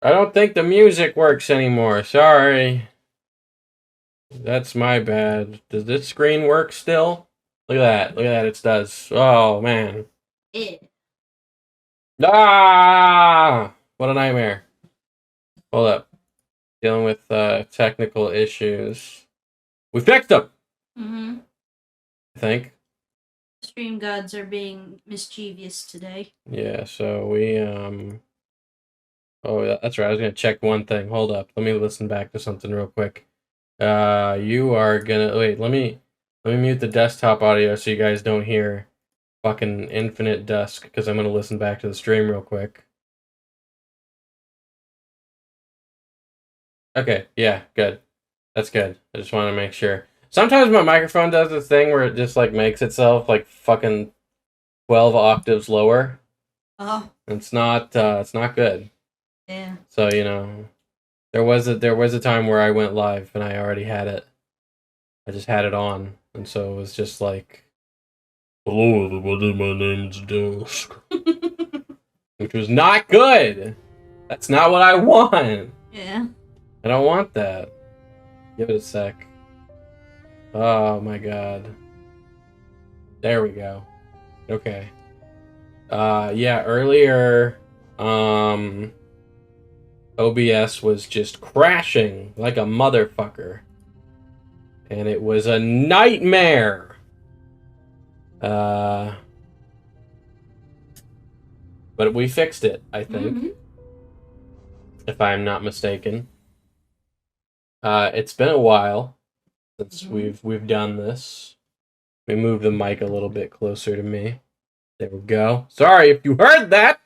I don't think the music works anymore. Sorry. That's my bad. Does this screen work still? Look at that. Look at that. It does. Oh, man. Yeah. Ah! What a nightmare. Hold up. Dealing with technical issues. We fixed them! Mm-hmm. I think. Stream gods are being mischievous today. Yeah, so we, Oh, that's right. I was gonna check one thing. Hold up. Let me listen back to something real quick. You are gonna... Wait, let me mute the desktop audio so you guys don't hear fucking infinite Dusk, because I'm gonna listen back to the stream real quick. Okay, yeah, good. That's good. I just want to make sure. Sometimes my microphone does this thing where it just like makes itself like fucking 12 octaves lower. Oh. It's not good. Yeah. So, you know, there was a time where I went live and I already had it. I just had it on, and so it was just like, "Hello everybody, my name's Dusk." Which was not good. That's not what I want. Yeah. I don't want that. Give it a sec. Oh my god. There we go. Okay. Yeah, earlier, OBS was just crashing like a motherfucker. And it was a nightmare! But we fixed it, I think. Mm-hmm. If I'm not mistaken. It's been a while since we've done this. Let me move the mic a little bit closer to me. There we go. Sorry if you heard that!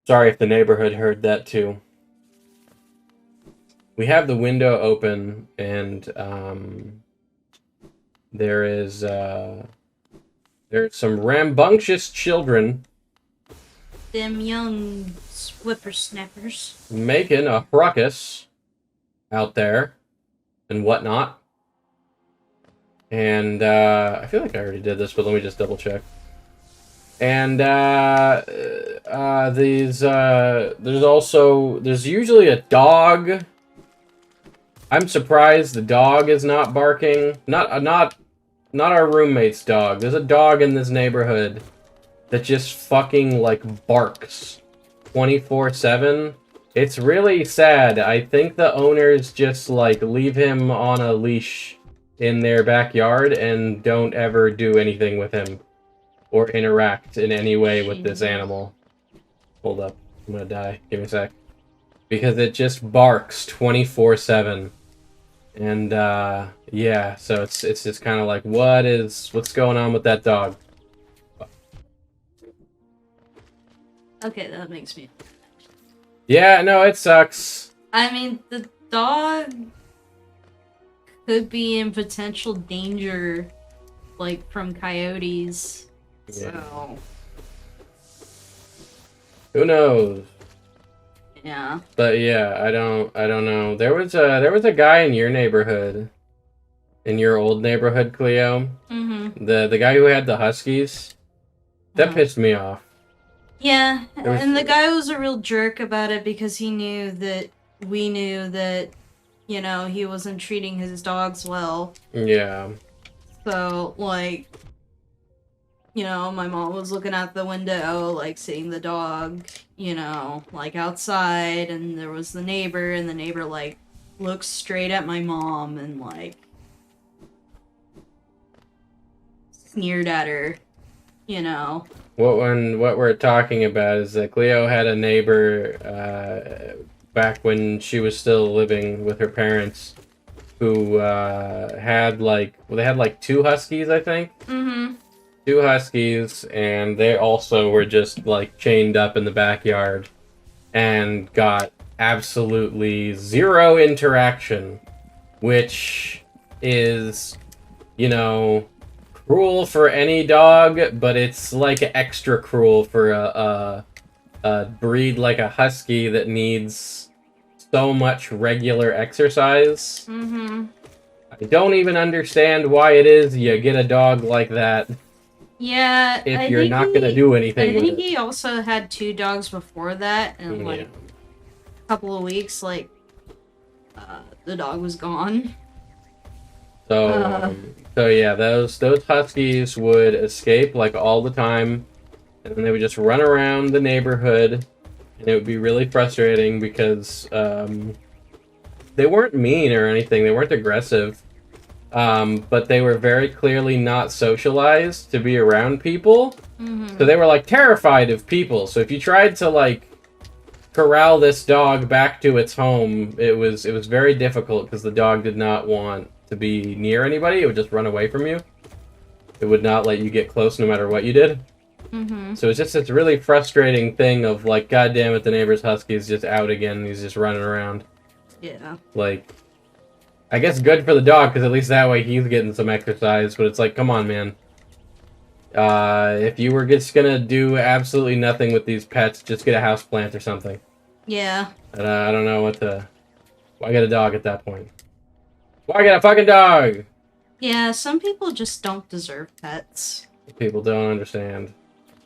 Sorry if the neighborhood heard that too. We have the window open, and there's some rambunctious children Them young whippersnappers. making a ruckus out there and whatnot. And I feel like I already did this, but let me just double check. And there's usually a dog. I'm surprised the dog is not barking. Not our roommate's dog. There's a dog in this neighborhood that just fucking like barks 24/7. It's really sad. I think the owners just like leave him on a leash in their backyard and don't ever do anything with him or interact in any way with this animal. Hold up. I'm gonna die. Give me a sec. Because it just barks 24/7. And yeah, so it's just kind of like, what's going on with that dog? Okay, that makes me. Yeah, no, it sucks. I mean, the dog could be in potential danger, like from coyotes. Yeah. So Who knows? yeah. But yeah, I don't know. There was a guy in your neighborhood, in your old neighborhood, Cleo. Mm-hmm. The guy who had the huskies. That pissed me off. Yeah, and the guy was a real jerk about it because he knew that we knew that, you know, he wasn't treating his dogs well. Yeah. So, like, you know, my mom was looking out the window, like, seeing the dog, you know, like, outside, and there was the neighbor, and the neighbor, like, looks straight at my mom and, like, sneered at her, you know. What we're talking about is that Cleo had a neighbor back when she was still living with her parents who had like they had like two huskies, I think. Mm-hmm. Two huskies, and they also were just like chained up in the backyard and got absolutely zero interaction, which is, you know, cruel for any dog, but it's like extra cruel for a breed like a husky that needs so much regular exercise. Mm-hmm. I don't even understand why it is you get a dog like that Yeah, if you're not gonna do anything I with think it. he also had 2 dogs before that, and like Yeah. a couple of weeks, like the dog was gone. So, so yeah, those huskies would escape like all the time, and then they would just run around the neighborhood, and it would be really frustrating because they weren't mean or anything. They weren't aggressive, but they were very clearly not socialized to be around people. So they were like terrified of people. So if you tried to like corral this dog back to its home, it was very difficult because the dog did not want to be near anybody. It would just run away from you. It would not let you get close no matter what you did. So it's just this really frustrating thing of like, God damn it, the neighbor's husky is just out again. And he's just running around. Yeah. Like, I guess good for the dog because at least that way he's getting some exercise. But it's like, come on, man. If you were just gonna do absolutely nothing with these pets, just get a house plant or something. Yeah. And, I don't know what to. Why get a dog at that point? Why get a fucking dog? Yeah, some people just don't deserve pets. People don't understand.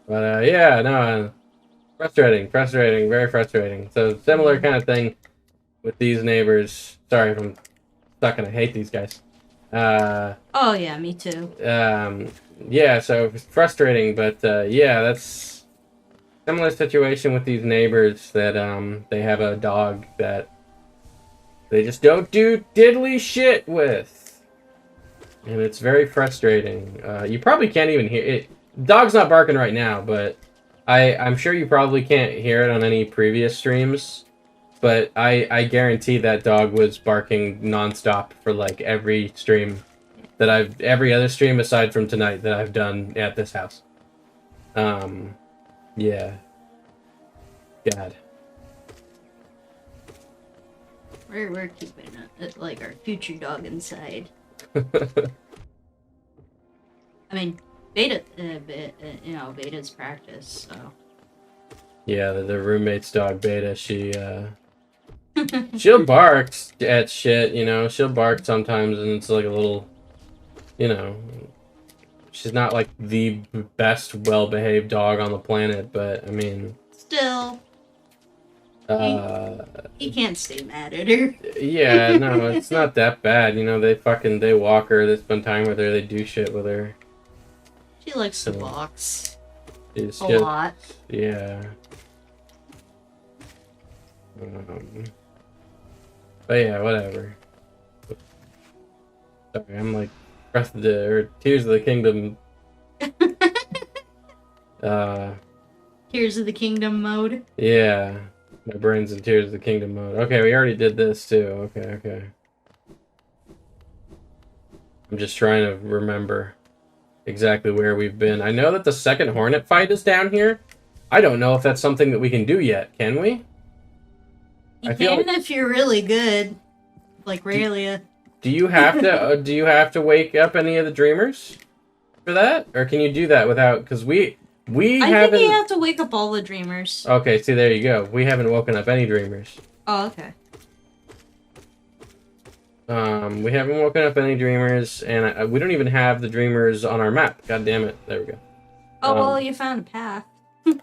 But yeah, no, frustrating, very frustrating. So similar kind of thing with these neighbors. Sorry if I'm stuck and I hate these guys. Oh yeah, me too. Yeah, so it's frustrating, but yeah, that's similar situation with these neighbors that they have a dog that they just don't do diddly shit with. And it's very frustrating. You probably can't even hear it. Dog's not barking right now, but I'm sure you probably can't hear it on any previous streams. But I guarantee that dog was barking nonstop for like every stream that every other stream aside from tonight that I've done at this house. Yeah. God. We're keeping it like our future dog inside. I mean, Beta's practice, so. Yeah, the roommate's dog Beta, she'll bark at shit, you know. She'll bark sometimes, and it's like a little, you know. She's not like the best well-behaved dog on the planet, but I mean. Still. You can't stay mad at her. Yeah, no, it's not that bad. You know, they walk her, they spend time with her, they do shit with her. She likes to box. A lot. Yeah. But yeah, whatever. Sorry, I'm like Tears of the Kingdom. Tears of the Kingdom mode. Yeah. My brain's in Tears of the Kingdom mode. Okay, we already did this too. Okay. I'm just trying to remember exactly where we've been. I know that the second Hornet fight is down here. I don't know if that's something that we can do yet. Can we? You can if you're really good. Like Raylia. Do you have to do you have to wake up any of the dreamers for that? Or can you do that without, because we I think you have to wake up all the dreamers. Okay, see, there you go. We haven't woken up any dreamers. Oh, okay. We haven't woken up any dreamers, and we don't even have the dreamers on our map. God damn it. There we go. Oh, well, you found a path. Yeah,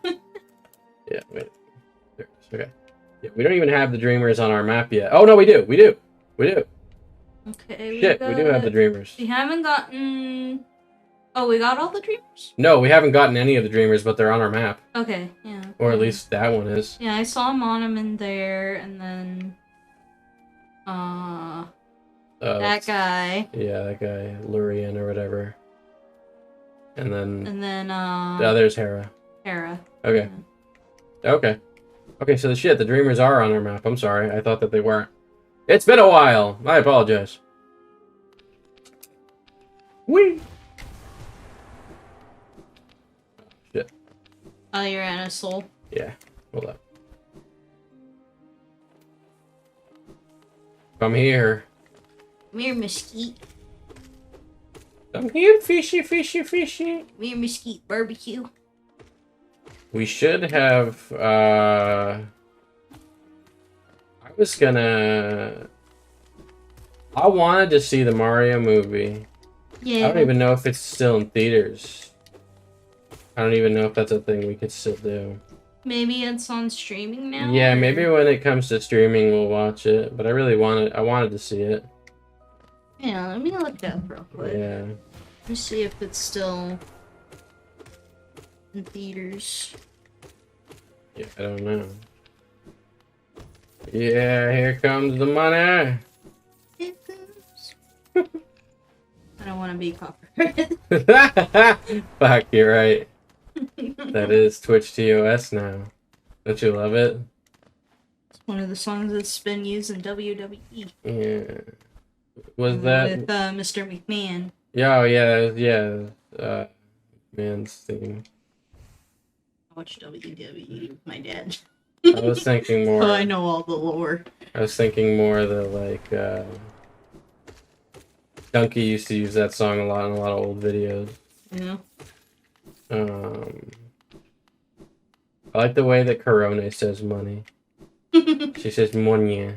wait. There it is. Okay. Yeah, we don't even have the dreamers on our map yet. Oh, no, we do. We do. Okay. Shit, we do have the dreamers. We haven't gotten... Oh, we got all the dreamers? No, we haven't gotten any of the dreamers, but they're on our map. Okay, yeah. Or at least that one is. Yeah, I saw Monim in there, and then... that guy. Yeah, that guy. Lurian or whatever. And then... there's Hera. Hera. Okay. Yeah. Okay, so the dreamers are on our map. I'm sorry. I thought that they weren't. It's been a while. I apologize. Whee! Shit. Oh, you're in a soul? Yeah. Hold up. Come here. Come here, mesquite. Come here, fishy. Come here, mesquite barbecue. We should have, I wanted to see the Mario movie. Yeah. I don't even know if it's still in theaters. I don't even know if that's a thing we could still do. Maybe it's on streaming now? Yeah, or- maybe when it comes to streaming, we'll watch it. But I really wanted, I wanted to see it. Yeah, let me look it up real quick. Yeah. Let's see if it's still in theaters. Yeah, I don't know. Yeah, here comes the money. It goes. I don't want to be copyrighted. Fuck, you're right. That is Twitch TOS now. Don't you love it? It's one of the songs that's been used in WWE. Yeah. Was that? With Mr. McMahon. Yeah, oh, yeah, yeah. Man's theme. I watched WWE with my dad. I was thinking more. So I know all the lore. I was thinking more the like. Donkey used to use that song a lot in a lot of old videos. Yeah. I like the way that Corona says money. She says money.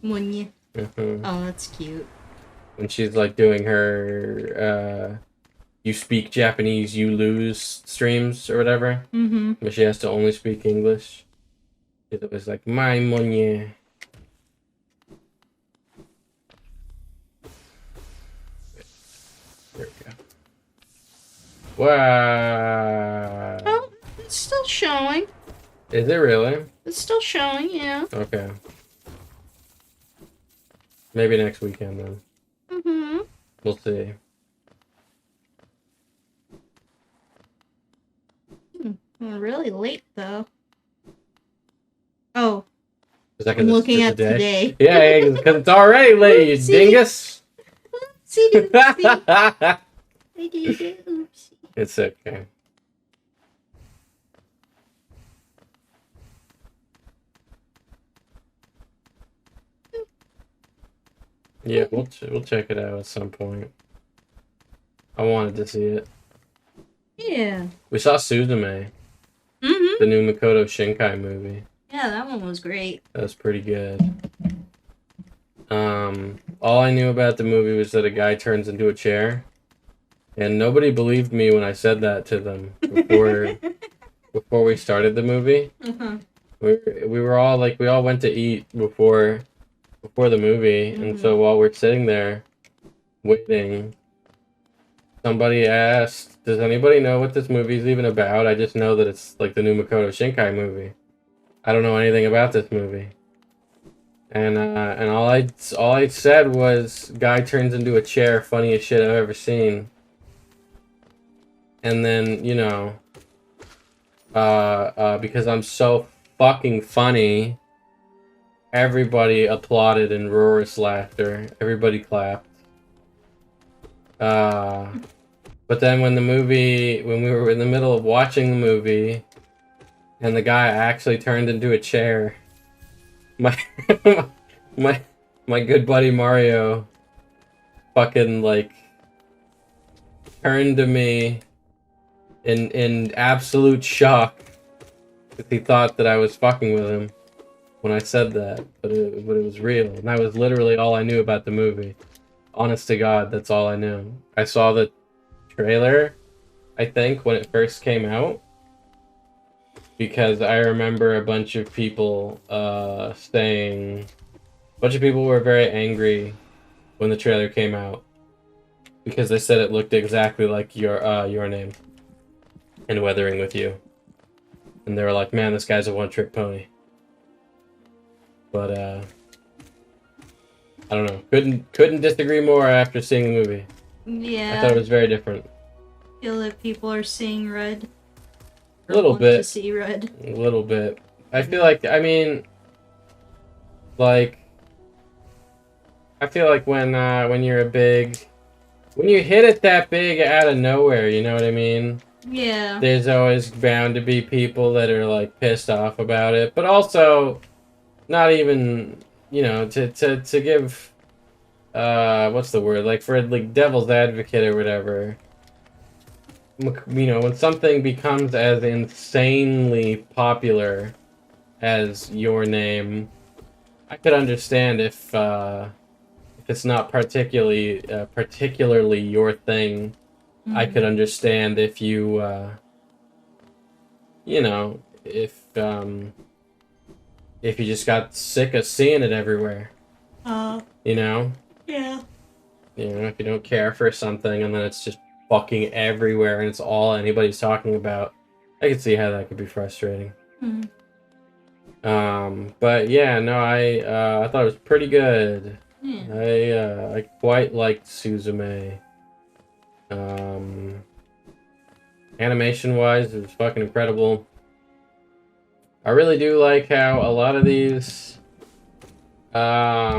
Money. Uh-huh. Oh, that's cute. When she's like doing her you speak Japanese, you lose streams or whatever. Mm-hmm. But she has to only speak English. It was like my money. There we go. Wow. Oh, it's still showing. Is it really? It's still showing, yeah. Okay. Maybe next weekend then. Mm-hmm. We'll see. We're really late, though. Oh, I'm looking at today. Yeah, because it's already late, you Oopsie. dingus. See, oopsie. I did it. Oopsie. It's okay. Yeah, we'll check it out at some point. I wanted to see it. Yeah. We saw Suzume, Mm-hmm. the new Makoto Shinkai movie. Yeah, that one was great. That was pretty good. All I knew about the movie was that a guy turns into a chair, and nobody believed me when I said that to them before we started the movie. Uh-huh. We were all like, we all went to eat before the movie, and so while we're sitting there waiting, somebody asked, "Does anybody know what this movie is even about?" I just know that it's like the new Makoto Shinkai movie. I don't know anything about this movie. And all I said was, guy turns into a chair, funniest shit I've ever seen. And then, you know, because I'm so fucking funny, everybody applauded in roarous laughter. Everybody clapped. But then when we were in the middle of watching the movie, and the guy actually turned into a chair, my good buddy Mario fucking like turned to me in absolute shock, because he thought that I was fucking with him when I said that, but it was real, and that was literally all I knew about the movie. Honest to God, that's all I knew. I saw the trailer, I think, when it first came out, because I remember a bunch of people were very angry when the trailer came out, because they said it looked exactly like your name and Weathering with You, and they were like, "Man, this guy's a one-trick pony." But I don't know. Couldn't disagree more after seeing the movie. Yeah. I thought it was very different. I feel that people are seeing red. A little Want bit. to see red. A little bit. I feel like, I mean, like, I feel like when you hit it that big out of nowhere, you know what I mean? Yeah. There's always bound to be people that are like pissed off about it, but also not even, you know, to give what's the word, like, for like devil's advocate or whatever. You know, when something becomes as insanely popular as Your Name, I could understand if it's not particularly your thing. I could understand if you you know, if you just got sick of seeing it everywhere, you know, Yeah. if you don't care for something and then it's just fucking everywhere and it's all anybody's talking about, I can see how that could be frustrating. Mhm. But yeah, no, I thought it was pretty good. Yeah. I quite liked Suzume. Animation wise, it was fucking incredible. I really do like how a lot of these, I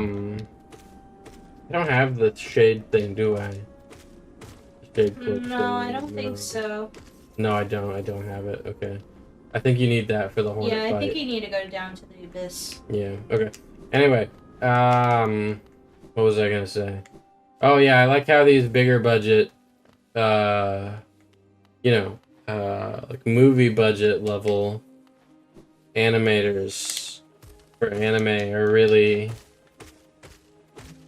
don't have the shade thing, do I? Shade cloak No, thing. I don't think so. No, I don't. I don't have it. Okay. I think you need that for the Hornet Yeah, I fight. think you need to go down to the abyss. Yeah. Okay. Anyway, what was I gonna say? Oh yeah, I like how these bigger budget, like movie budget level animators for anime are really.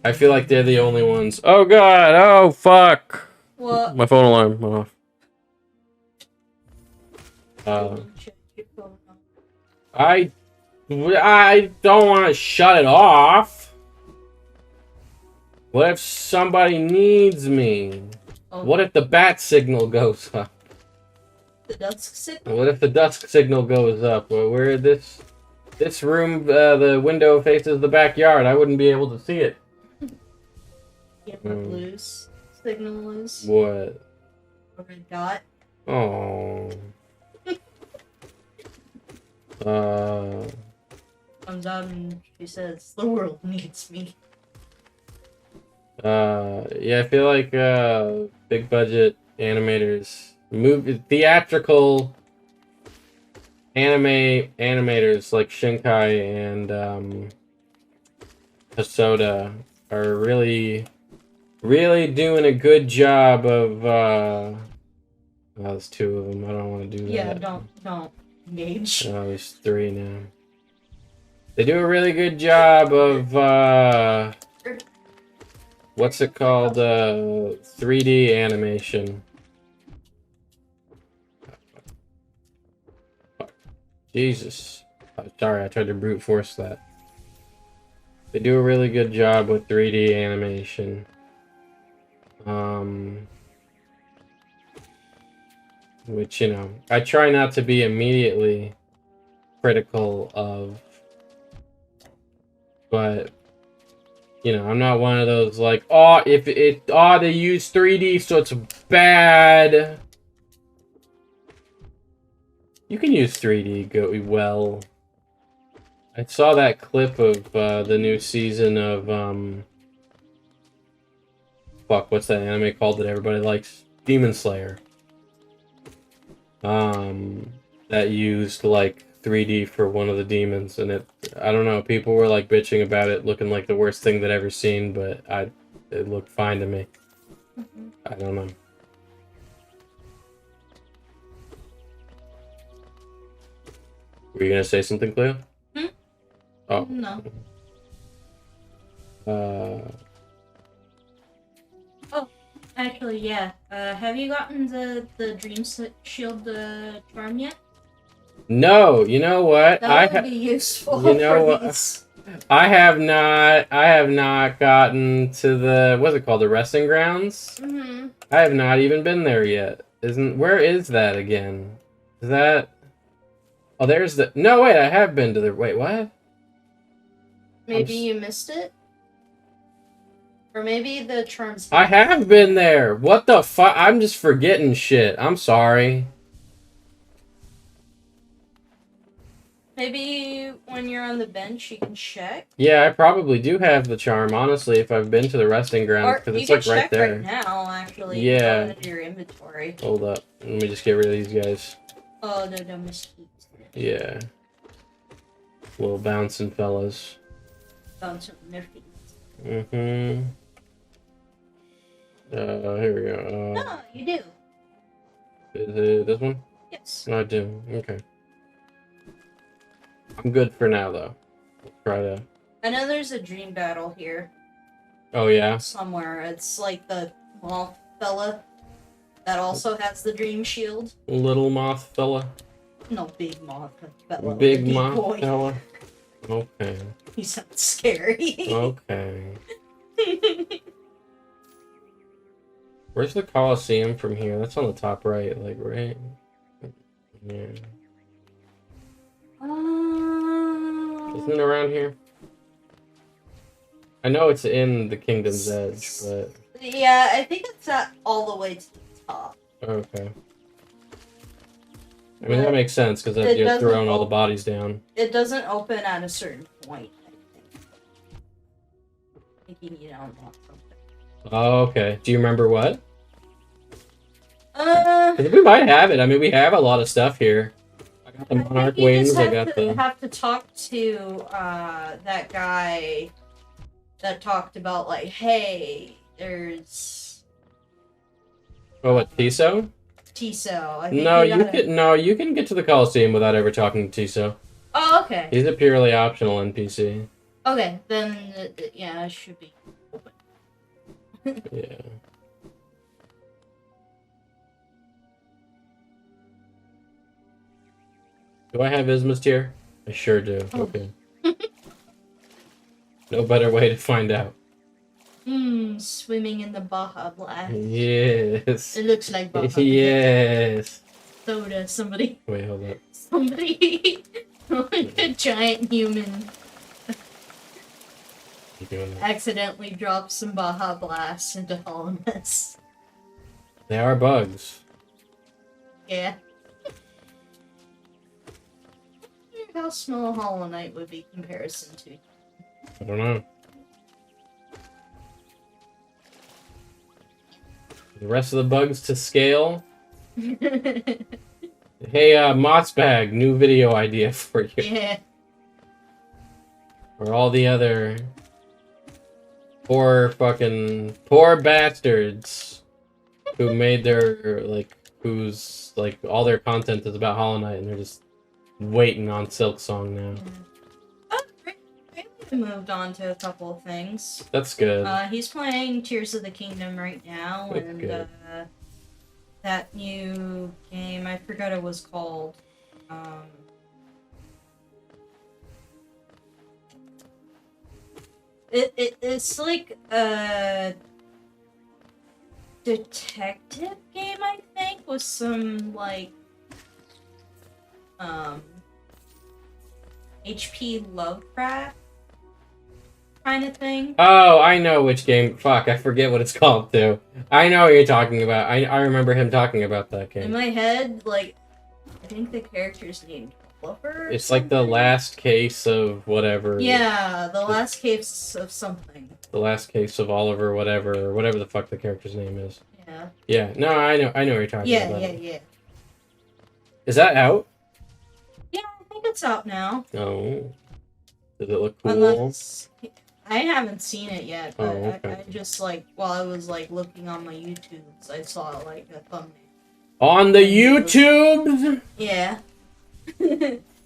I feel like they're the only ones. Oh god! Oh fuck! What? My phone alarm went off. I don't want to shut it off. What if somebody needs me? Oh. What if the bat signal goes up? The Dusk signal? What if the dusk signal goes up? Well, where this room, the window faces the backyard. I wouldn't be able to see it. Yeah, the blues signal is What? a red dot. Oh. Comes out and she says, "The world needs me." Yeah, I feel like big budget animators, theatrical animators like Shinkai and Hosoda are really doing a good job of oh, there's two of them. I don't want to do that. Yeah, don't engage. Oh, there's three now. They do a really good job of what's it called? 3D animation. Jesus. Sorry, I tried to brute force that. They do a really good job with 3D animation. Which, I try not to be immediately critical of, but, I'm not one of those like, oh, they use 3D, so it's bad. You can use 3D well. I saw that clip of the new season of fuck, what's that anime called that everybody likes? Demon Slayer. That used like 3D for one of the demons, and I don't know, people were like bitching about it looking like the worst thing they'd ever seen, but it looked fine to me. I don't know. Were you gonna say something, Cleo? Oh. No. Oh, actually, yeah. Have you gotten the Dream Shield charm yet? No, you know what? That would be useful you know for what? these. I have not gotten to the, what's it called, the resting grounds? Mm-hmm. I have not even been there yet. Where is that again? Is that... Oh, there's the... No, wait, I have been to the... Wait, what? Maybe you missed it? Or maybe the charms... I have been there! What the fuck? I'm just forgetting shit. I'm sorry. Maybe when you're on the bench, you can check. Yeah, I probably do have the charm, honestly, if I've been to the resting grounds, because it's like right there. Right now, actually. Yeah. Go into your inventory. Hold up. Let me just get rid of these guys. Oh, no, mosquitoes. Yeah. Little bouncing fellas. Bouncing nifty. Mm-hmm. Here we go. No, you do. Is it this one? Yes. No, I do. Okay. I'm good for now, though. Let's try to... I know there's a dream battle here. Oh, yeah? Somewhere. It's like the moth fella that also has the dream shield. Little moth fella. No, Big Moth fella. Big the Moth boy. fella? Okay. He sounds scary. Okay. Where's the Coliseum from here? That's on the top right, like, right? Yeah. Isn't it around here? I know it's in the Kingdom's Edge, but... Yeah, I think it's all the way to the top. Okay. I mean, that makes sense, because you're throwing all the bodies down. It doesn't open at a certain point, I think. You need to unlock something. Oh, okay. Do you remember what? We might have it. I mean, we have a lot of stuff here. I got the Monarch Wings, I got the... have to talk to, that guy that talked about, like, hey, there's... Oh, what, Tiso? Tiso. You can get to the Coliseum without ever talking to Tiso. Oh, okay. He's a purely optional NPC. Okay, then, yeah, it should be open. Yeah. Do I have Isma's tier? I sure do. Oh. Okay. No better way to find out. Swimming in the Baja Blast. Yes. It looks like Baja Blast. Yes. Soda, somebody. Wait, hold up. Somebody. Like a giant human. Keep doing that. Accidentally dropped some Baja Blast into Hornet. They are bugs. Yeah. How small Hollow Knight would be comparison to? I don't know. The rest of the bugs to scale. Hey, Mott's Bag, new video idea for you. Yeah. Or all the other poor bastards who made their, like, whose, like, all their content is about Hollow Knight and they're just waiting on Silksong now. Oh, we moved on to a couple of things. That's good. He's playing Tears of the Kingdom right now, That's and good. that new game, I forgot it was called. It's like a detective game, I think, with some like HP Lovecraft kind of thing. Oh, I know which game. Fuck, I forget what it's called too. I know what you're talking about. I remember him talking about that game. In my head, like, I think the character's named Oliver. It's like the last case of whatever. Yeah, the last case of something. The last case of Oliver, whatever the fuck the character's name is. Yeah. Yeah, no, I know what you're talking about. Yeah. Is that out? Yeah, I think it's out now. Oh. Does it look cool? Unless I haven't seen it yet, but okay. I just, like, while I was, like, looking on my YouTubes, I saw, like, a thumbnail. On the YouTubes? Yeah.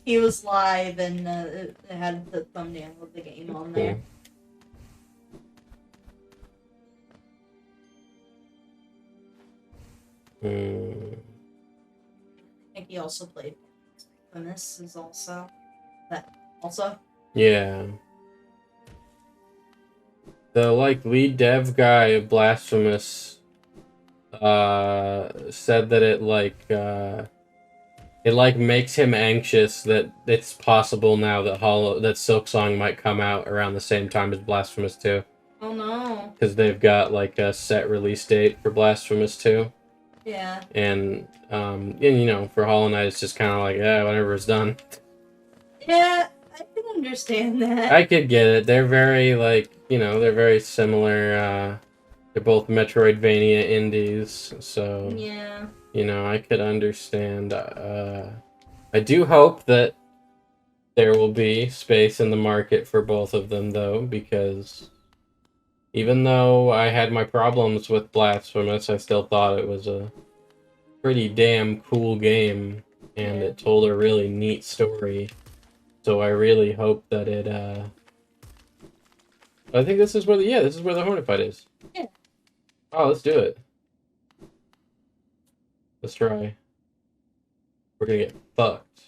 He was live, and it had the thumbnail of the game on there. Hmm. I think he also played Blasphemous is also that also. Yeah. The lead dev guy of Blasphemous said that it makes him anxious that it's possible now that Silksong might come out around the same time as Blasphemous 2. Oh no. Because they've got like a set release date for Blasphemous 2. Yeah. And you know, for Hollow Knight it's just kinda like, yeah, whenever it's done. Yeah, I can understand that. I could get it. They're very they're very similar, they're both Metroidvania indies, so yeah. You know, I could understand. I do hope that there will be space in the market for both of them, though, because even though I had my problems with Blasphemous, I still thought it was a pretty damn cool game, and it told a really neat story. So I really hope that it, I think this is where the Hornet fight is. Yeah. Oh, let's do it. Let's try. We're gonna get fucked.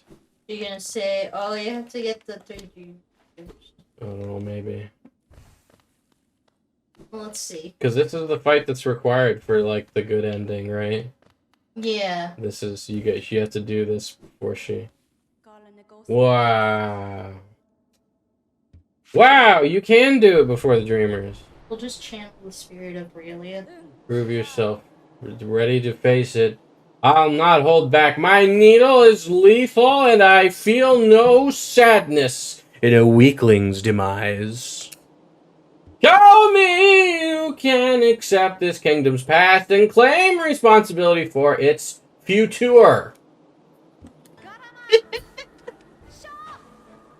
You're gonna say, oh, you have to get the 3G first. I don't know, maybe. Well, let's see. Because this is the fight that's required for, like, the good ending, right? Yeah. This is, she has to do this before she... Wow. Wow, you can do it before the Dreamers. We'll just channel the spirit of Aurelia. Prove yourself. Ready to face it. I'll not hold back. My needle is lethal, and I feel no sadness in a weakling's demise. Show me you can accept this kingdom's past and claim responsibility for its future.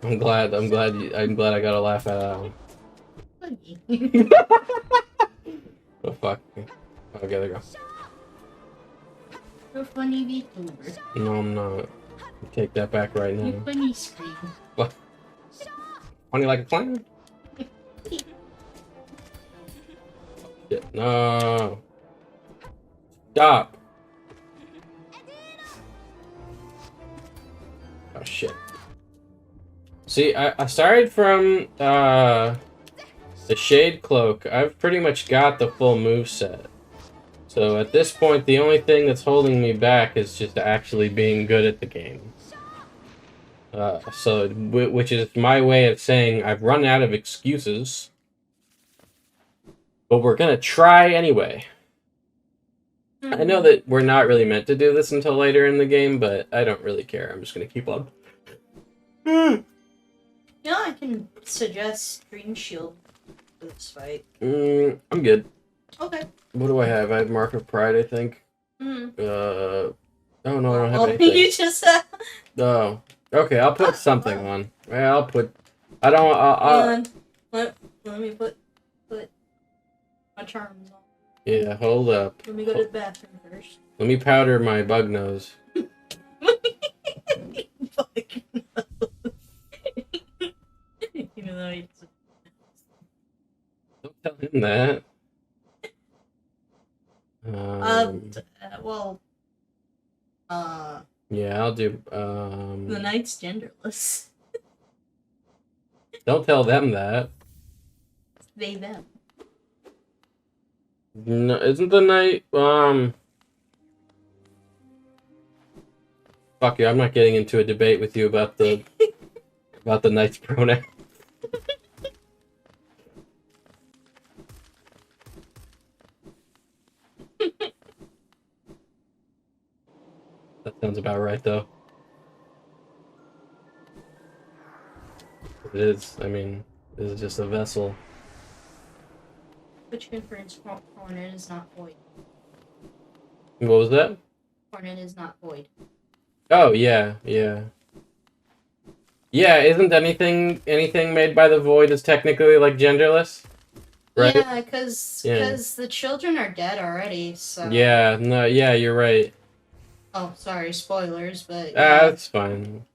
I'm glad I got a laugh at that one. Funny. Oh fuck. Okay, there you go. You're funny VTuber. No, I'm not. Take that back right now. You funny scream. What? Funny like a clown? Shit. No. Stop. Oh shit. See, aside from the Shade Cloak, I've pretty much got the full moveset. So at this point, the only thing that's holding me back is just actually being good at the game. Which is my way of saying I've run out of excuses. But we're gonna try anyway. I know that we're not really meant to do this until later in the game, but I don't really care. I'm just gonna keep on. You know, I can suggest Green Shield for this fight. I'm good. Okay. What do I have? I have Mark of Pride, I think. Oh no, I don't have anything. You just Oh, okay. I'll put something on. Well, I'll put. I don't. Hold on. Let me put my charms on. Yeah, hold up. Let me go to the bathroom first. Let me powder my bug nose. Even though it's... Don't tell him that. Yeah, I'll do. The knight's genderless. Don't tell them that. They them. No, isn't the knight? Fuck you! I'm not getting into a debate with you about the knight's pronoun. That sounds about right, though. It is. I mean, this is just a vessel. Which confirms Hornet is not void. What was that? Hornet is not void. Oh yeah, yeah. Yeah, isn't anything made by the void is technically like genderless? Right? Yeah, because the children are dead already. So. Yeah. No. Yeah, you're right. Oh, sorry, spoilers, but yeah. That's fine.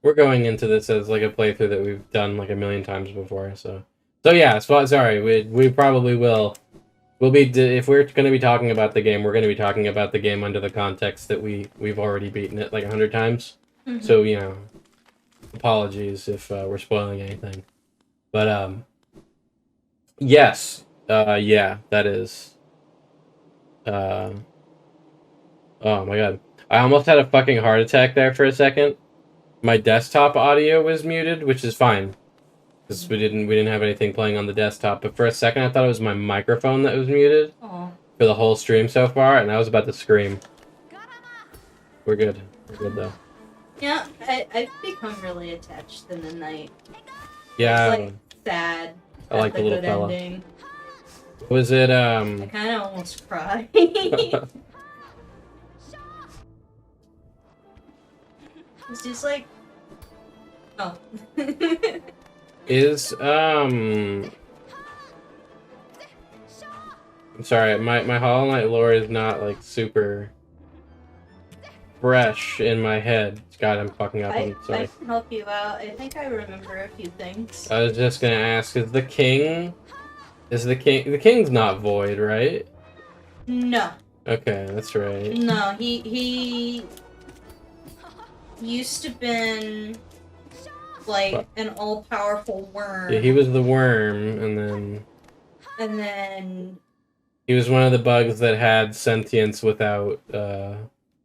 We're going into this as like a playthrough that we've done like a million times before, so yeah. Sorry, we probably will. We'll be if we're going to be talking about the game, we're going to be talking about the game under the context that we've already beaten it like 100 times. Mm-hmm. So you know, apologies if we're spoiling anything, but yes, yeah, that is. Oh my god. I almost had a fucking heart attack there for a second. My desktop audio was muted, which is fine. Because we didn't have anything playing on the desktop. But for a second I thought it was my microphone that was muted. Aww. For the whole stream so far, and I was about to scream. We're good. We're good though. Yeah, I've become really attached to the knight. Yeah. It's like sad. I like the little good fella. ending. Was it I kinda almost cried. It's just like, oh. I'm sorry, my Hollow Knight lore is not like super fresh in my head. God, I'm fucking up. I'm sorry. I can help you out. I think I remember a few things. I was just gonna ask, the king's not void, right? No. Okay, that's right. No, he used to been like What? an all-powerful worm. Yeah, he was the worm, and then he was one of the bugs that had sentience without,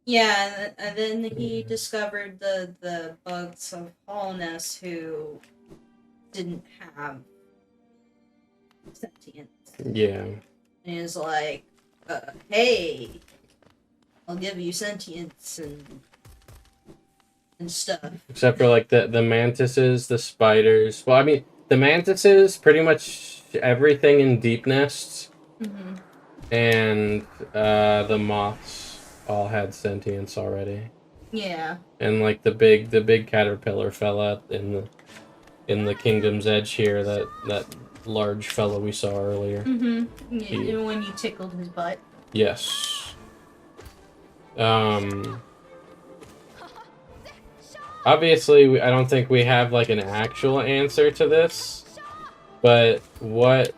yeah, and then he discovered the bugs of Holness who didn't have sentience. yeah. And he was like, hey, I'll give you sentience and stuff. Except for, like, the mantises, the spiders. Well, I mean, the mantises, pretty much everything in Deep Nests, Mm-hmm. and, the moths all had sentience already. Yeah. And, like, the big caterpillar fella in the Kingdom's Edge here, that large fellow we saw earlier. Mm-hmm. Yeah, when you tickled his butt. Yes. Obviously, I don't think we have, like, an actual answer to this, but what...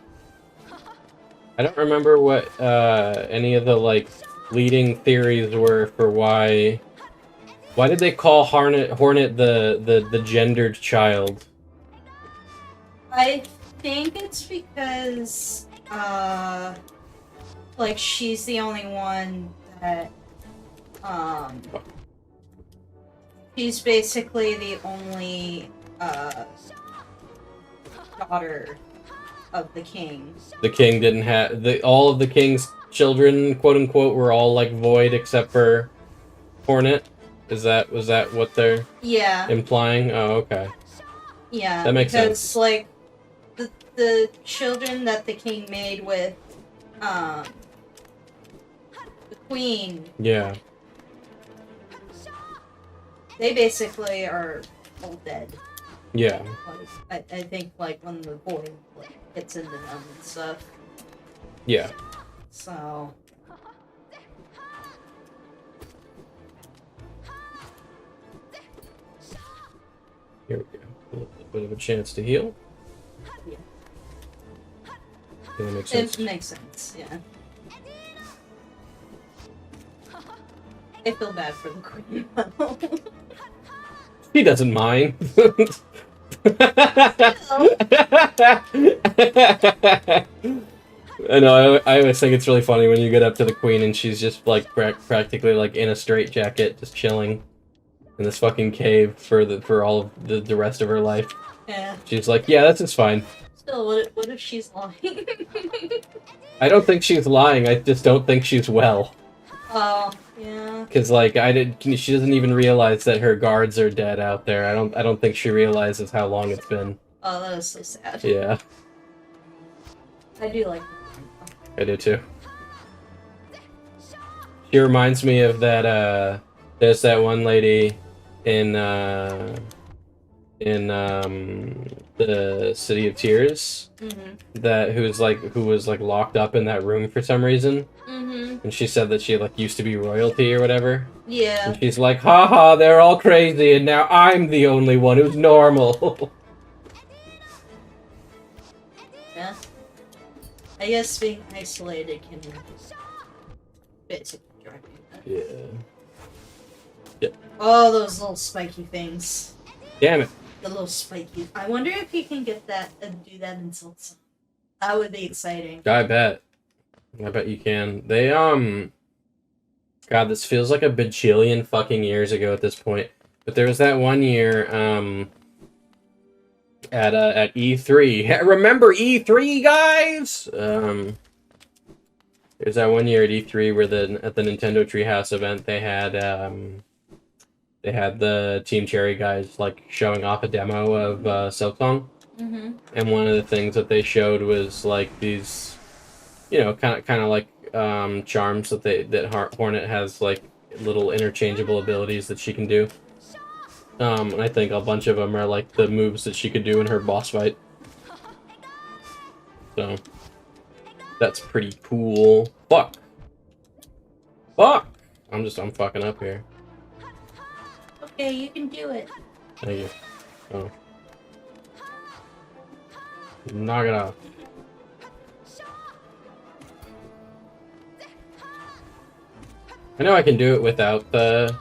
I don't remember what, any of the, like, leading theories were for why... Why did they call Hornet the gendered child? I think it's because, like, she's the only one that, she's basically the only, daughter of the king. The king didn't have... all of the king's children, quote-unquote, were all, like, void except for Hornet? Was that what they're implying? Oh, okay. Yeah, That makes because, sense. like, the children that the king made with, the queen, Yeah. they basically are all dead. Yeah. Like, I think, like, when the boy, like, gets into them and stuff. Yeah. So... Here we go. A little bit of a chance to heal. Yeah. That makes sense. It makes sense, yeah. I feel bad for the queen. He doesn't mind. I know. I always think it's really funny when you get up to the queen and she's just like practically like in a straitjacket, just chilling in this fucking cave for all of the rest of her life. Yeah. She's like, yeah, that's just fine. Still, what if she's lying? I don't think she's lying. I just don't think she's well. Oh, yeah. Cause like she doesn't even realize that her guards are dead out there. I don't think she realizes how long it's been. Oh, that is so sad. Yeah, I do like I do too. She reminds me of that. There's that one lady in the City of Tears who was like locked up in that room for some reason. And she said that she like used to be royalty or whatever. Yeah. And she's like, haha, they're all crazy and now I'm the only one who's normal. Yeah. I guess being isolated can basically drive you nuts. Yeah. Oh, those little spiky things. Damn it. The little spiky. I wonder if you can get that and do that in Silksong. That would be exciting. I bet you can. They, God, this feels like a bajillion fucking years ago at this point. But there was that one year, at E3. Remember E3, guys? There's that one year at E3 where at the Nintendo Treehouse event they had the Team Cherry guys like showing off a demo of Silksong. And one of the things that they showed was like these, you know, kind of like charms that Hornet has, like little interchangeable abilities that she can do. And I think a bunch of them are like the moves that she could do in her boss fight. So that's pretty cool. Fuck. I'm fucking up here. Okay, you can do it. Thank you. Oh. Knock it off. I know I can do it without the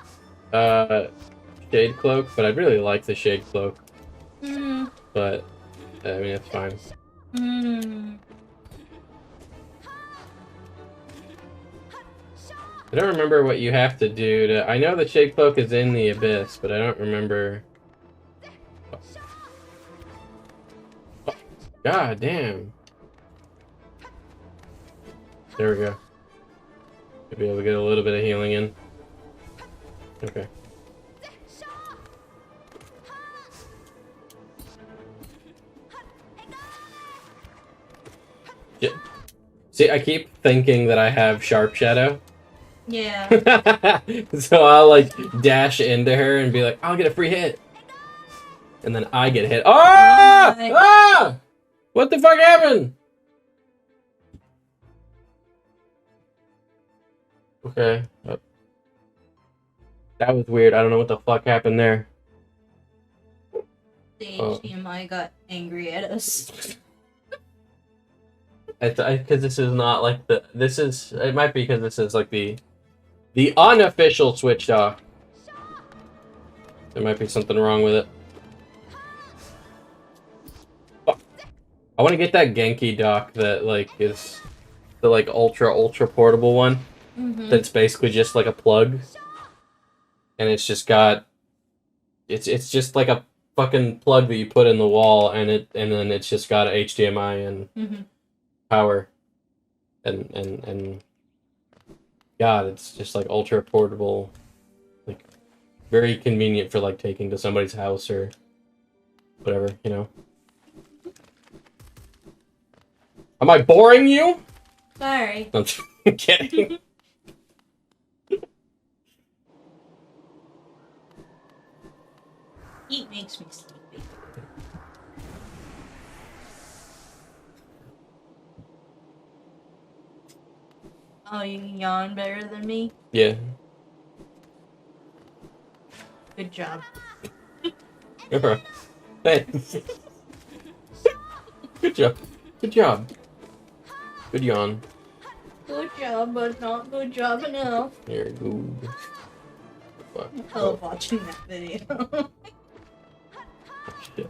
shade cloak, but I'd really like the shade cloak. Mm. But, I mean, it's fine. Mm. I don't remember what you have to do to... I know the shade cloak is in the abyss, but I don't remember... Oh, God damn. There we go. Should be able to get a little bit of healing in. Okay. Yeah. See, I keep thinking that I have Sharp Shadow. Yeah. So I'll like dash into her and be like, I'll get a free hit. And then I get hit. Ah! Oh Ah! What the fuck happened? Okay. That was weird. I don't know what the fuck happened there. The HDMI got angry at us. Because this is not like the... This is... It might be because this is like the unofficial Switch dock. There might be something wrong with it. Oh, I want to get that Genki dock that like is the like ultra portable one. Mm-hmm. That's basically just like a plug, and it's just got it's just like a fucking plug that you put in the wall, and then it's just got HDMI and power, and God, it's just like ultra portable, like very convenient for like taking to somebody's house or whatever, you know. Am I boring you? Sorry. I'm kidding. Heat makes me sleepy. Oh, you can yawn better than me? Yeah. Good job. Hey. Good job. Good job. Good yawn. Good job, but not good job enough. You're good. Fuck. I love watching that video. Shit.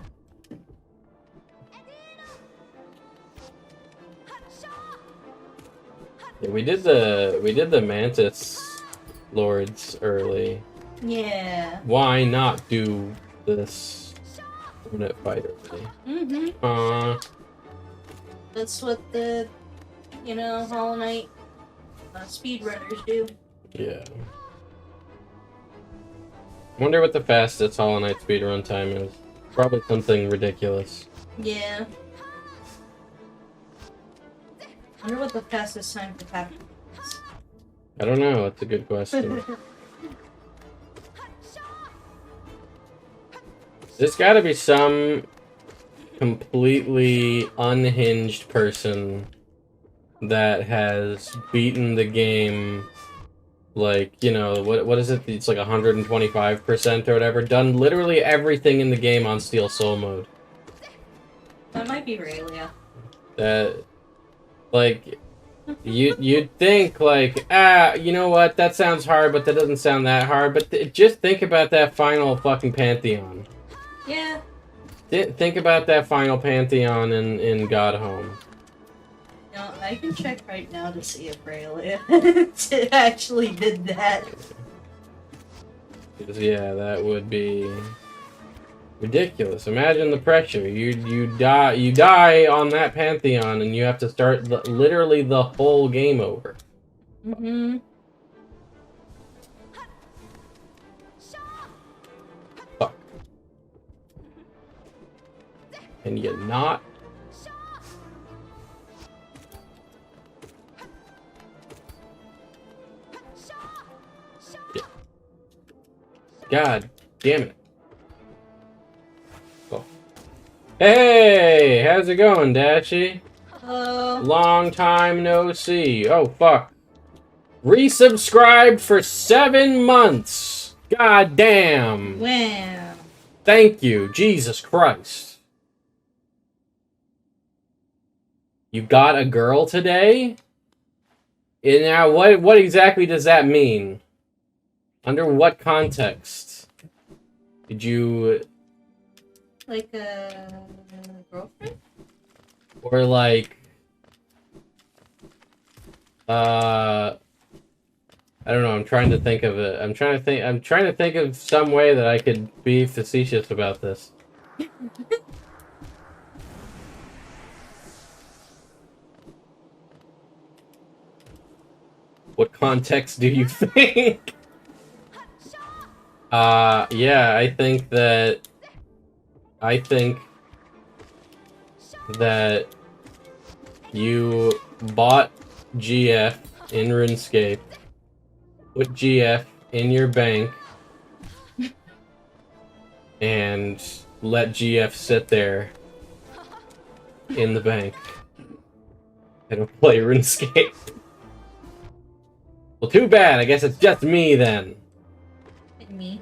Yeah, we did the Mantis Lords early. Yeah. Why not do this Hornet fight early? That's what the, Hollow Knight speedrunners do. Yeah. Wonder what the fastest Hollow Knight speedrun time is. Probably something ridiculous. Yeah. I wonder what the fastest time for Captain is. I don't know. That's a good question. There's got to be some completely unhinged person that has beaten the game, like, what is it? It's like 125% or whatever. Done literally everything in the game on Steel Soul mode. That might be Raylia. That, like, you'd think, like, you know what? That sounds hard, but that doesn't sound that hard. But just think about that final fucking Pantheon. Yeah. Think about that final Pantheon in God Home. I can check right now to see if Raylia actually did that. Yeah, that would be ridiculous. Imagine the pressure. You die on that Pantheon, and you have to start literally the whole game over. Mm-hmm. Fuck. Can you not? Yeah. God damn it. Oh. Hey, how's it going, Dashi? Hello. Long time no see. Oh, fuck. Resubscribed for 7 months. God damn. Wow. Thank you. Jesus Christ. You got a girl today? And now, what exactly does that mean? Under what context? Did you... Like a girlfriend? Or like... I don't know, I'm trying to think of it. I'm trying to think of some way that I could be facetious about this. What context do you think? Yeah, I think that you bought GF in RuneScape, put GF in your bank, and let GF sit there in the bank and play RuneScape. Well, too bad. I guess it's just me then. Me.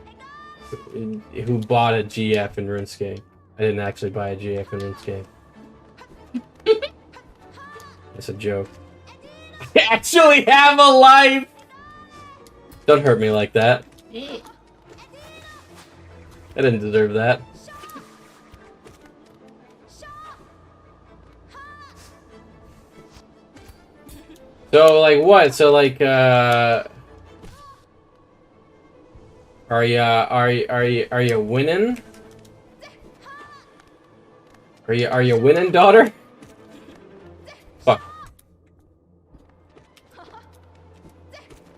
Who bought a GF in RuneScape? I didn't actually buy a GF in RuneScape. It's a joke. I actually have a life! Don't hurt me like that. Hey. I didn't deserve that. So, like, what? So, like, are you winning? Are you winning, daughter? Fuck.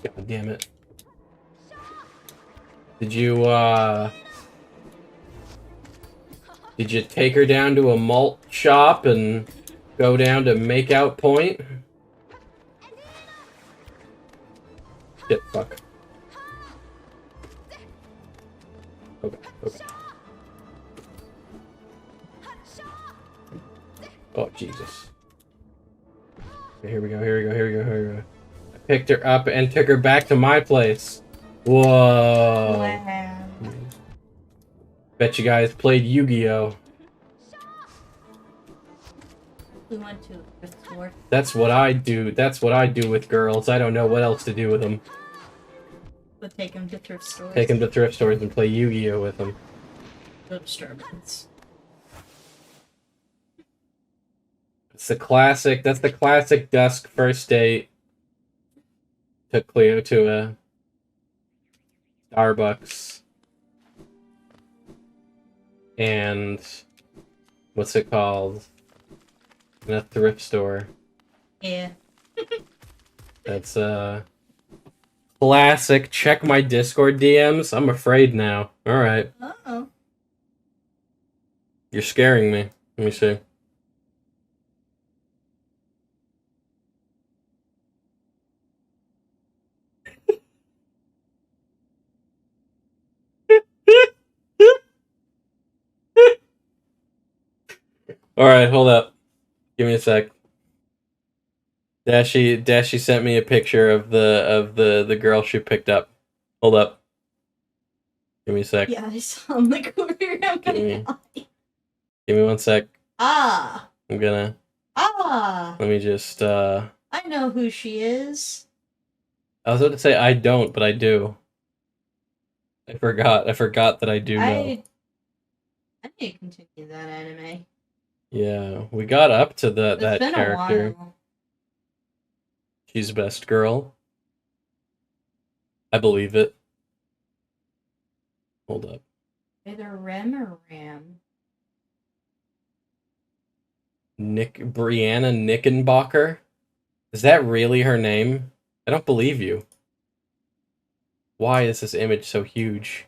God damn it. Did you take her down to a malt shop and go down to Makeout Point? Shit, fuck. Okay, okay. Oh, Jesus. Okay, here we go, here we go, here we go, here we go. I picked her up and took her back to my place. Whoa. Wow. Bet you guys played Yu-Gi-Oh! We went to a store. That's what I do. That's what I do with girls. I don't know what else to do with them. But take them to thrift stores. Take them to thrift stores and play Yu-Gi-Oh! With them. Disturbance. It's the classic. That's the classic Dusk first date. Took Cleo to a Starbucks. And what's it called? In a thrift store. Yeah. That's classic. Check my Discord DMs. I'm afraid now. Alright. Uh-oh. You're scaring me. Let me see. Alright, hold up. Give me a sec. Dashi sent me a picture of the girl she picked up. Hold up. Give me a sec. Yeah, I saw in the corner of my eye. Give me one sec. Ah! I'm gonna... Ah! Let me just, I know who she is. I was about to say I don't, but I do. I forgot that I do know. I need to continue that anime. Yeah, we got up to that It's been character. a while. She's best girl. I believe it. Hold up. Either Rem or Ram. Brianna Nickenbacker? Is that really her name? I don't believe you. Why is this image so huge?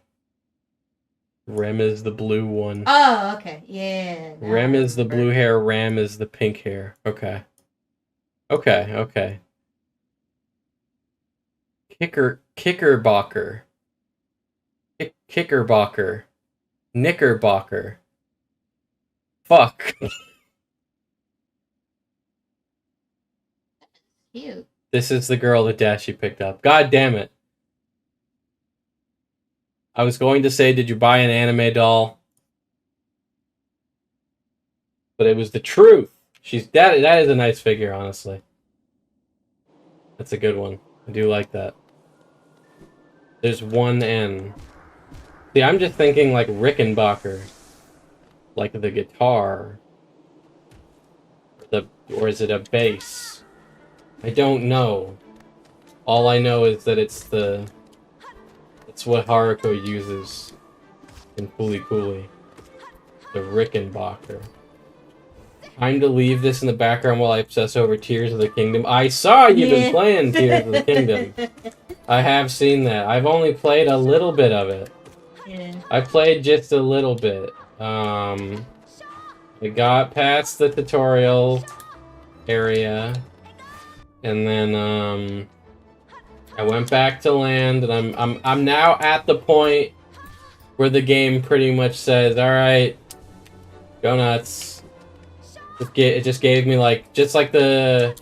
Rem is the blue one. Oh, okay. Yeah. Rem is the blue hair, Ram is the pink hair. Okay. Okay. Kickerbocker. Kickerbocker. Knickerbocker. Fuck. Cute. This is the girl that Dashi picked up. God damn it. I was going to say, did you buy an anime doll? But it was the truth. That is a nice figure, honestly. That's a good one. I do like that. There's one N. See, I'm just thinking like Rickenbacker. Like the guitar. Or is it a bass? I don't know. All I know is that it's what Haruko uses in Fooly Cooly. The Rickenbacker. Time to leave this in the background while I obsess over Tears of the Kingdom. I saw you've been playing Tears of the Kingdom. I have seen that. I've only played a little bit of it. Yeah. I played just a little bit. I got past the tutorial area, and then I went back to land, and I'm now at the point where the game pretty much says, "All right, go nuts." It just gave me just like the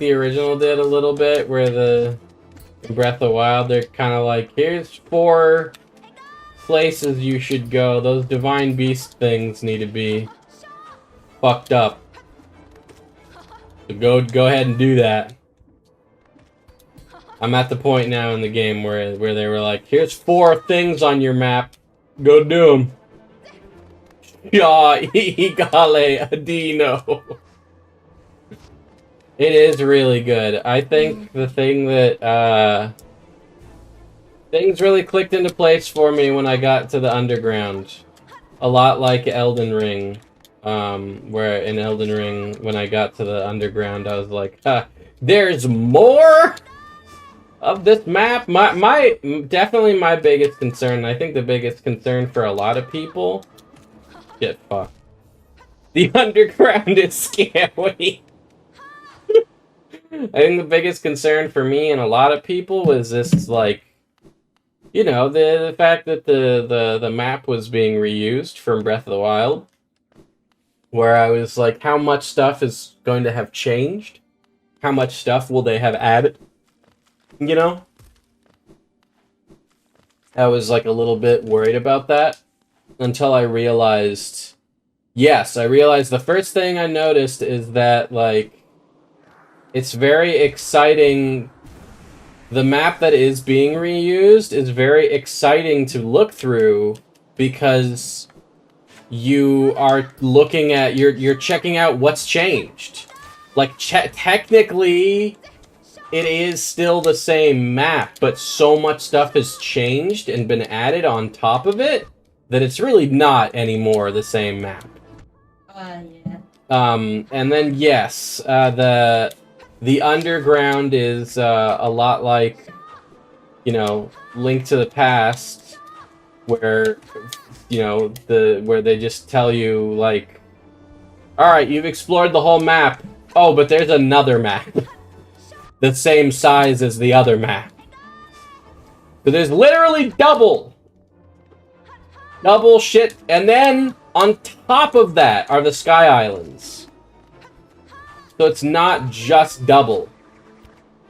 original did a little bit, where in Breath of the Wild they're kind of like, here's 4 places you should go. Those divine beast things need to be fucked up. So go ahead and do that. I'm at the point now in the game where they were like, here's 4 things on your map. Go do them. Yeah, Igale Adino. It is really good. I think the thing that things really clicked into place for me when I got to the underground. A lot like Elden Ring. Where in Elden Ring, when I got to the underground, I was like, there's more of this map. Definitely my biggest concern, I think the biggest concern for a lot of people, get fucked. The underground is scary. I think the biggest concern for me and a lot of people was this, like, you know, the fact that the map was being reused from Breath of the Wild. Where I was like, how much stuff is going to have changed? How much stuff will they have added? You know? I was like a little bit worried about that. Until I realized... Yes, I realized the first thing I noticed is that, like... It's very exciting... The map that is being reused is very exciting to look through, because... you are looking at, you're checking out what's changed. Like, technically, it is still the same map, but so much stuff has changed and been added on top of it that it's really not anymore the same map. Yeah. And then, yes, the underground is a lot like, you know, Link to the Past, where... you know, where they just tell you, like, alright, you've explored the whole map. Oh, but there's another map. The same size as the other map. So there's literally double shit. And then, on top of that, are the Sky Islands. So it's not just double.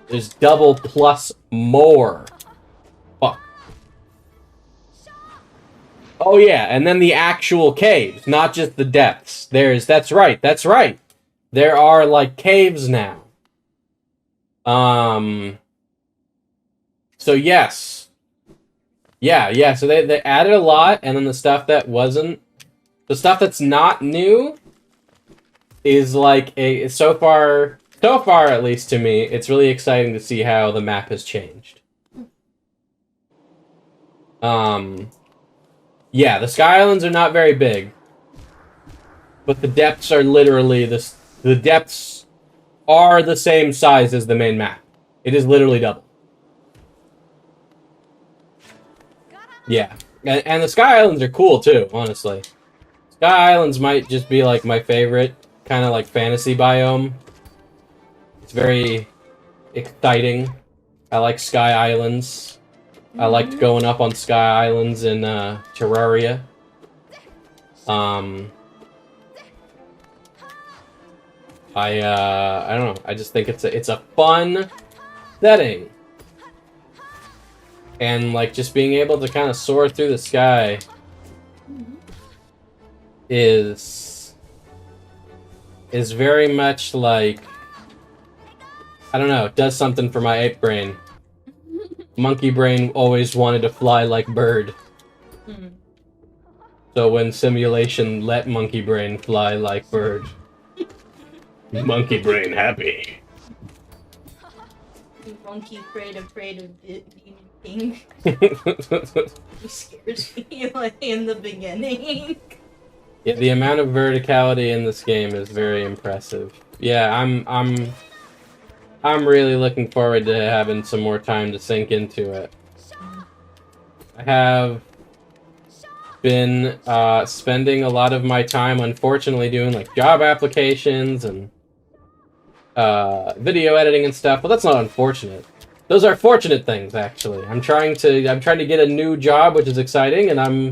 There's double plus more. Oh yeah, and then the actual caves, not just the depths. That's right. There are, like, caves now. So yes. Yeah, so they added a lot, and then the stuff that wasn't... The stuff that's not new is, like, so far at least to me, it's really exciting to see how the map has changed. Yeah, the Sky Islands are not very big. But the depths are literally... The depths are the same size as the main map. It is literally double. Yeah. And the Sky Islands are cool, too, honestly. Sky Islands might just be, like, my favorite kind of, like, fantasy biome. It's very exciting. I like Sky Islands. I liked going up on Sky Islands in Terraria. I don't know. I just think it's a fun setting, and like just being able to kind of soar through the sky is very much like, I don't know. It does something for my ape brain. Monkey brain always wanted to fly like bird. Hmm. So when simulation let monkey brain fly like bird. Monkey brain happy. Monkey afraid of being pink. He scares me like in the beginning. Yeah, the amount of verticality in this game is very impressive. Yeah, I'm really looking forward to having some more time to sink into it. I have been spending a lot of my time, unfortunately, doing like job applications and video editing and stuff. But that's not unfortunate. Those are fortunate things, actually. I'm trying to get a new job, which is exciting, and I'm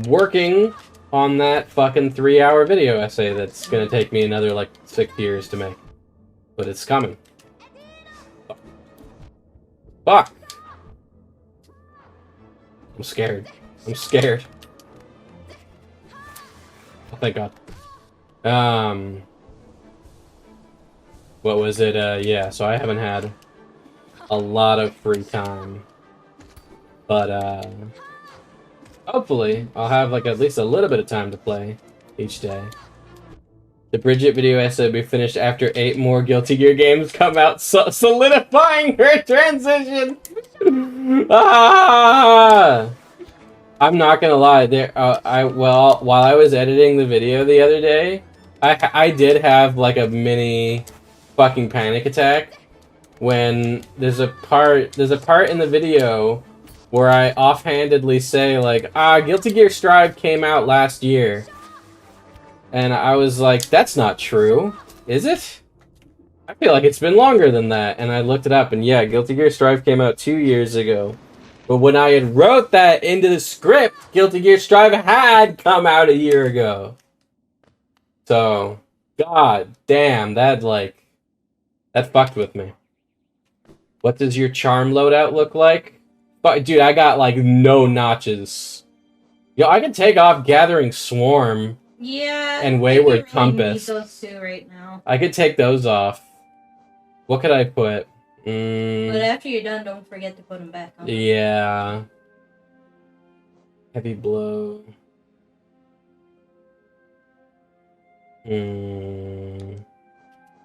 working on that fucking 3-hour video essay that's gonna take me another like 6 years to make. But it's coming. Fuck! I'm scared. I'm scared. Oh, thank God. What was it? Yeah, so I haven't had a lot of free time. But, hopefully, I'll have, like, at least a little bit of time to play each day. The Bridget video essay will be finished after 8 more Guilty Gear games come out, solidifying her transition! Ah! I'm not gonna lie, while I was editing the video the other day, I did have, like, a mini fucking panic attack when there's a part in the video where I offhandedly say, like, Guilty Gear Strive came out last year. And I was like, that's not true. Is it? I feel like it's been longer than that. And I looked it up, and yeah, Guilty Gear Strive came out 2 years ago. But when I had wrote that into the script, Guilty Gear Strive had come out a year ago. So, god damn, that fucked with me. What does your charm loadout look like? But dude, I got like no notches. Yo, I can take off Gathering Swarm. Yeah. And Wayward I Compass. need those two right now. I could take those off. What could I put? But after you're done, don't forget to put them back on. Yeah. Heavy Blow.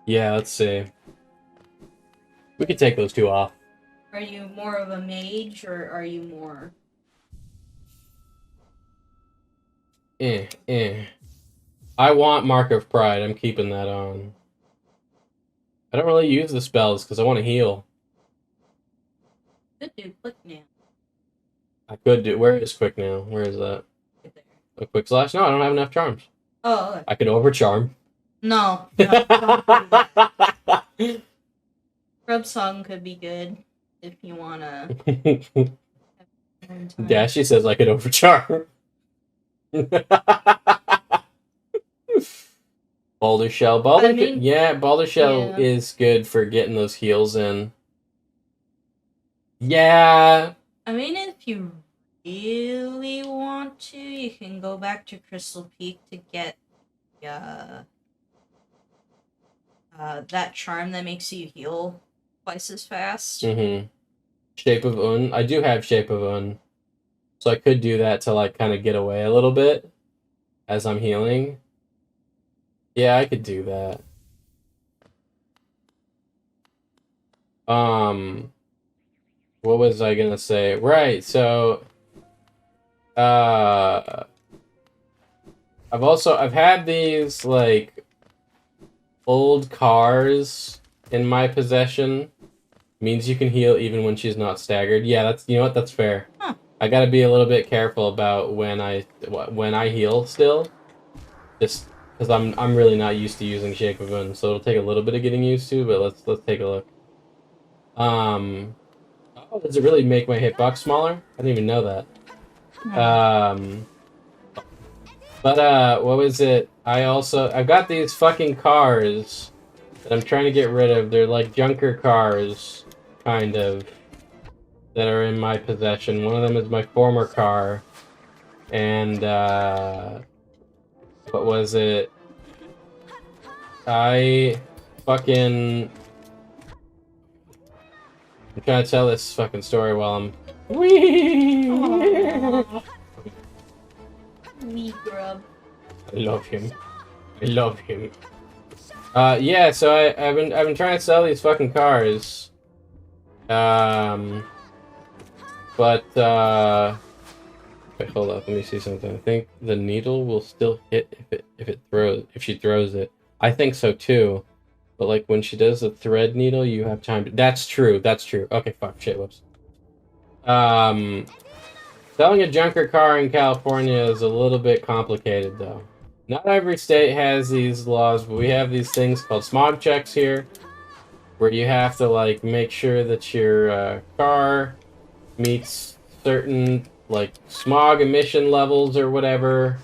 Yeah, let's see. We could take those 2 off. Are you more of a mage, or are you more... I want Mark of Pride. I'm keeping that on. I don't really use the spells because I want to heal. Could do Quick Nail. I could do... Where is Quick Nail? Where is that? Right there. A Quick Slash? No, I don't have enough charms. Oh, okay. I could overcharm. No. Don't do that. Grub Song could be good if you wanna. Dashy says I could overcharm. Boulder Shell. Boulder Shell is good for getting those heals in. Yeah. I mean, if you really want to, you can go back to Crystal Peak to get that charm that makes you heal twice as fast. Mm-hmm. Shape of Un. I do have Shape of Un. So I could do that to, like, kind of get away a little bit as I'm healing. Yeah, I could do that. What was I gonna say? Right, so... I've had these, like, old cars in my possession. Means you can heal even when she's not staggered. Yeah, that's, you know what, that's fair. Huh. I gotta be a little bit careful about when I heal still. Just because I'm really not used to using Shape of Un, so it'll take a little bit of getting used to, but let's take a look. Oh, does it really make my hitbox smaller? I didn't even know that. But what was it? I've got these fucking cars that I'm trying to get rid of. They're like junker cars, kind of, that are in my possession. One of them is my former car, and what was it? I'm trying to tell this fucking story while I'm Wee! Aw. Wee grub. I love him. I love him. Yeah, so I've been trying to sell these fucking cars. But wait, hold up, let me see something. I think the needle will still hit if she throws it. I think so too. But like when she does the thread needle, you have time to... That's true, that's true. Okay, fuck, shit, whoops. Selling a junker car in California is a little bit complicated though. Not every state has these laws, but we have these things called smog checks here, where you have to like make sure that your car meets certain like smog emission levels or whatever.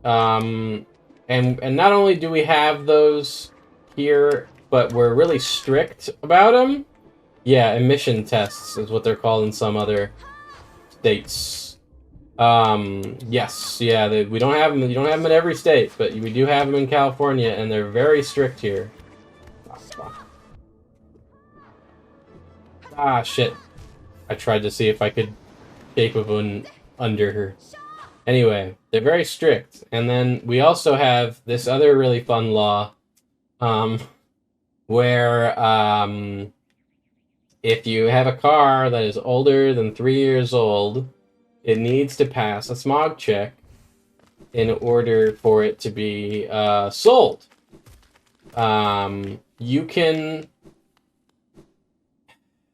And not only do we have those here, but we're really strict about them. Yeah, emission tests is what they're called in some other states. Yes, yeah, we don't have them. You don't have them in every state, but we do have them in California, and they're very strict here. Ah, shit. I tried to see if I could shape of one under her. Anyway, they're very strict. And then we also have this other really fun law, where, if you have a car that is older than 3 years old, it needs to pass a smog check in order for it to be sold. You can...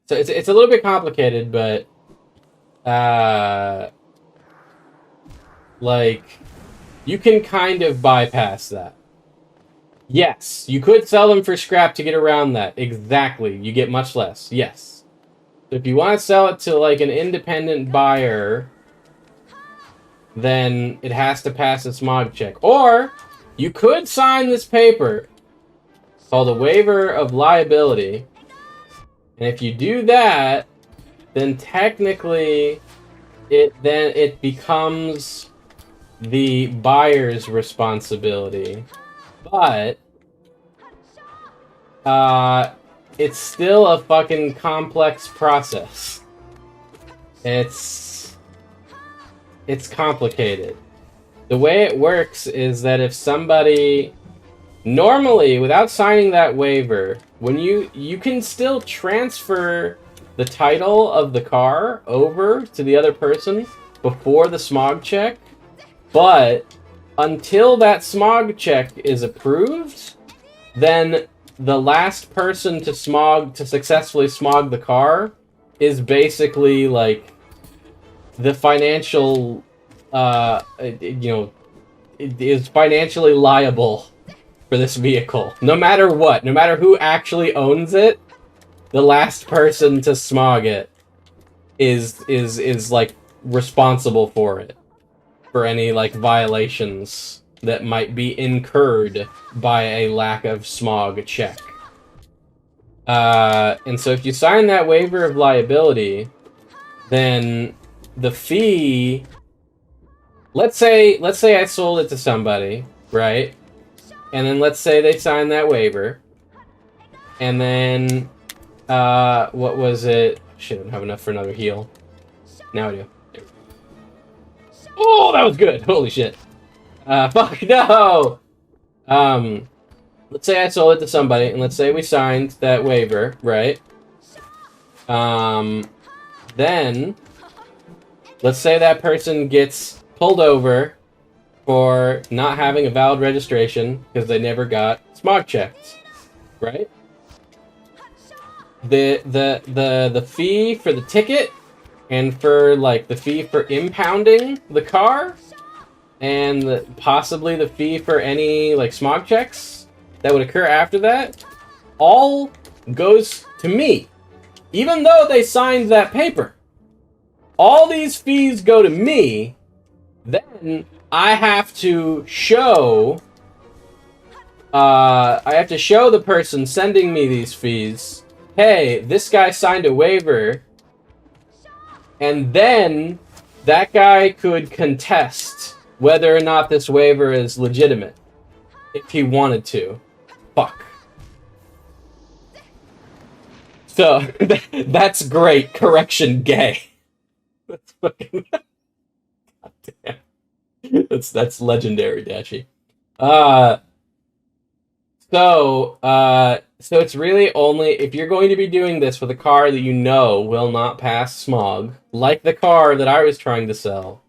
So it's a little bit complicated, but... like, you can kind of bypass that. Yes, you could sell them for scrap to get around that. Exactly. You get much less. Yes. So if you want to sell it to, like, an independent buyer, then it has to pass a smog check. Or, you could sign this paper called a waiver of liability. And if you do that, then technically it becomes the buyer's responsibility. But it's still a fucking complex process. It's complicated. The way it works is that if somebody... Normally, without signing that waiver, when you can still transfer the title of the car over to the other person before the smog check, but until that smog check is approved, then the last person to successfully smog the car is basically like the financial, is financially liable for this vehicle. No matter what, no matter who actually owns it, the last person to smog it is like responsible for it. For any like violations that might be incurred by a lack of smog check. And so if you sign that waiver of liability, then the fee, let's say I sold it to somebody, right? And then let's say they signed that waiver. And then, what was it? Shit, I don't have enough for another heal. Now I do. Oh, that was good! Holy shit. Fuck, no! Let's say I sold it to somebody, and let's say we signed that waiver, right? Then, let's say that person gets pulled over for not having a valid registration because they never got smog checked, right? The fee for the ticket and for like the fee for impounding the car and possibly the fee for any like smog checks that would occur after that all goes to me, even though they signed that paper. All these fees go to me. Then I have to show the person sending me these fees, hey, this guy signed a waiver, and then that guy could contest whether or not this waiver is legitimate if he wanted to. Fuck. So, that's great. Correction, gay. That's fucking goddamn. That's legendary, Dachi. Uh, so it's really only if you're going to be doing this with a car that you know will not pass smog, like the car that I was trying to sell.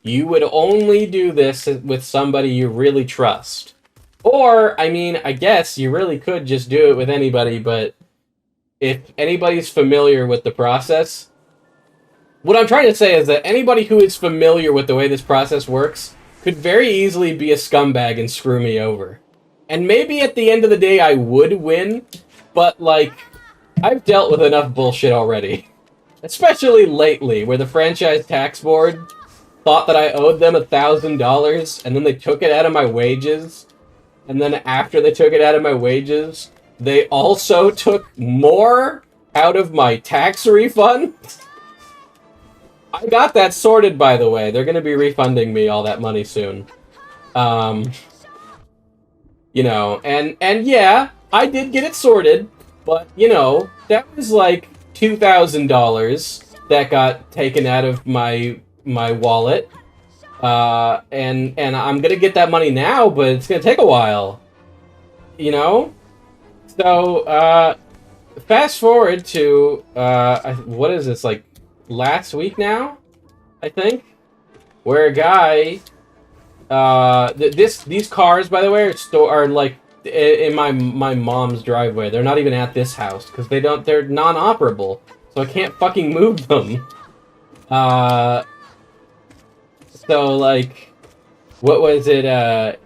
You would only do this with somebody you really trust. Or, I mean, I guess you really could just do it with anybody, but if anybody's familiar with the process, what I'm trying to say is that anybody who is familiar with the way this process works could very easily be a scumbag and screw me over. And maybe at the end of the day I would win, but, like, I've dealt with enough bullshit already. Especially lately, where the franchise tax board thought that I owed them $1,000, and then they took it out of my wages, and then after they took it out of my wages, they also took more out of my tax refund. I got that sorted, by the way. They're gonna be refunding me all that money soon. You know, and yeah, I did get it sorted, but, you know, that was like $2,000 that got taken out of my wallet. And I'm gonna get that money now, but it's gonna take a while. You know? So, fast forward to, what is this, like, last week now? I think? Where a guy, these cars, by the way, are like, in my mom's driveway. They're not even at this house, because they're non-operable. So I can't fucking move them. So, like, what was it,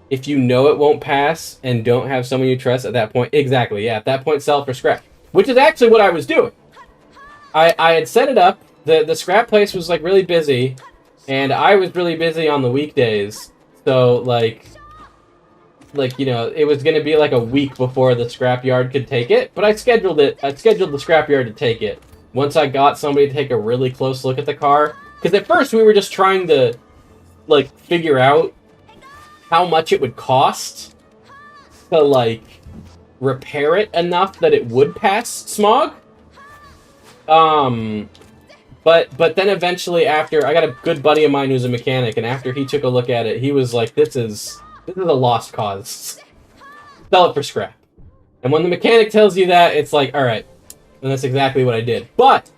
if you know it won't pass and don't have someone you trust at that point, exactly, yeah, at that point, sell it for scrap. Which is actually what I was doing. I had set it up, the scrap place was, like, really busy, and I was really busy on the weekdays, so, like, you know, it was gonna be, like, a week before the scrapyard could take it, but I scheduled the scrapyard to take it. Once I got somebody to take a really close look at the car, because at first we were just trying to, like, figure out how much it would cost to, like, repair it enough that it would pass smog. But then eventually after, I got a good buddy of mine who's a mechanic, and after he took a look at it, he was like, this is a lost cause. Sell it for scrap. And when the mechanic tells you that, it's like, alright. And that's exactly what I did. But,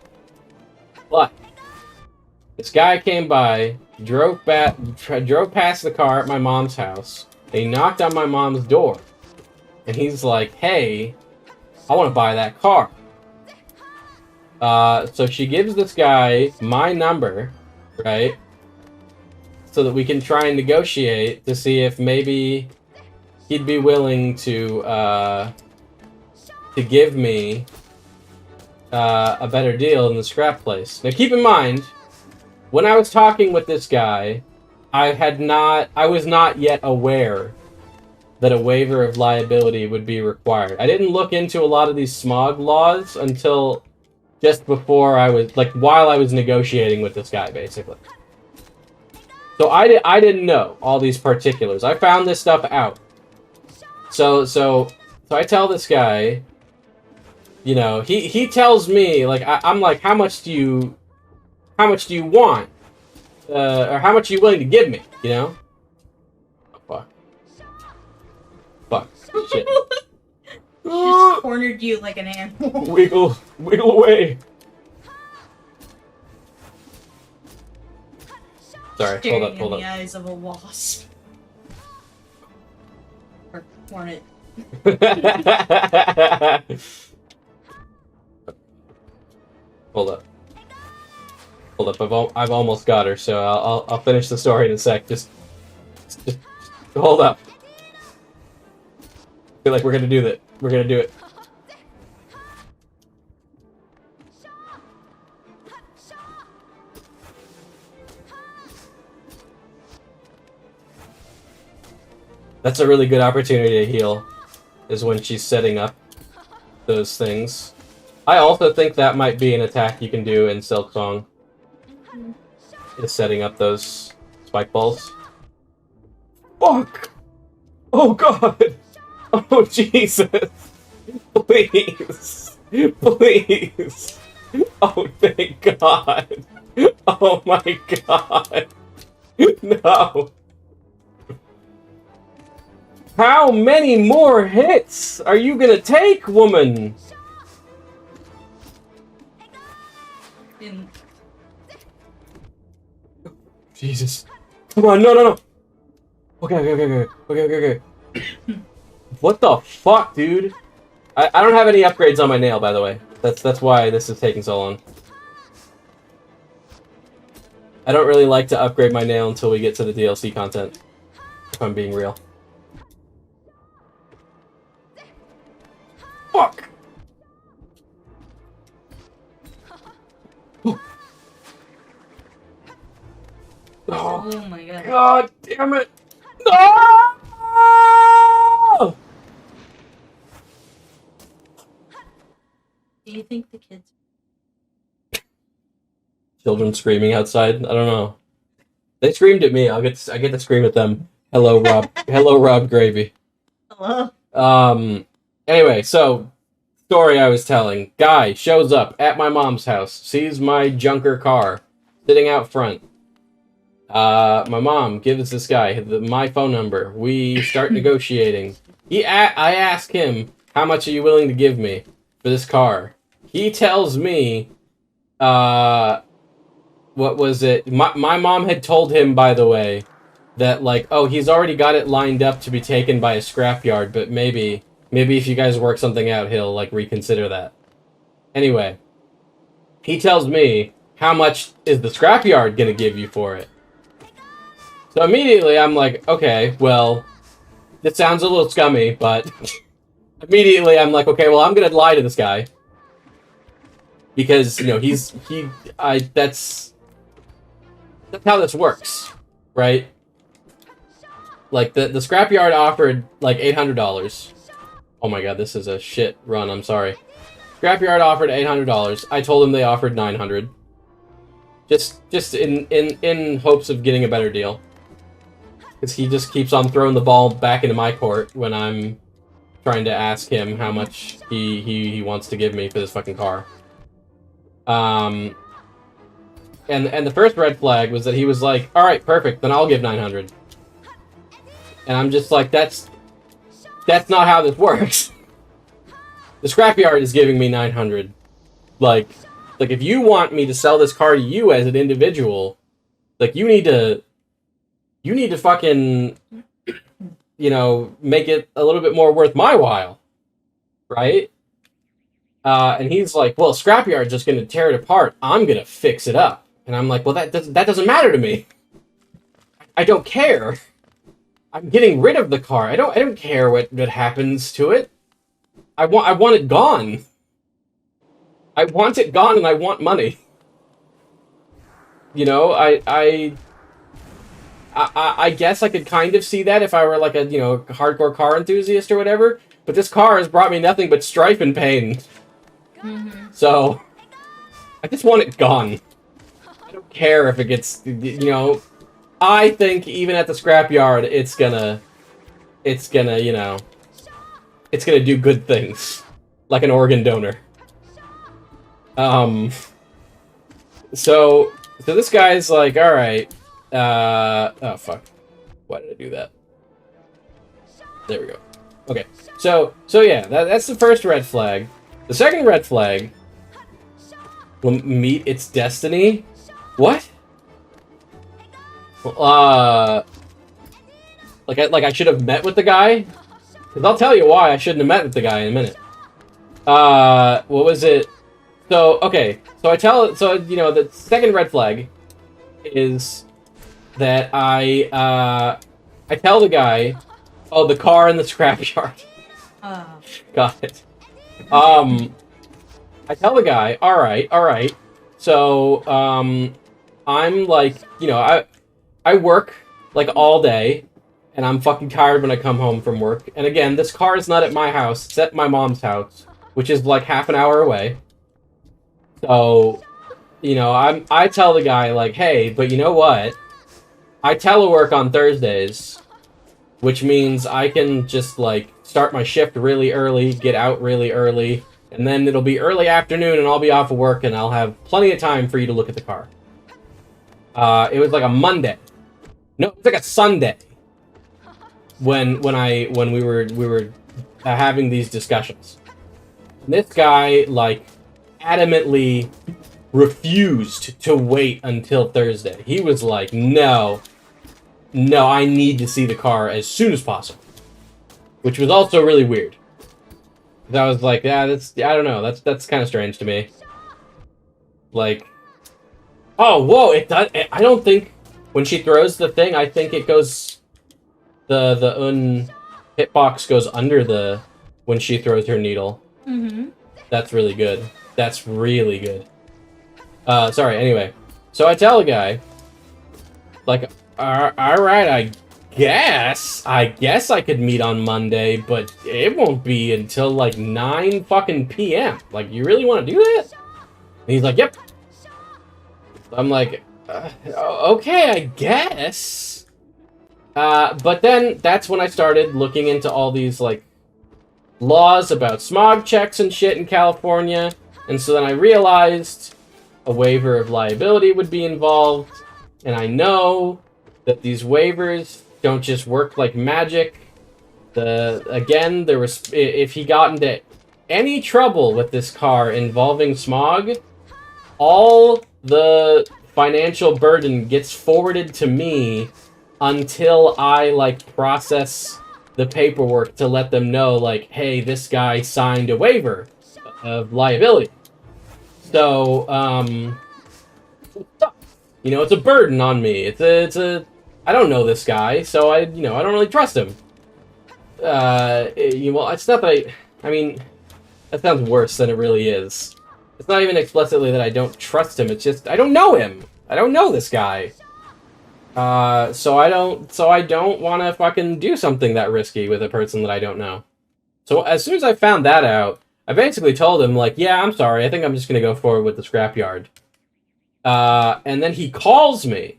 this guy came by, drove past the car at my mom's house, and he knocked on my mom's door. And he's like, hey, I want to buy that car. So she gives this guy my number, right? So that we can try and negotiate to see if maybe he'd be willing to give me a better deal in the scrap place. Now keep in mind, when I was talking with this guy, I was not yet aware that a waiver of liability would be required. I didn't look into a lot of these smog laws until just before I was, like, while I was negotiating with this guy, basically. So I didn't know all these particulars. I found this stuff out. So I tell this guy, you know, he tells me, like, I'm like, how much do you want? Or how much are you willing to give me, you know? Oh, fuck. Fuck. Shit. She just cornered you like an animal. Wiggle away. Sorry, Staring hold in up. the eyes of a wasp. Or hornet. Hold up. I've almost got her, so I'll finish the story in a sec. Just hold up. I feel like we're gonna do that. We're gonna do it. That's a really good opportunity to heal, is when she's setting up those things. I also think that might be an attack you can do in Silk Song. Is setting up those spike balls. Fuck! Oh god! Oh Jesus! Please! Please! Oh thank god! Oh my god. No. How many more hits are you gonna take, woman? Jesus. Come on, no, no, no. Okay. What the fuck, dude? I don't have any upgrades on my nail, by the way. That's why this is taking so long. I don't really like to upgrade my nail until we get to the DLC content, if I'm being real. Fuck! Oh my god. God damn it! No! Do you think the kids... Children screaming outside? I don't know. They screamed at me. I get to scream at them. Hello, Rob. Hello, Rob Gravy. Hello? Anyway, so, story I was telling. Guy shows up at my mom's house, sees my junker car sitting out front. My mom gives this guy my phone number. We start negotiating. I ask him, how much are you willing to give me for this car? He tells me, what was it? My mom had told him, by the way, that, like, oh, he's already got it lined up to be taken by a scrapyard, but maybe if you guys work something out, he'll, like, reconsider that. Anyway, he tells me, how much is the scrapyard gonna give you for it? So immediately I'm like, okay, well, this sounds a little scummy, but immediately I'm like, okay, well, I'm gonna lie to this guy. Because, you know, that's how this works, right? Like, the scrapyard offered, like, $800. Oh my god, this is a shit run, I'm sorry. Scrapyard offered $800. I told him they offered $900. Just in hopes of getting a better deal. Because he just keeps on throwing the ball back into my court when I'm trying to ask him how much he wants to give me for this fucking car. And the first red flag was that he was like, alright, perfect, then I'll give 900. And I'm just like, that's not how this works. The scrapyard is giving me 900. Like, if you want me to sell this car to you as an individual, like, you need to fucking, you know, make it a little bit more worth my while. Right? And he's like, well, scrapyard's just gonna tear it apart. I'm gonna fix it up. And I'm like, well, that doesn't matter to me. I don't care. I'm getting rid of the car. I don't care what happens to it. I want it gone. I want it gone and I want money. You know, I guess I could kind of see that if I were like a, you know, hardcore car enthusiast or whatever, but this car has brought me nothing but strife and pain. So, I just want it gone. I don't care if it gets, you know, I think even at the scrapyard, it's gonna, you know, it's gonna do good things. Like an organ donor. So this guy's like, alright, oh fuck. Why did I do that? There we go. Okay, so yeah, that's the first red flag. The second red flag will meet its destiny. What? Like I should have met with the guy? Because I'll tell you why I shouldn't have met with the guy in a minute. What was it? So, okay, so you know, the second red flag is that I tell the guy, oh, the car in the scrapyard. Got it. I tell the guy, alright, so, I'm like, you know, I work, like, all day, and I'm fucking tired when I come home from work, and again, this car is not at my house, it's at my mom's house, which is, like, half an hour away. So, you know, I tell the guy, like, hey, but you know what? I telework on Thursdays, which means I can just, like, start my shift really early, get out really early, and then it'll be early afternoon and I'll be off of work and I'll have plenty of time for you to look at the car. It was like a Monday. No, it was like a Sunday. When we were having these discussions. And this guy like adamantly refused to wait until Thursday. He was like, no, I need to see the car as soon as possible. Which was also really weird. I was like, yeah, I don't know, that's kind of strange to me. Like, oh, whoa, it does, I don't think, when she throws the thing, I think it goes, the hitbox goes under when she throws her needle. Mm-hmm. That's really good. That's really good. Sorry, anyway. So I tell the guy, like, alright, I guess I could meet on Monday, but it won't be until, like, 9 fucking p.m. Like, you really want to do that? And he's like, yep. I'm like, okay, I guess. But then that's when I started looking into all these, like, laws about smog checks and shit in California. And so then I realized a waiver of liability would be involved. And I know that these waivers don't just work like magic. Again, there was, if he got into any trouble with this car involving smog, all the financial burden gets forwarded to me until I, like, process the paperwork to let them know, like, hey, this guy signed a waiver of liability. So, you know, it's a burden on me. I don't know this guy, so I don't really trust him. Well, it's not that I mean, that sounds worse than it really is. It's not even explicitly that I don't trust him, it's just, I don't know him. I don't know this guy. So I don't want to fucking do something that risky with a person that I don't know. So as soon as I found that out, I basically told him, like, yeah, I'm sorry, I think I'm just gonna go forward with the scrapyard. And then he calls me.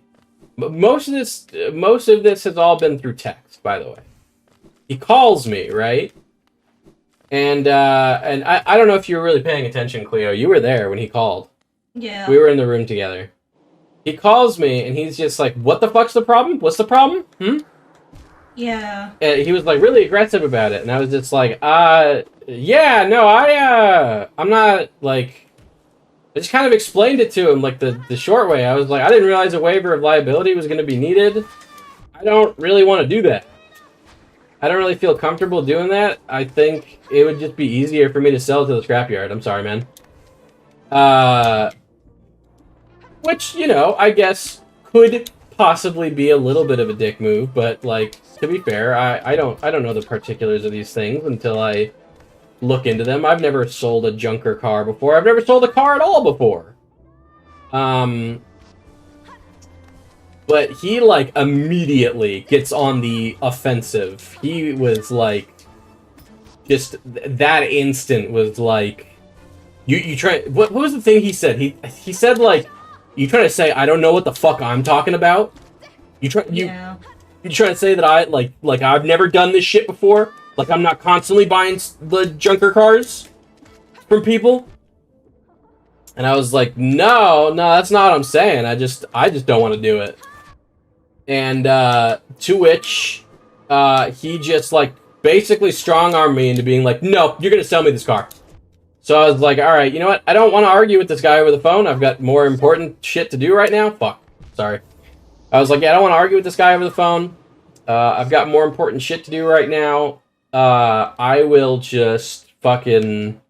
Most of this has all been through text, by the way. He calls me, right? And I don't know if you were really paying attention, Cleo. You were there when he called. Yeah. We were in the room together. He calls me, and he's just like, what the fuck's the problem? What's the problem? Yeah. And he was, like, really aggressive about it, and I was just like, yeah, no, I'm not, like... I just kind of explained it to him, like, the short way. I was like, I didn't realize a waiver of liability was going to be needed. I don't really want to do that. I don't really feel comfortable doing that. I think it would just be easier for me to sell it to the scrapyard. I'm sorry, man. Which, you know, I guess could possibly be a little bit of a dick move, but, like, to be fair, I don't know the particulars of these things until I look into them. I've never sold a junker car before. I've never sold a car at all before. But he, like, immediately gets on the offensive. He was, like, just that instant was, like, you try, what was the thing he said? He said, like, you trying to say I don't know what the fuck I'm talking about? You trying to say that I, like I've never done this shit before? Like, I'm not constantly buying the junker cars from people? And I was like, no, that's not what I'm saying. I just don't want to do it. And, to which, he just, like, basically strong-armed me into being like, no, you're gonna sell me this car. So I was like, alright, you know what? I don't want to argue with this guy over the phone. I've got more important shit to do right now. Fuck. Sorry. I was like, yeah, I don't want to argue with this guy over the phone. I've got more important shit to do right now. I will just fucking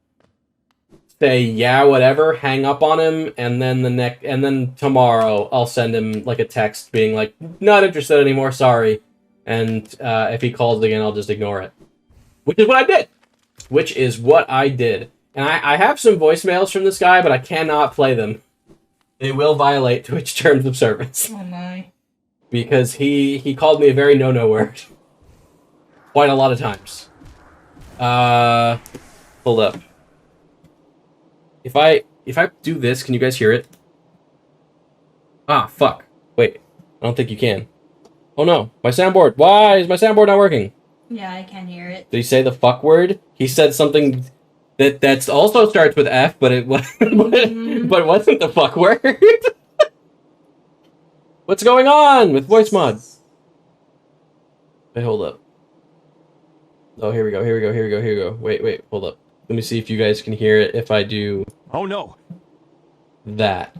say, yeah, whatever, hang up on him, and then tomorrow I'll send him, like, a text being like, not interested anymore, sorry. And, if he calls again, I'll just ignore it. Which is what I did. And I have some voicemails from this guy, but I cannot play them. They will violate Twitch terms of service. Oh my. Because he called me a very no-no word. Quite a lot of times. Hold up. If I do this, can you guys hear it? Ah, fuck. Wait. I don't think you can. Oh no, my soundboard. Why is my soundboard not working? Yeah, I can hear it. Did he say the fuck word? He said something that's also starts with F, but it was but wasn't the fuck word. What's going on with voice mod? Wait, hold up. Oh, here we go. Wait, hold up. Let me see if you guys can hear it if I do. Oh no. That.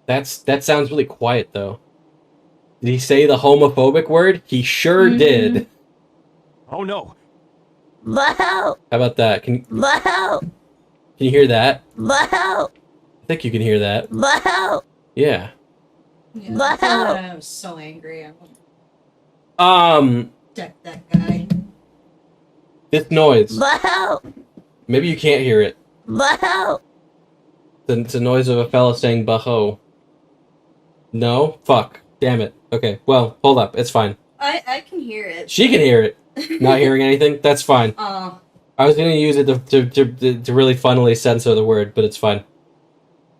That sounds really quiet though. Did he say the homophobic word? He sure did. Oh no. How about that? Can you hear that? I think you can hear that. Yeah. Yeah, I was so angry. I deck that guy. This noise. Maybe you can't hear it. It's a noise of a fella saying "baho." No? Fuck. Damn it. Okay. Well, hold up. It's fine. I can hear it. She can hear it. Not hearing anything? That's fine. Oh. I was gonna use it to really funnily censor the word, but it's fine.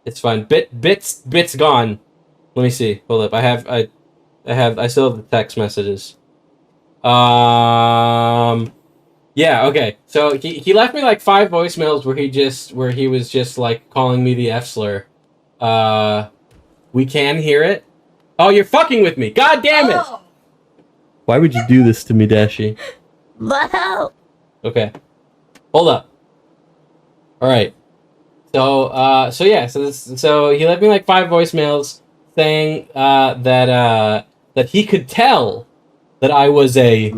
It's fine. Bit's gone. Let me see. Hold up. I still have the text messages. Yeah, okay. So he left me like 5 voicemails where he was just like calling me the F slur. We can hear it. Oh, you're fucking with me. God damn it. Oh. Why would you do this to me, Dashi? Okay. Hold up. All right. So yeah, so he left me like 5 voicemails saying that he could tell that I was a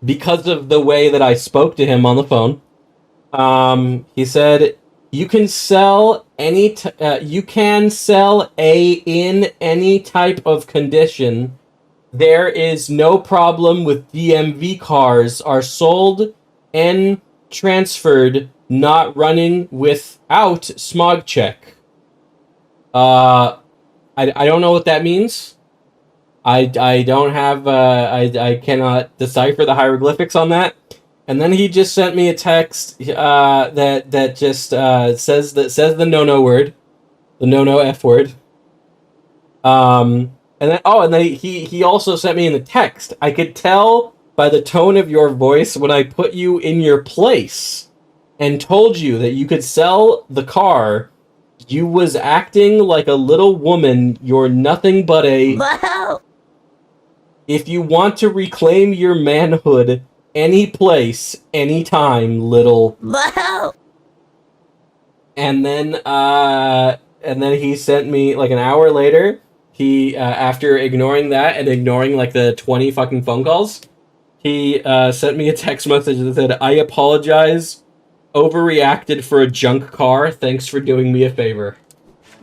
because of the way that I spoke to him on the phone. He said you can sell any you can sell in any type of condition. There is no problem with DMV cars are sold and transferred, not running without smog check. I don't know what that means. I don't have I cannot decipher the hieroglyphics on that. And then he just sent me a text that just says the no word, the no F word. And then he also sent me in the text. I could tell by the tone of your voice when I put you in your place and told you that you could sell the car. You was acting like a little woman. You're nothing but a... If you want to reclaim your manhood, any place, anytime, little... And then he sent me, like, an hour later, he, after ignoring that and ignoring, like, the 20 fucking phone calls, he, sent me a text message that said, I apologize, overreacted for a junk car, thanks for doing me a favor.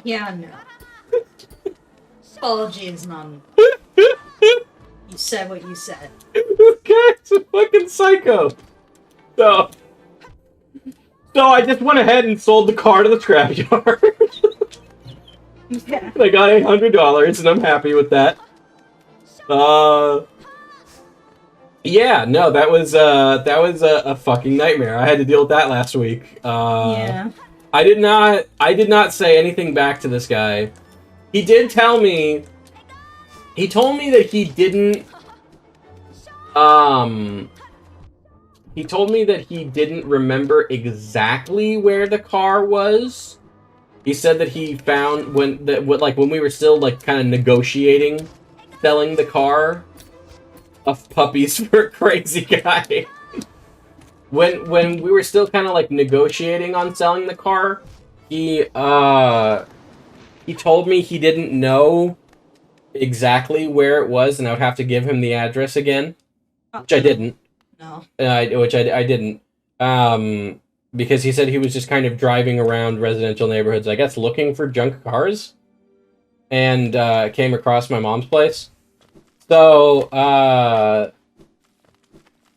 Yeah, no. Apology is none. You said what you said. Okay, it's a fucking psycho. So I just went ahead and sold the car to the scrapyard. Yeah. I got $800, and I'm happy with that. Yeah, no, that was a fucking nightmare. I had to deal with that last week. Yeah. I did not say anything back to this guy. He did tell me. He told me that he didn't. He told me that he didn't remember exactly where the car was. He said that he found when we were still like kind of negotiating selling the car of puppies for a crazy guy. when we were still kind of like negotiating on selling the car, he told me he didn't know exactly where it was, and I would have to give him the address again, which I didn't. No. Which I didn't. Because he said he was just kind of driving around residential neighborhoods, I guess, looking for junk cars, and came across my mom's place. So,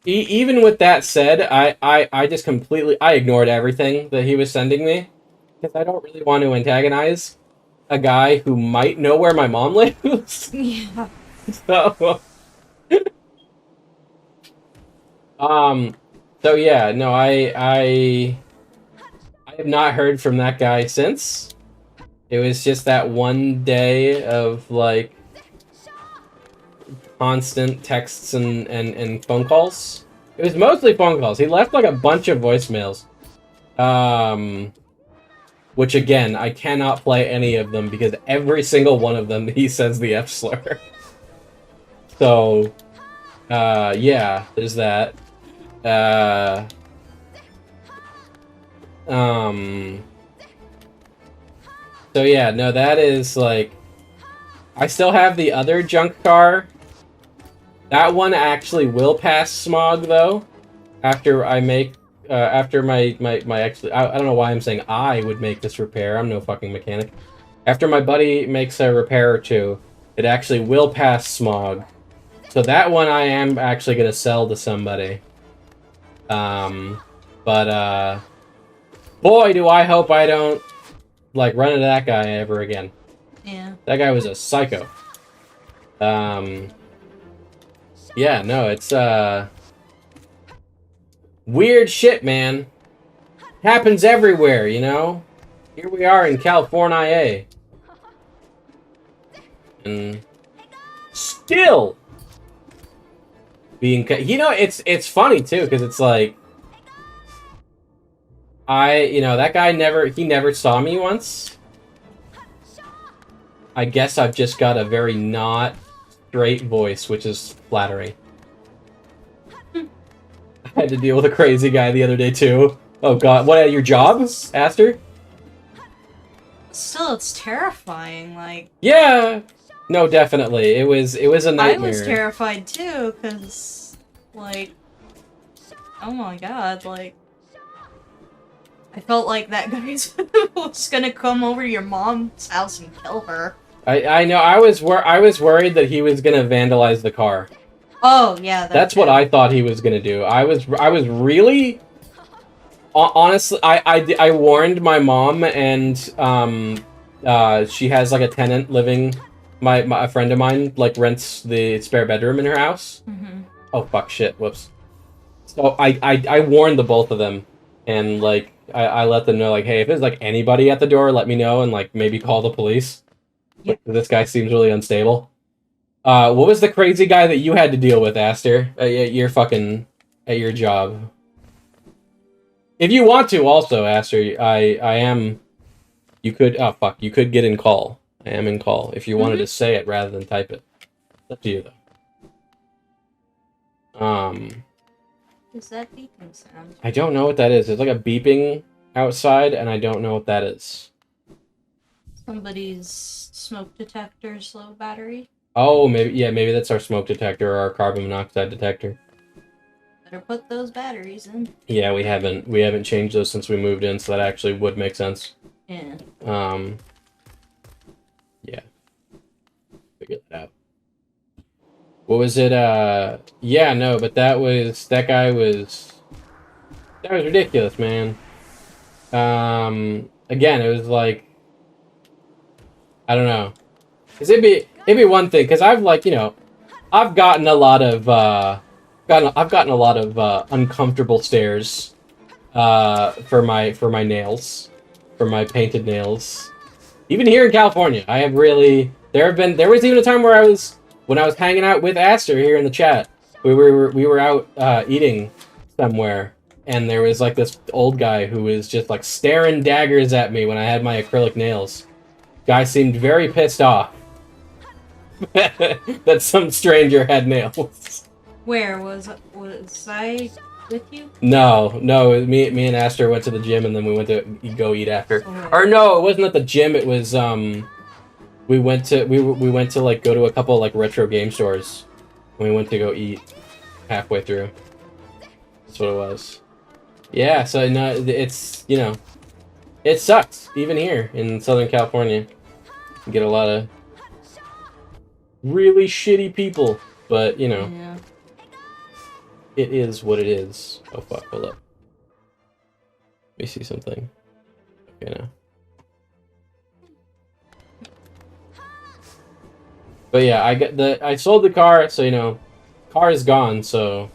even with that said, I just completely ignored everything that he was sending me, because I don't really want to antagonize a guy who might know where my mom lives. Yeah. So, so yeah, no, I have not heard from that guy since. It was just that one day of, like, constant texts and phone calls. It was mostly phone calls. He left, like, a bunch of voicemails. which again, I cannot play any of them because every single one of them he says the F slur. So, yeah, there's that. So yeah, no, that is like, I still have the other junk car. That one actually will pass smog though, after I make, after my actually, I don't know why I'm saying I would make this repair. I'm no fucking mechanic. After my buddy makes a repair or two, it actually will pass smog. So that one I am actually gonna sell to somebody. But boy, do I hope I don't, like, run into that guy ever again. Yeah. That guy was a psycho. Yeah, no, it's, weird shit, man. Happens everywhere, you know? Here we are in California. And still being, you know, it's funny too, because it's like, you know, that guy he never saw me once. I guess I've just got a very not straight voice, which is flattering. I had to deal with a crazy guy the other day too. Oh god, what, your job, Aster? Still, it's terrifying, like... Yeah! No, definitely. It was a nightmare. I was terrified too, because, like... Oh my god, like... I felt like that guy was gonna come over to your mom's house and kill her. I know, I was worried that he was gonna vandalize the car. Oh, yeah, That's what I thought he was gonna do. I was really... Honestly, I warned my mom, and she has like a tenant living. A friend of mine like rents the spare bedroom in her house. Mm-hmm. Oh fuck, shit, whoops. So I warned the both of them, and like I let them know, like, hey, if there's like anybody at the door, let me know, and like maybe call the police. Yep. Like, this guy seems really unstable. What was the crazy guy that you had to deal with, Aster, at your job? If you want to, also, Aster, I am... You could... Oh, fuck. You could get in call. I am in call. If you wanted to say it rather than type it. It's up to you, though. Is that beeping sound? I don't know what that is. There's like a beeping outside, and I don't know what that is. Somebody's smoke detector's low battery? Oh, maybe... Yeah, maybe that's our smoke detector or our carbon monoxide detector. Better put those batteries in. Yeah, we haven't changed those since we moved in, so that actually would make sense. Yeah. Yeah. Figure that out. What was it? Yeah, no, but that guy was ridiculous, man. Again, it was like, I don't know. 'Cause it'd be one thing, because I've, like, you know, I've gotten a lot of, I've gotten a lot of uncomfortable stares for my nails, for my painted nails. Even here in California, I have really... There was even a time where when I was hanging out with Aster here in the chat, we were out eating somewhere, and there was like this old guy who was just like staring daggers at me when I had my acrylic nails. Guy seemed very pissed off that some stranger had nails. Where was I with you? No, me and Aster went to the gym, and then we went to go eat after. Oh. Or no, it wasn't at the gym. It was we went to like go to a couple like retro game stores, and we went to go eat halfway through. That's what it was. Yeah, so no, it's, you know, it sucks even here in Southern California. You get a lot of really shitty people, but you know. Yeah. It is what it is. Oh fuck, hold up. Let me see something. Okay, now. But yeah, I sold the car, so you know, car is gone, so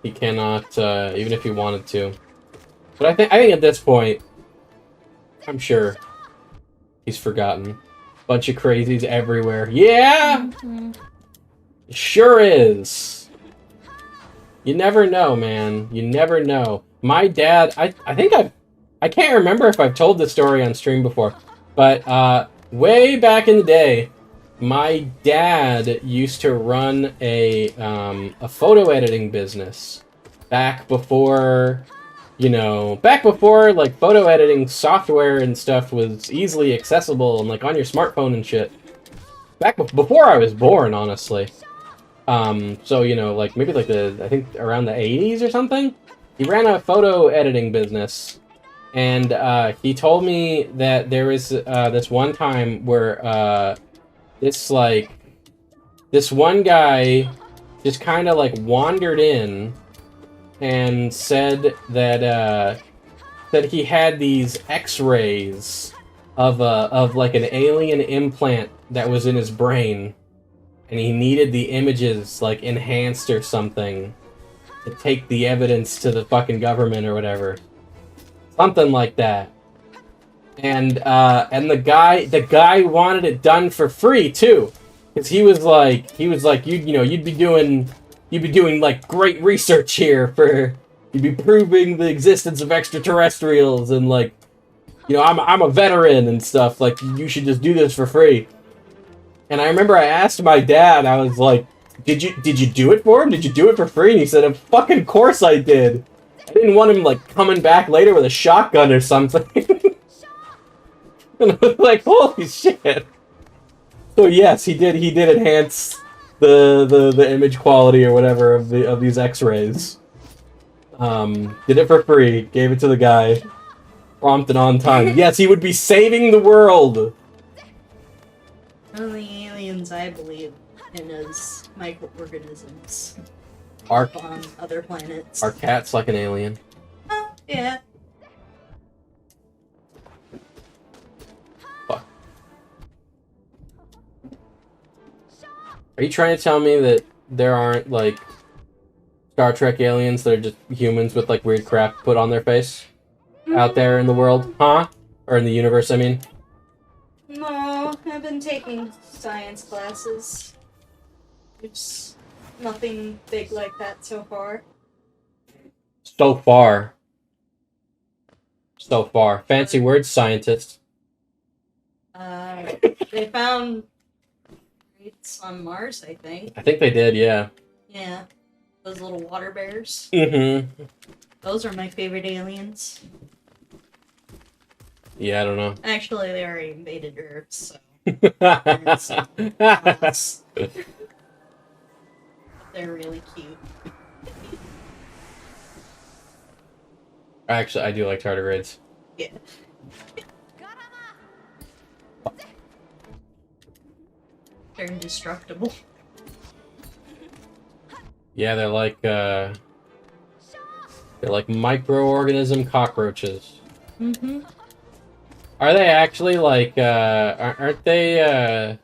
he cannot, even if he wanted to. But I think at this point, I'm sure he's forgotten. Bunch of crazies everywhere. Yeah! Mm-hmm. Sure is. You never know, man. You never know. My dad, I think I can't remember if I've told this story on stream before, but way back in the day, my dad used to run a photo editing business back before, back before like photo editing software and stuff was easily accessible and like on your smartphone and shit. Back before I was born, honestly. So like maybe like I think around the 80s or something. He ran a photo editing business, and he told me that there was this one time where this one guy just kind of like wandered in and said that he had these X-rays of like an alien implant that was in his brain, and he needed the images like enhanced or something to take the evidence to the fucking government or whatever, something like that. And the guy wanted it done for free too, because he was like you'd be doing like great research here you'd be proving the existence of extraterrestrials, and like I'm a veteran and stuff, like you should just do this for free. And I remember I asked my dad, I was like, did you do it for him? Did you do it for free? And he said, of fucking course I did. I didn't want him like coming back later with a shotgun or something. And I was like, holy shit. So yes, he did enhance the image quality or whatever of these X-rays. Did it for free, gave it to the guy, prompt and on time. Yes, he would be saving the world. Only aliens I believe in as microorganisms Are on other planets. Are cats like an alien? Yeah. Fuck. Are you trying to tell me that there aren't like Star Trek aliens that are just humans with like weird crap put on their face out there in the world? Huh? Or in the universe, I mean? No, I've been taking science classes. There's nothing big like that so far. So far. So far. Fancy words, scientist. They found rates on Mars, I think. I think they did, yeah. Yeah. Those little water bears. Mm-hmm. Those are my favorite aliens. Yeah, I don't know. Actually, they already invaded Earth, so... They're really cute. Actually, I do like tardigrades. Yeah. They're indestructible. Yeah, they're like microorganism cockroaches. Mm-hmm. Are they actually like aren't they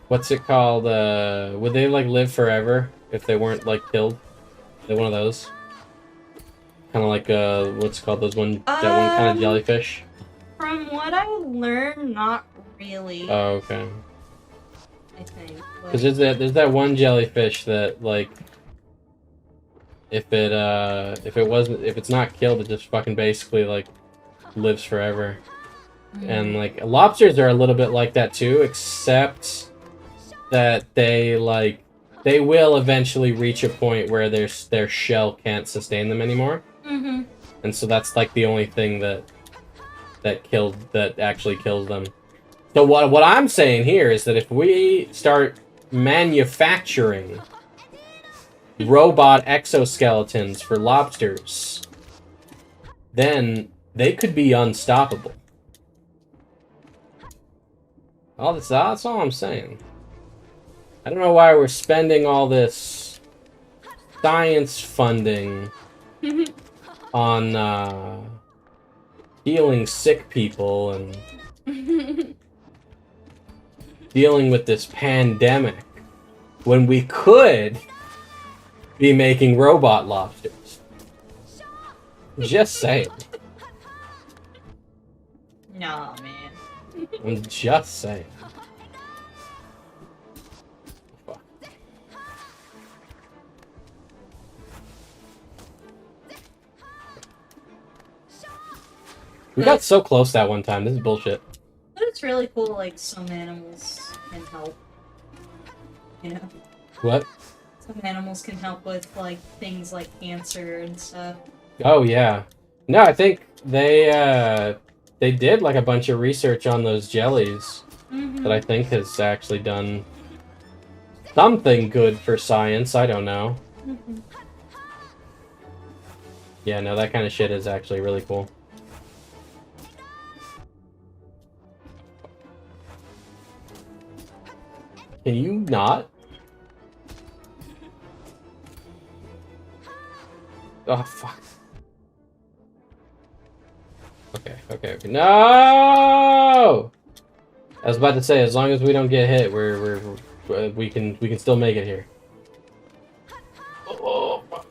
what's it called? Would they like live forever if they weren't like killed? They're one of those. Kind of like what's it called, that one kind of jellyfish? From what I learned, not really. Oh, okay. I think. Because there's that one jellyfish that like if it's not killed, it just fucking basically like lives forever. And like lobsters are a little bit like that too, except that they will eventually reach a point where their shell can't sustain them anymore. Mm-hmm. And so that's like the only thing that actually kills them. So what I'm saying here is that if we start manufacturing robot exoskeletons for lobsters, then they could be unstoppable. That's all I'm saying. I don't know why we're spending all this science funding on healing sick people and dealing with this pandemic when we could be making robot lobsters. Just saying. Nah, man. I'm just saying. Fuck. We got so close that one time. This is bullshit. But it's really cool, like, some animals can help. You know? What? Some animals can help with, like, things like cancer and stuff. Oh, yeah. No, I think they did, like, a bunch of research on those jellies that I think has actually done something good for science. I don't know. Yeah, no, that kind of shit is actually really cool. Can you not? Oh, fuck. Okay. No! I was about to say, as long as we don't get hit, we can still make it here. Oh, fuck.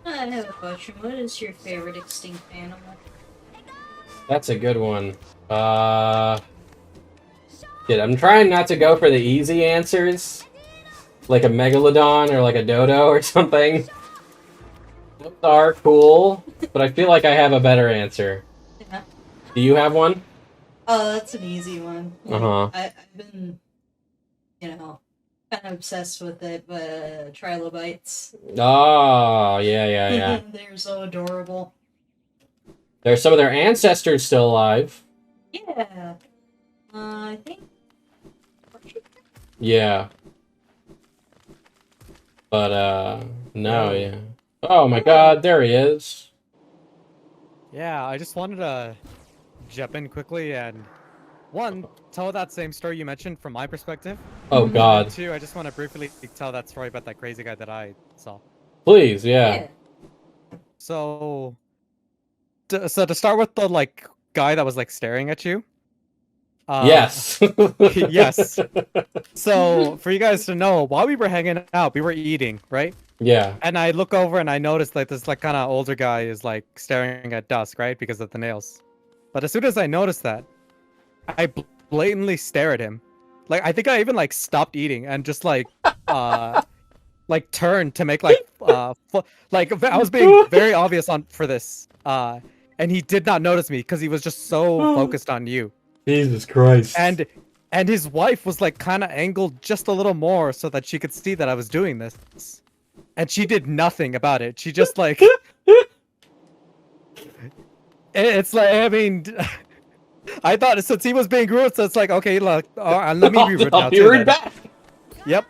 I have a question. What is your favorite extinct animal? That's a good one. Shit, I'm trying not to go for the easy answers, like a megalodon or like a dodo or something. Those are cool, but I feel like I have a better answer. Yeah. Do you have one? Oh, that's an easy one. Like, Uh-huh. I've been, kind of obsessed with it, but trilobites. Oh, yeah. They're so adorable. There's some of their ancestors still alive. Yeah. I think. Yeah. But, no, yeah. Oh my god, there he is. Yeah, I just wanted to jump in quickly and, one, tell that same story you mentioned from my perspective. Oh And god. two, I just want to briefly tell that story about that crazy guy that I saw. Please, yeah. So, so to start with the, like, guy that was, like, staring at you. Yes. Yes. So, for you guys to know, while we were hanging out, we were eating, right? Yeah. And I look over and I notice like this like kind of older guy is like staring at Dusk, right? Because of the nails. But as soon as I noticed that, I blatantly stare at him. Like I think I even like stopped eating and just like turned to make like like I was being very obvious for this. And he did not notice me because he was just so focused on you. Jesus Christ. And his wife was like kind of angled just a little more so that she could see that I was doing this. And she did nothing about it. She just like it's like I mean I thought since he was being rude, so it's like okay, look, let me be rude now I'll be too, rude then. back. Yep.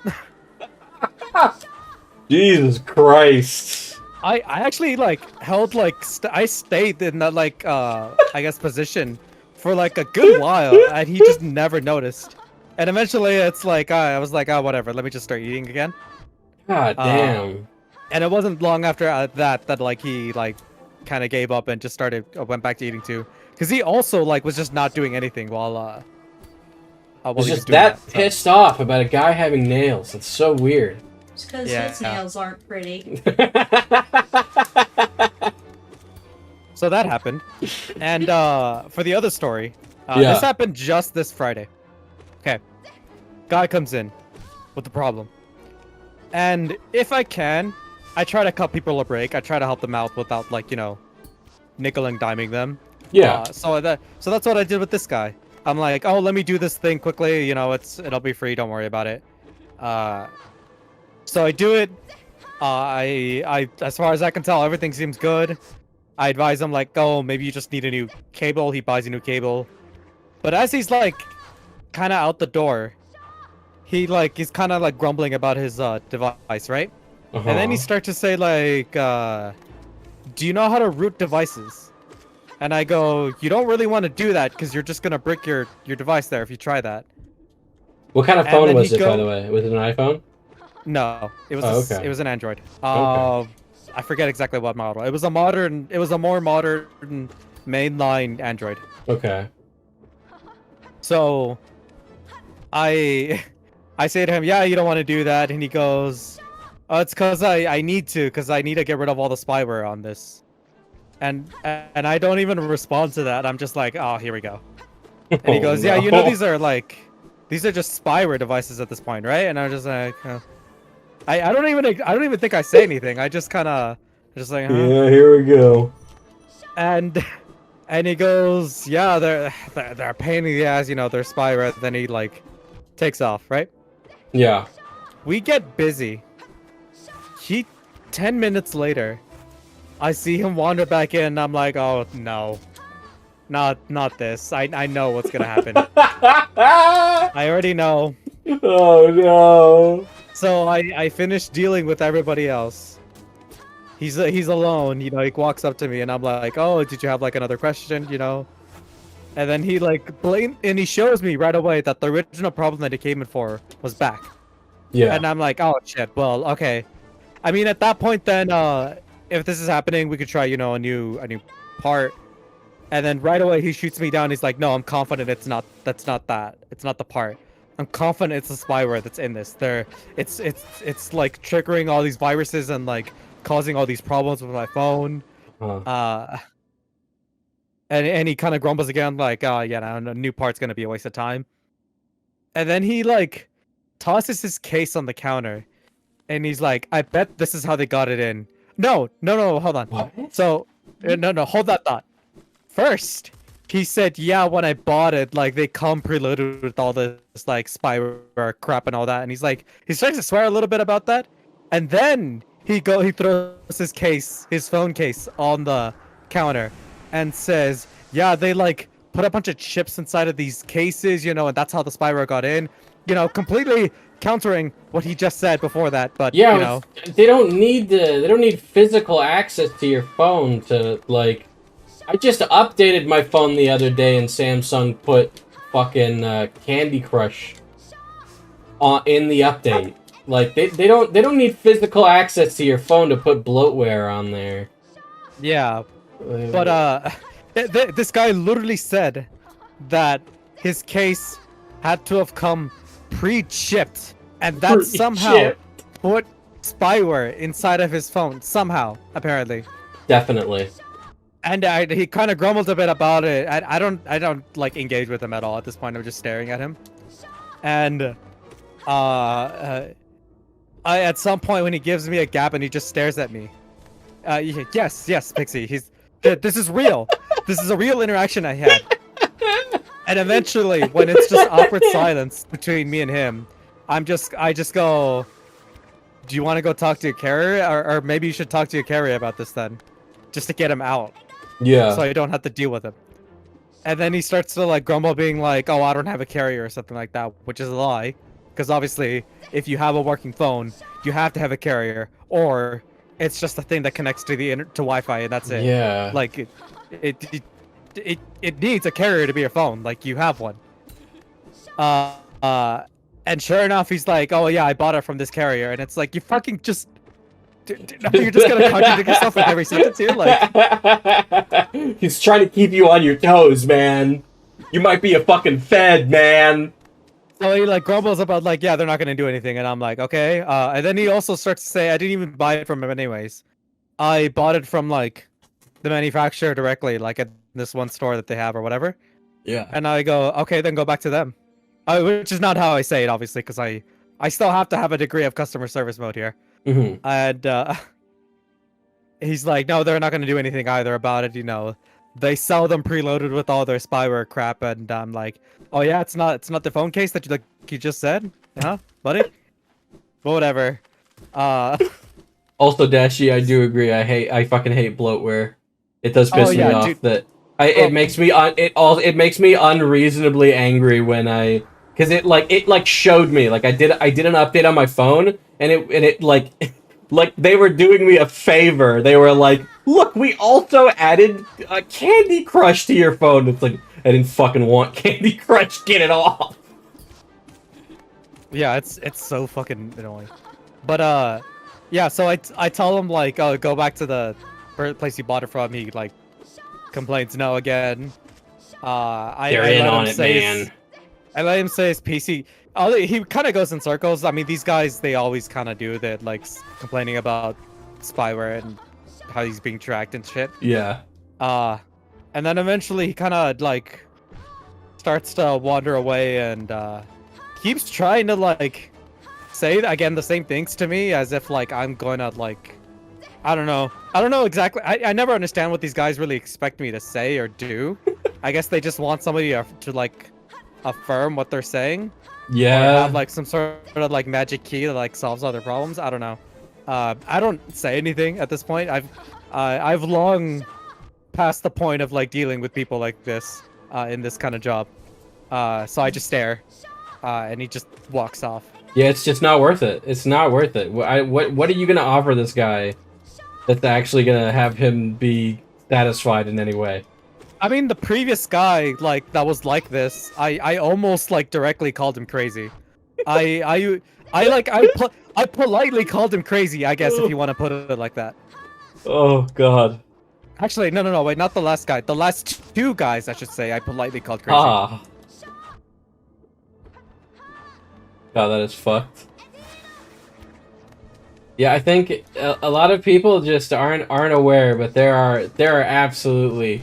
Jesus Christ. I actually like held like I stayed in that like I guess position for like a good while, and he just never noticed. And eventually, it's like I was like, oh whatever, let me just start eating again. God damn. And it wasn't long after that like he like kind of gave up and just went back to eating too, because he also like was just not doing anything while I he was was just doing that so. pissed off about a guy having nails. It's so weird. It's because Yeah. his nails aren't pretty. So that happened, and for the other story, Yeah. this happened just this Friday. Okay, guy comes in with the problem, and if I can, I try to cut people a break. I try to help them out without like nickel and diming them. Yeah. So that's what I did with this guy. I'm like, oh, let me do this thing quickly. It'll be free. Don't worry about it. So I do it. I as far as I can tell, everything seems good. I advise him like, oh, maybe you just need a new cable. He buys a new cable. But as he's like, kind of out the door, he's kind of like grumbling about his device, right? And then he starts to say like, do you know how to root devices? And I go, you don't really want to do that because you're just gonna brick your device there if you try that. What kind of And phone then was he'd it, by go- the way? Was it an iPhone? No, it was Oh, okay. it was an Android. Okay. I forget exactly what model. It was a more modern mainline Android. Okay. So I say to him, yeah, you don't want to do that, and he goes, oh, it's because I need to get rid of all the spyware on this. And I don't even respond to that. I'm just like, oh, here we go. And he goes, yeah, you know, these are just spyware devices at this point, right? And I'm just like, I don't even think I say anything. I just kind of just like, Yeah, here we go. and And he goes, yeah, they're a pain in the ass, you know, they're spyware. Then he like takes off, right? Yeah. We get busy. 10 minutes later, I see him wander back in, and I'm like, oh no. Not this. I know what's gonna happen. I already know. Oh no. So I finished dealing with everybody else. He's alone, you know, he walks up to me and I'm like, oh, did you have like another question, you know? And then he like and he shows me right away that the original problem that he came in for was back. Yeah. And I'm like, oh shit, well, okay. I mean, at that point then, if this is happening, we could try, you know, a new part. And then right away he shoots me down. He's like, no, I'm confident it's not that. It's not the part. I'm confident it's the spyware that's in this. It's like triggering all these viruses and like causing all these problems with my phone. And he kind of grumbles again, like, oh yeah, no, new part's gonna be a waste of time. And then he like tosses his case on the counter, and he's like, I bet this is how they got it in. No, hold on. What? So, no, hold that thought. First, he said, yeah, when I bought it, like, they come preloaded with all this, like, spyware crap and all that. And he's like, he starts to swear a little bit about that. And then he throws his phone case on the counter and says, yeah, they, like, put a bunch of chips inside of these cases, you know, and that's how the spyware got in. You know, completely countering what he just said before that, but, Yeah, you know. they don't need physical access to your phone to, like... I just updated my phone the other day and Samsung put fucking Candy Crush in the update. Like they don't need physical access to your phone to put bloatware on there. Yeah. But this guy literally said that his case had to have come pre-chipped, and that somehow put spyware inside of his phone somehow, apparently. Definitely. And he kind of grumbled a bit about it. I don't like engage with him at all at this point. I'm just staring at him. And I at some point when he gives me a gap and he just stares at me. Yes, Pixie. This is real. This is a real interaction I had. And eventually, when it's just awkward silence between me and him, I just go, do you want to go talk to your carrier, or maybe you should talk to your carrier about this then, just to get him out. Yeah. So I don't have to deal with him. And then he starts to like grumble, being like, oh, I don't have a carrier or something like that, which is a lie. Because obviously, if you have a working phone, you have to have a carrier, or it's just a thing that connects to the to Wi-Fi, and that's it. Yeah. Like, it needs a carrier to be a phone. Like, you have one. And sure enough, he's like, oh yeah, I bought it from this carrier, and it's like, you fucking just... You're just gonna contradict yourself with every sentence here, like... He's trying to keep you on your toes, man. You might be a fucking fed, man. So he like grumbles about like, yeah, they're not gonna do anything, and I'm like, okay. And then he also starts to say, I didn't even buy it from him anyways. I bought it from like the manufacturer directly, like at this one store that they have or whatever. Yeah. And I go, okay, then go back to them. Which is not how I say it, obviously, because I still have to have a degree of customer service mode here. Mm-hmm. And he's like, no, they're not going to do anything either about it, you know. They sell them preloaded with all their spyware crap, and I'm like, oh yeah, it's not the phone case that you just said? Huh, buddy? But whatever. Also, Dashi, I do agree. I fucking hate bloatware. It does piss me off, dude. That it makes me it makes me unreasonably angry when because it showed me, like I did an update on my phone, and it like they were doing me a favor. They were like, look, we also added Candy Crush to your phone. It's like, I didn't fucking want Candy Crush. Get it off. Yeah, it's so fucking annoying. But yeah, so I tell him like, oh, go back to the place you bought it from. He like complains no again. They're in on it, man. I let him say his PC. He kind of goes in circles. I mean, these guys, they always kind of do that, like complaining about spyware and how he's being tracked and shit. Yeah. And then eventually he kind of like starts to wander away and keeps trying to like say again the same things to me, as if like I'm going to like I don't know. I don't know exactly. I never understand what these guys really expect me to say or do. I guess they just want somebody to like affirm what they're saying. Or have Yeah. like some sort of like magic key that like solves all their problems. I don't know. I don't say anything at this point. I've long passed the point of like dealing with people like this in this kind of job. So I just stare, and he just walks off. Yeah, it's just not worth it. It's not worth it. What are you gonna offer this guy that's actually gonna have him be satisfied in any way? I mean, the previous guy like that was like this. I almost like directly called him crazy. I politely called him crazy. I guess if you want to put it like that. Oh God. Actually, no, wait, not the last guy. The last two guys, I should say, I politely called crazy. Ah. God, that is fucked. Yeah, I think a lot of people just aren't aware, but there are absolutely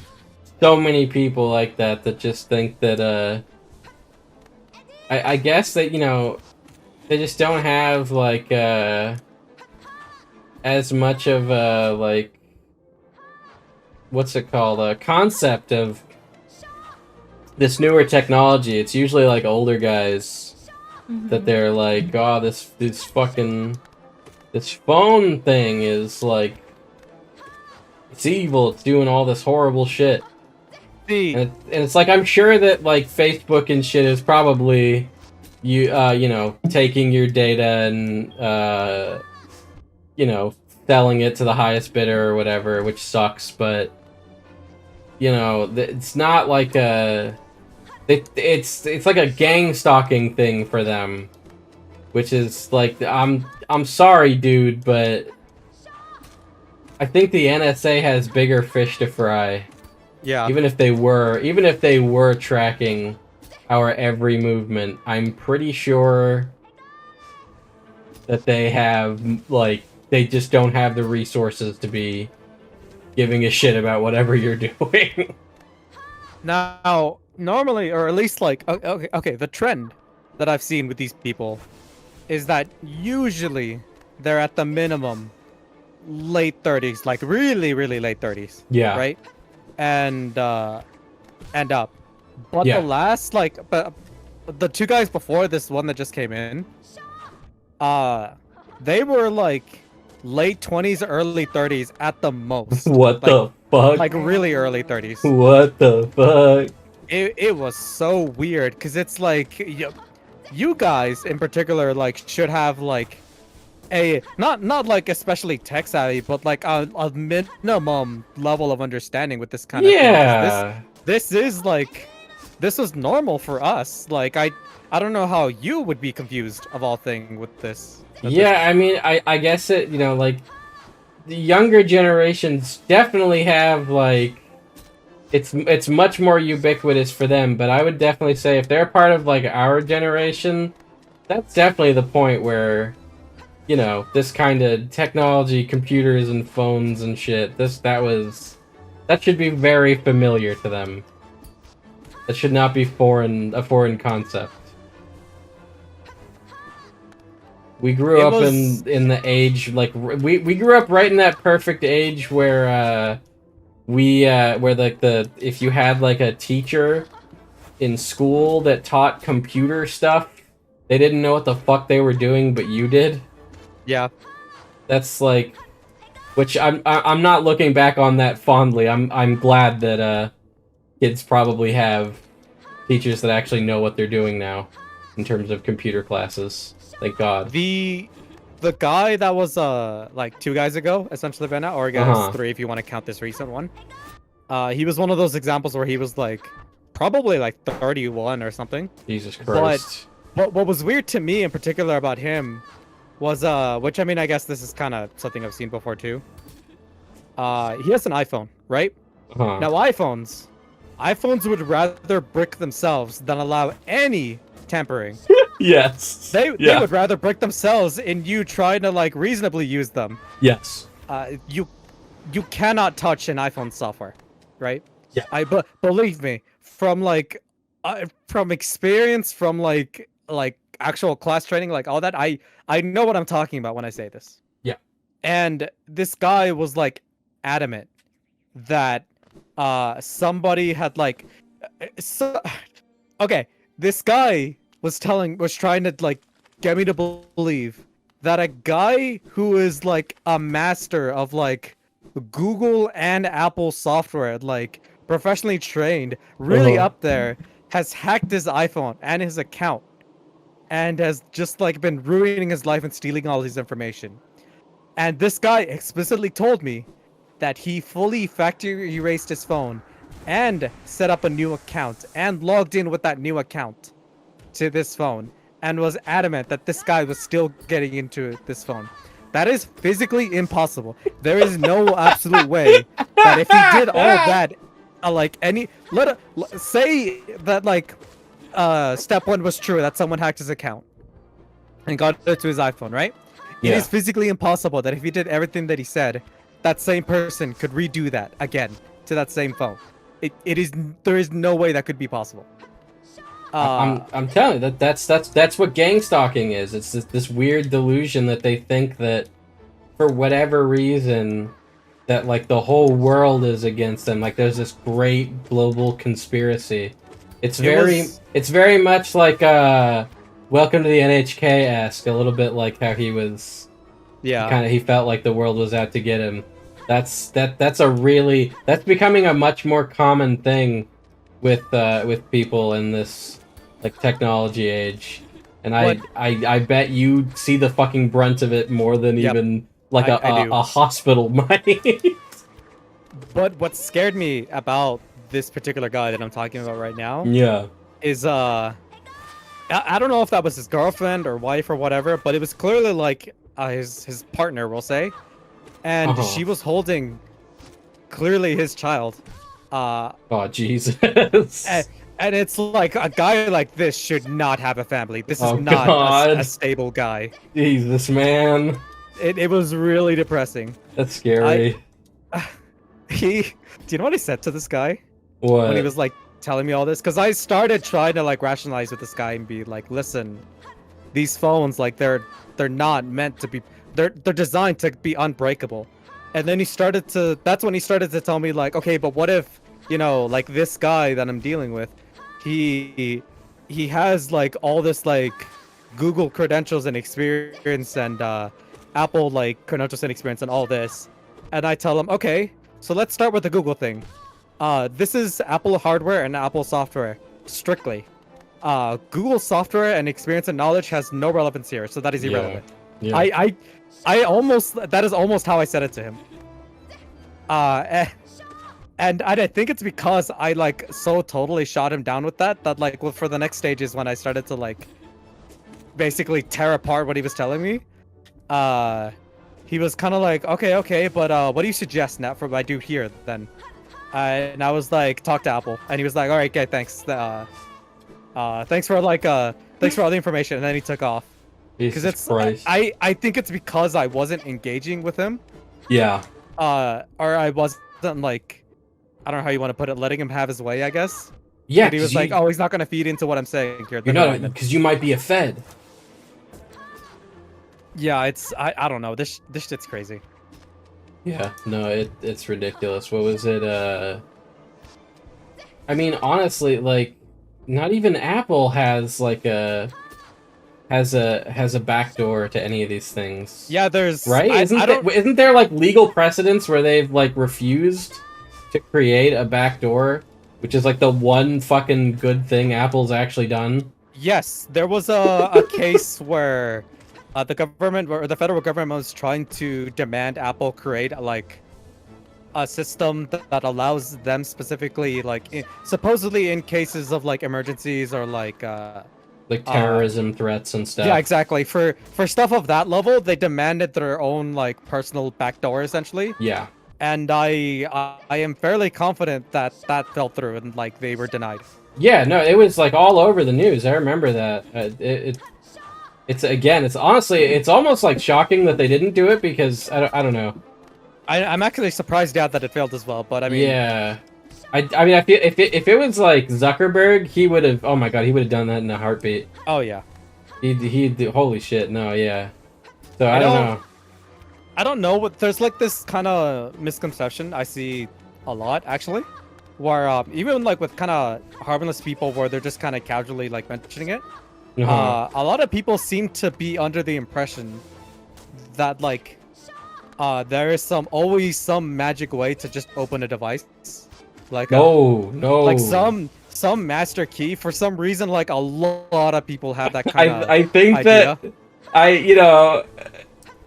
so many people like that that just think that I guess that, you know, they just don't have like as much of a like, what's it called, a concept of this newer technology. It's usually like older guys that they're like, oh, this fucking this phone thing is like, it's evil, it's doing all this horrible shit. See, And it's like, I'm sure that like Facebook and shit is probably you know, taking your data and you know, selling it to the highest bidder or whatever, which sucks, but you know, it's not like a it's like a gang stalking thing for them, which is like, I'm sorry, dude, but I think the NSA has bigger fish to fry. yeah. Even if they were tracking our every movement, I'm pretty sure that they have, like, they just don't have the resources to be giving a shit about whatever you're doing. Now, normally, or at least like, okay, the trend that I've seen with these people is that usually they're at the minimum late 30s, like really, really late 30s. Yeah. Right? And up. But Yeah. the last, like, but the two guys before this one that just came in, they were like late 20s, early 30s at the most. What like, the fuck? Like really early 30s. What the fuck? It was so weird because it's like you guys in particular like should have like a not like especially tech savvy, but like a minimum level of understanding with this kind of thing. 'Cause Yeah. This is like this was normal for us. Like I don't know how you would be confused of all things with this. Yeah, I mean, I guess it, you know, like, the younger generations definitely have, like, it's much more ubiquitous for them, but I would definitely say if they're part of, like, our generation, that's definitely the point where, you know, this kind of technology, computers and phones and shit, that should be very familiar to them. That should not be a foreign concept. We grew up in the age, like, we grew up right in that perfect age where where like if you had like a teacher in school that taught computer stuff, they didn't know what the fuck they were doing, but you did. Yeah. That's like, which I'm not looking back on that fondly. I'm glad that kids probably have teachers that actually know what they're doing now in terms of computer classes. Thank God. The guy that was like 2 guys ago, essentially by now, or I guess 3 if you want to count this recent one. He was one of those examples where he was like probably like 31 or something. Jesus Christ. But what was weird to me in particular about him was which I mean I guess this is kind of something I've seen before too. He has an iPhone, right? Now iPhones would rather brick themselves than allow any tampering. Yes. They would rather brick themselves in you trying to like reasonably use them. Yes. You cannot touch an iPhone software, right? Yeah. But believe me, from like from experience, from like actual class training, like all that, I know what I'm talking about when I say this. Yeah. And this guy was like adamant that somebody had like so okay, this guy was trying to like get me to believe that a guy who is like a master of like Google and Apple software, like professionally trained, really Uh-huh. up there, has hacked his iPhone and his account and has just like been ruining his life and stealing all his information. And this guy explicitly told me that he fully factory erased his phone and set up a new account and logged in with that new account to this phone and was adamant that this guy was still getting into this phone. That is physically impossible. There is no absolute way that if he did all that, like any say that like step one was true, that someone hacked his account and got it to his iPhone, right? It Yeah. is physically impossible that if he did everything that he said, that same person could redo that again to that same phone. There is no way that could be possible. I'm telling you that's what gang stalking is. It's this weird delusion that they think that for whatever reason that like the whole world is against them. Like there's this great global conspiracy. It's very much like Welcome to the NHK-esque, a little bit like how he was he felt like the world was out to get him. That's becoming a much more common thing with people in this like technology age. And I bet you see the fucking brunt of it more than even like I do. a hospital might. But what scared me about this particular guy that I'm talking about right now Yeah. is I don't know if that was his girlfriend or wife or whatever, but it was clearly like his partner, we'll say, and she was holding clearly his child. Oh Jesus. And it's like a guy like this should not have a family. This is not a stable guy. Jesus, man. It was really depressing. That's scary. Do you know what I said to this guy? What? When he was like telling me all this? Because I started trying to like rationalize with this guy and be like, listen, these phones, like they're not meant to be, they're designed to be unbreakable. And then that's when he started to tell me like, okay, but what if, you know, like this guy that I'm dealing with, he has like all this like Google credentials and experience and Apple like credentials and experience and all this. And I tell him, okay, so let's start with the Google thing. This is Apple hardware and Apple software, strictly. Google software and experience and knowledge has no relevance here, so that is irrelevant. Yeah. That is almost how I said it to him. And I think it's because I like so totally shot him down with that like for the next stages when I started to like basically tear apart what he was telling me. He was kind of like, okay, but what do you suggest now for what I do here then? And I was like, talk to Apple, and he was like, all right, okay, thanks. Thanks for all the information, and then he took off. Because it's Christ. I think it's because I wasn't engaging with him. Yeah. Or I wasn't like, I don't know how you want to put it, letting him have his way, I guess. Yeah. And he was like, oh, he's not gonna feed into what I'm saying here. You're not, because you might be a Fed. Yeah, I don't know. This shit's crazy. Yeah, no, it's ridiculous. What was it? I mean, honestly, like, not even Apple has like has a backdoor to any of these things. Yeah, there's right. Isn't there like legal precedents where they've like refused to create a backdoor, which is like the one fucking good thing Apple's actually done? Yes, there was a case where the government or the federal government was trying to demand Apple create like a system that allows them specifically like supposedly in cases of like emergencies or like terrorism threats and stuff. Yeah, exactly. For stuff of that level, they demanded their own like personal backdoor essentially. Yeah. And I am fairly confident that fell through and like they were denied. Yeah, no, it was like all over the news. I remember that. It's honestly, it's almost like shocking that they didn't do it because I don't know. I'm actually surprised that it failed as well, but I mean, yeah, I mean, I feel if it was like Zuckerberg, he would have. Oh my god, he would have done that in a heartbeat. Oh yeah. He holy shit, no, yeah. So I don't know. I don't know, but there's like this kind of misconception I see a lot actually, where even like with kind of harmless people, where they're just kind of casually like mentioning it. A lot of people seem to be under the impression that like there is always some magic way to just open a device, like No, no. like some master key. For some reason, like a lot of people have that kind of I think idea. that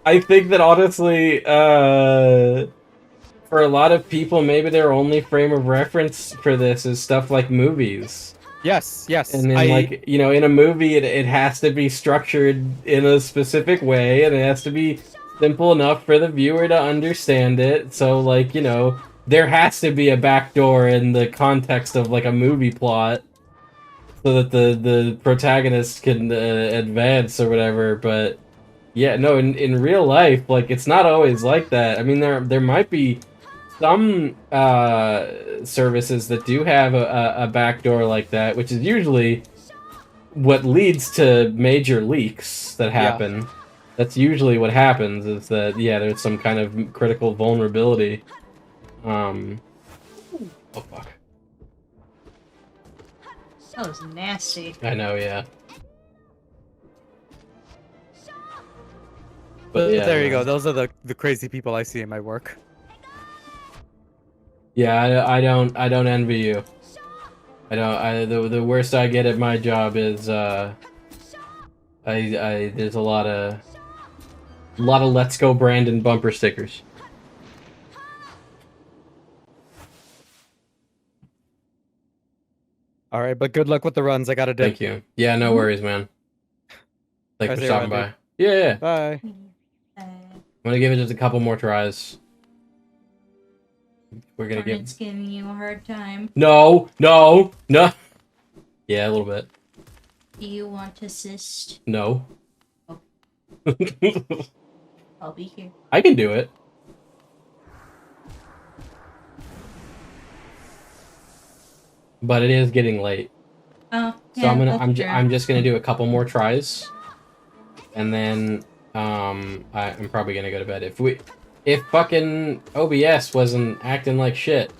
I think that honestly, for a lot of people, maybe their only frame of reference for this is stuff like movies. Yes, yes. And then, like, you know, in a movie, it has to be structured in a specific way, and it has to be simple enough for the viewer to understand it. So, like, you know, there has to be a backdoor in the context of, like, a movie plot so that the protagonist can advance or whatever. But, yeah, no, in real life, like, it's not always like that. I mean, there might be some services that do have a backdoor like that, which is usually what leads to major leaks that happen. Yeah. That's usually what happens, is that, yeah, there's some kind of critical vulnerability. Oh, fuck. That was nasty. I know, yeah. But yeah, there you go. Those are the crazy people I see in my work. Yeah, I don't envy you. The worst I get at my job is there's a lot of Let's Go Brandon bumper stickers. All right, but good luck with the runs. I gotta dip. Thank you. Yeah, no worries, man. Thanks for stopping by. Yeah. Bye. I'm gonna give it just a couple more tries. We're gonna Hornet's giving you a hard time. No. Yeah, a little bit. Do you want to assist? No. Oh. I'll be here. I can do it. But it is getting late. Oh, yeah, so I'm just gonna do a couple more tries, and then I'm probably gonna go to bed. If fucking OBS wasn't acting like shit,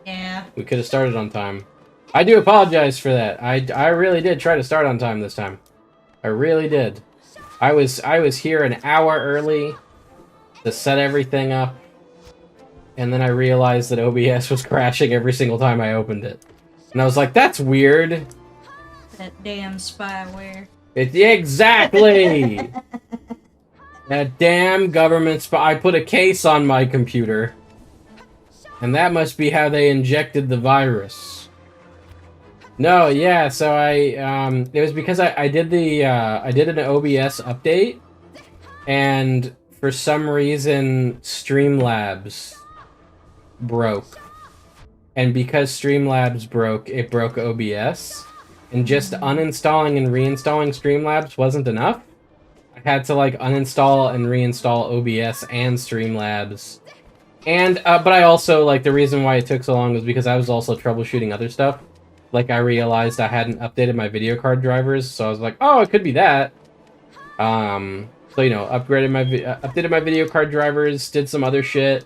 yeah, we could have started on time. I do apologize for that. I really did try to start on time this time. I really did. I was here an hour early to set everything up, and then I realized that OBS was crashing every single time I opened it. And I was like, that's weird. That damn spyware. Exactly! That damn government I put a case on my computer. And that must be how they injected the virus. No, yeah, so it was because I did I did an OBS update, and for some reason, Streamlabs broke. And because Streamlabs broke, it broke OBS. And just uninstalling and reinstalling Streamlabs wasn't enough. I had to, like, uninstall and reinstall OBS and Streamlabs. And, but I also, like, the reason why it took so long was because I was also troubleshooting other stuff. Like, I realized I hadn't updated my video card drivers, so I was like, oh, it could be that. So, you know, updated my video card drivers, did some other shit.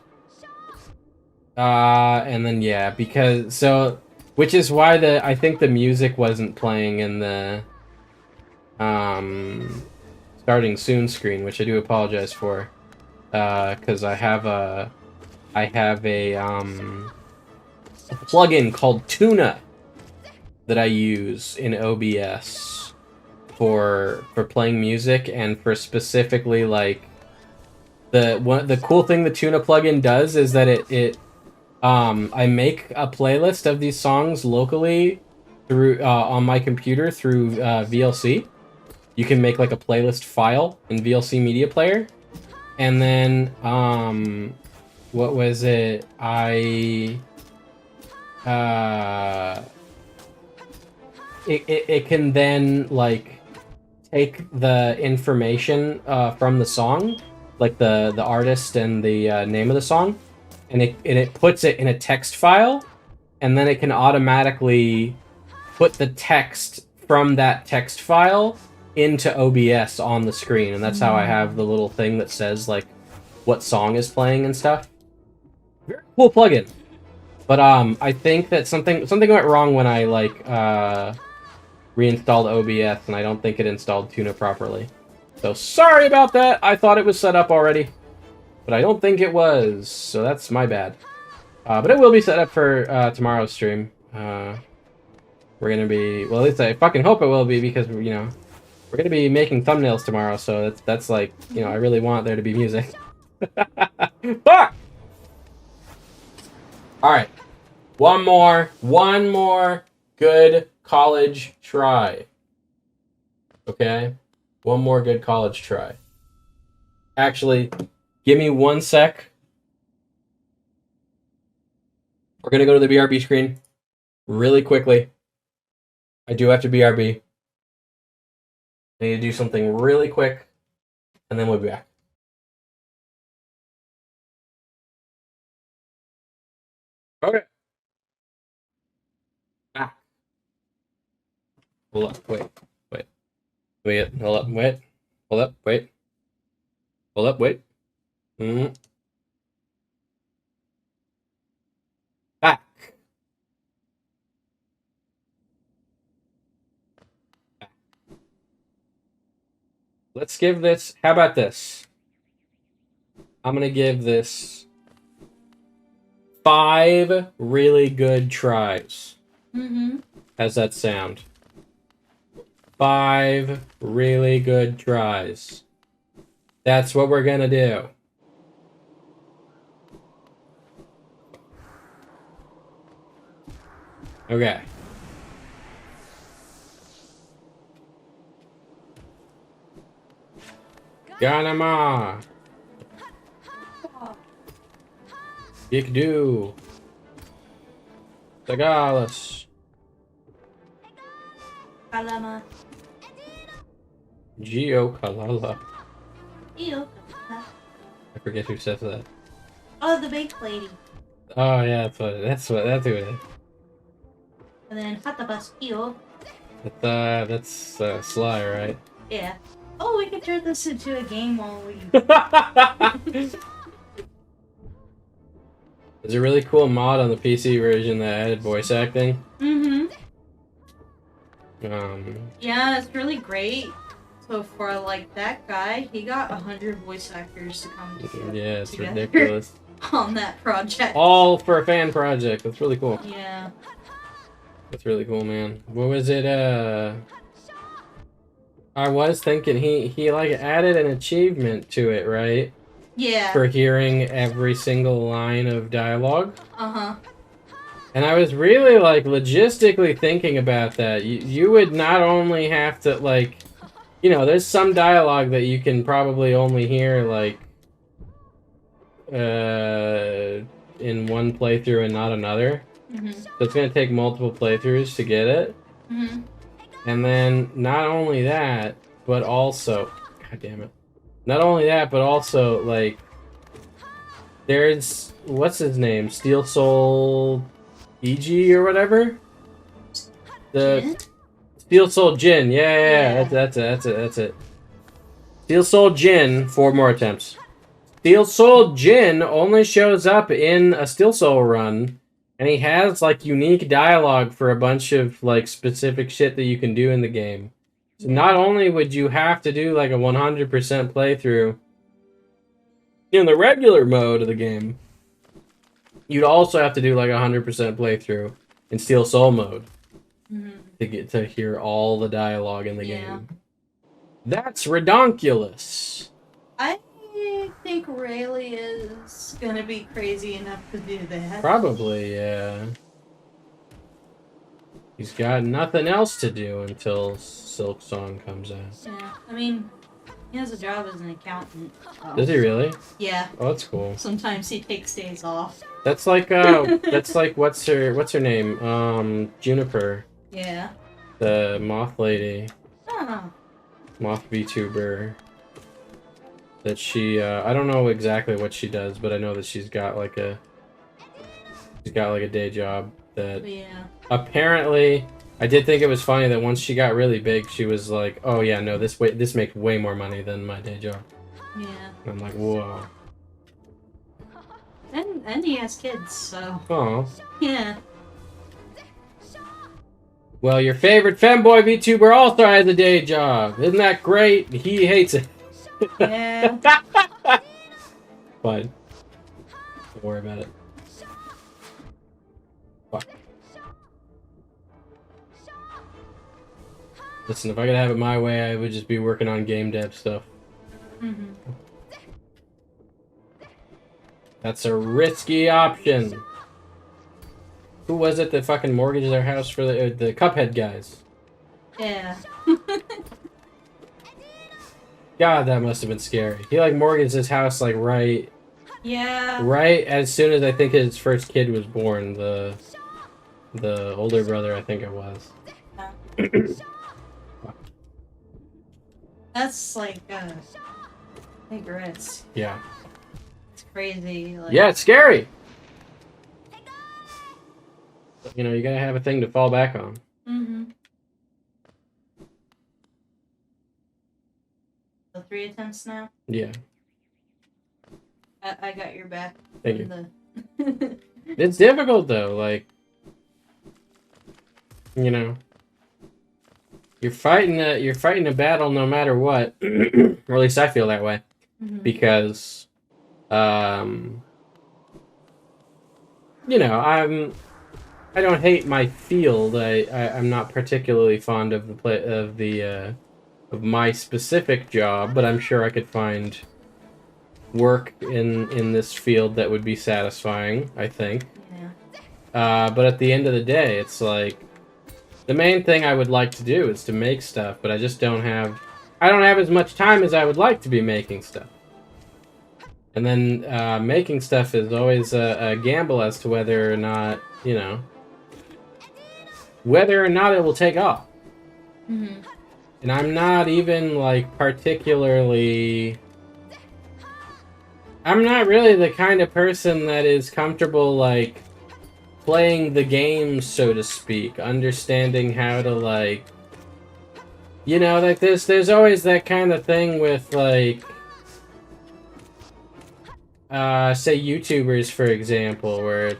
And then, yeah, which is why I think the music wasn't playing in the, starting soon screen, which I do apologize for, because I have a plugin called Tuna that I use in OBS for playing music, and for specifically, like, the cool thing the Tuna plugin does is that I make a playlist of these songs locally through on my computer through VLC. You can make, like, a playlist file in VLC Media Player, and then what was it? It can then, like, take the information from the song, like the artist and the name of the song, and it puts it in a text file, and then it can automatically put the text from that text file into OBS on the screen, and that's how I have the little thing that says, like, what song is playing and stuff. Very cool plugin. But I think that something went wrong when I like reinstalled OBS, and I don't think it installed Tuna properly. So sorry about that. I thought it was set up already, but I don't think it was. So that's my bad. But it will be set up for tomorrow's stream. We're gonna be, well, at least I fucking hope it will be, because you know we're gonna be making thumbnails tomorrow. So that's like, you know, I really want there to be music. Fuck. All right, one more good college try. Okay, one more good college try. Actually, give me 1 sec. We're gonna go to the BRB screen really quickly. I do have to BRB. I need to do something really quick, and then we'll be back. Okay. Back. Hold up, wait. Hold up, wait. Hold up, wait. Hold up, wait. Back. Let's give this, how about this? I'm gonna give this 5 really good tries. How's that sound? 5 really good tries. That's what we're gonna do. Okay. Ganama. Yikdu. Tagalas. Kalama. Geo Kalala. Ew. I forget who says that. Oh, the baked lady. Oh yeah, that's who it is. And then Hatabas. Ew. That's Sly, right? Yeah. Oh, we could turn this into a game while we... There's a really cool mod on the PC version that added voice acting. Yeah, it's really great. So for, like, that guy, he got 100 voice actors to come together. Yeah, it's ridiculous. On that project. All for a fan project. That's really cool. Yeah. That's really cool, man. What was it, I was thinking he like added an achievement to it, right? Yeah. For hearing every single line of dialogue. Uh-huh. And I was really like logistically thinking about that. You would not only have to like, you know, there's some dialogue that you can probably only hear like in one playthrough and not another. So it's gonna take multiple playthroughs to get it. And then not only that, but also, god damn it. Not only that, but also like there's what's his name? Steel Soul EG or whatever? The Jin? Steel Soul Jin. Yeah. That's it. Steel Soul Jin, 4 more attempts. Steel Soul Jin only shows up in a Steel Soul run. And he has, like, unique dialogue for a bunch of, like, specific shit that you can do in the game. So not only would you have to do, like, a 100% playthrough in the regular mode of the game, you'd also have to do, like, a 100% playthrough in Steel Soul mode to get to hear all the dialogue in the game. That's redonkulous. I think Rayleigh is gonna be crazy enough to do that. Probably, yeah. He's got nothing else to do until Silk Song comes out. Yeah, I mean, he has a job as an accountant. Does he really? Yeah. Oh, that's cool. Sometimes he takes days off. That's like what's her name? Juniper, Yeah. the moth lady, Oh. moth VTuber. That she I don't know exactly what she does, but I know that she's got like a day job that Yeah. apparently I did think it was funny that once she got really big, she was like, "Oh yeah, no, this makes way more money than my day job." Yeah. And I'm like, "Whoa." and he has kids, so Oh. yeah. Well, your favorite femboy VTuber also has a day job. Isn't that great? He hates it. Yeah. Fine. Don't worry about it. Fuck. Listen, if I could have it my way, I would just be working on game dev stuff. Mm-hmm. That's a risky option. Who was it that fucking mortgaged their house for the Cuphead guys? Yeah. God, that must have been scary. He like mortgaged his house like right as soon as I think his first kid was born. The older brother, I think it was. That's like big risk. Yeah. It's crazy. Like, Yeah, it's scary. You know, you gotta have a thing to fall back on. Mm-hmm. So 3 attempts now. Yeah. I got your back. Thank you. It's difficult though, like, you know, you're fighting a battle no matter what, or at least I feel that way, because, you know, I don't hate my field. I'm not particularly fond of of my specific job, but I'm sure I could find work in this field that would be satisfying, I think. Yeah. But at the end of the day, it's like the main thing I would like to do is to make stuff, but I just don't have as much time as I would like to be making stuff. And then making stuff is always a gamble as to whether or not, you know, whether or not it will take off. Mm-hmm. And I'm not even like particularly. I'm not really the kind of person that is comfortable like playing the game, so to speak, understanding how to like, you know, like there's always that kind of thing with like say YouTubers, for example, where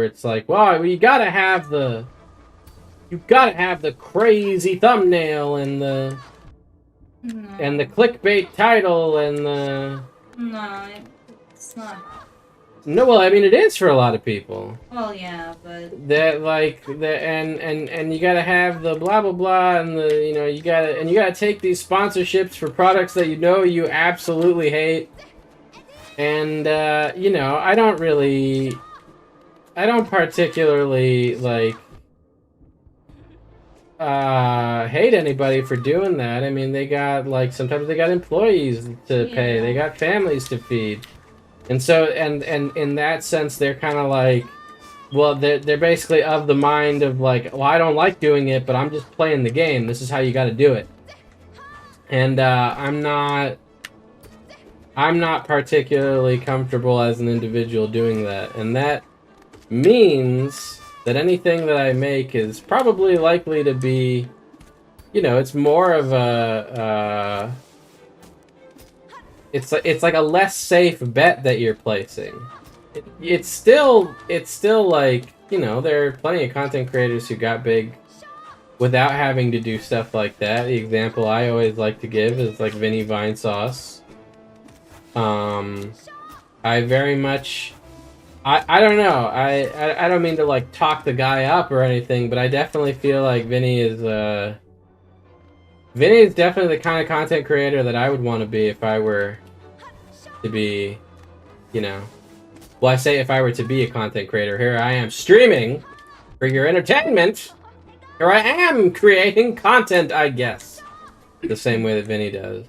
it's like, well, you gotta have the crazy thumbnail and the clickbait title and the No, it's not. No, well, I mean, it is for a lot of people. Well, yeah, but That like and you gotta have the blah blah blah and the you know you gotta take these sponsorships for products that you know you absolutely hate. And you know, I don't particularly like hate anybody for doing that. I mean, they got like sometimes they got employees to pay, they got families to feed. And so, and in that sense, they're kind of like, well, they're basically of the mind of like, well, I don't like doing it, but I'm just playing the game. This is how you got to do it. And I'm not particularly comfortable as an individual doing that. And that means that anything that I make is probably likely to be, you know, it's more of a, it's like a less safe bet that you're placing. It's still like, you know, there are plenty of content creators who got big without having to do stuff like that. The example I always like to give is like Vinny Vinesauce. I very much, I don't know, I don't mean to like talk the guy up or anything, but I definitely feel like Vinny is definitely the kind of content creator that I would want to be if I were to be, you know, well, I say if I were to be a content creator. Here I am streaming for your entertainment. Here I am creating content, I guess. The same way that Vinny does.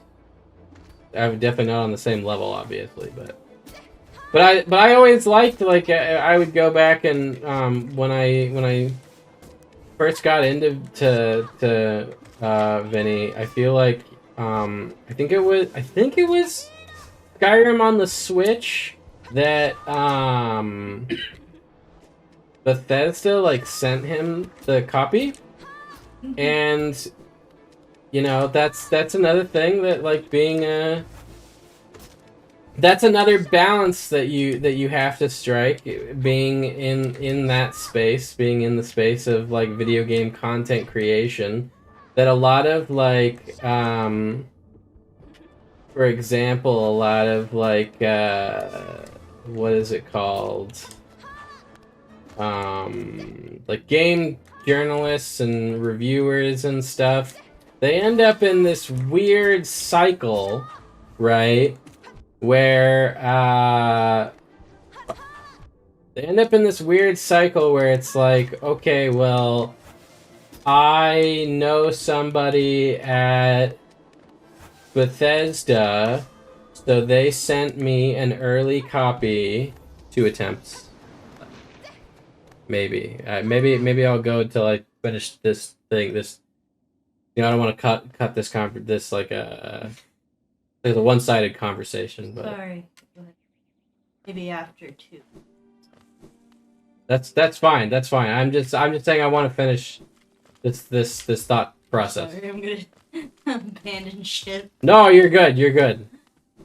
I'm definitely not on the same level, obviously, but I always liked, like, I would go back and when I first got into Vinny, I feel like I think it was Skyrim on the Switch that Bethesda like sent him the copy, and you know that's another thing that like being that's another balance that you have to strike, being in that space, being in the space of like video game content creation, that a lot of like for example, a lot of like what is it called, like game journalists and reviewers and stuff, they end up in this weird cycle, right? Where they end up in this weird cycle where it's like, okay, well, I know somebody at Bethesda, so they sent me an early copy, 2 attempts. Maybe I'll go until I finish this thing. This, I don't want to cut this this like a one-sided conversation, but Sorry. Go ahead. Maybe after 2. that's fine. That's fine. I'm just saying I want to finish this thought process. Sorry, I'm gonna abandon ship. No, you're good. You're good.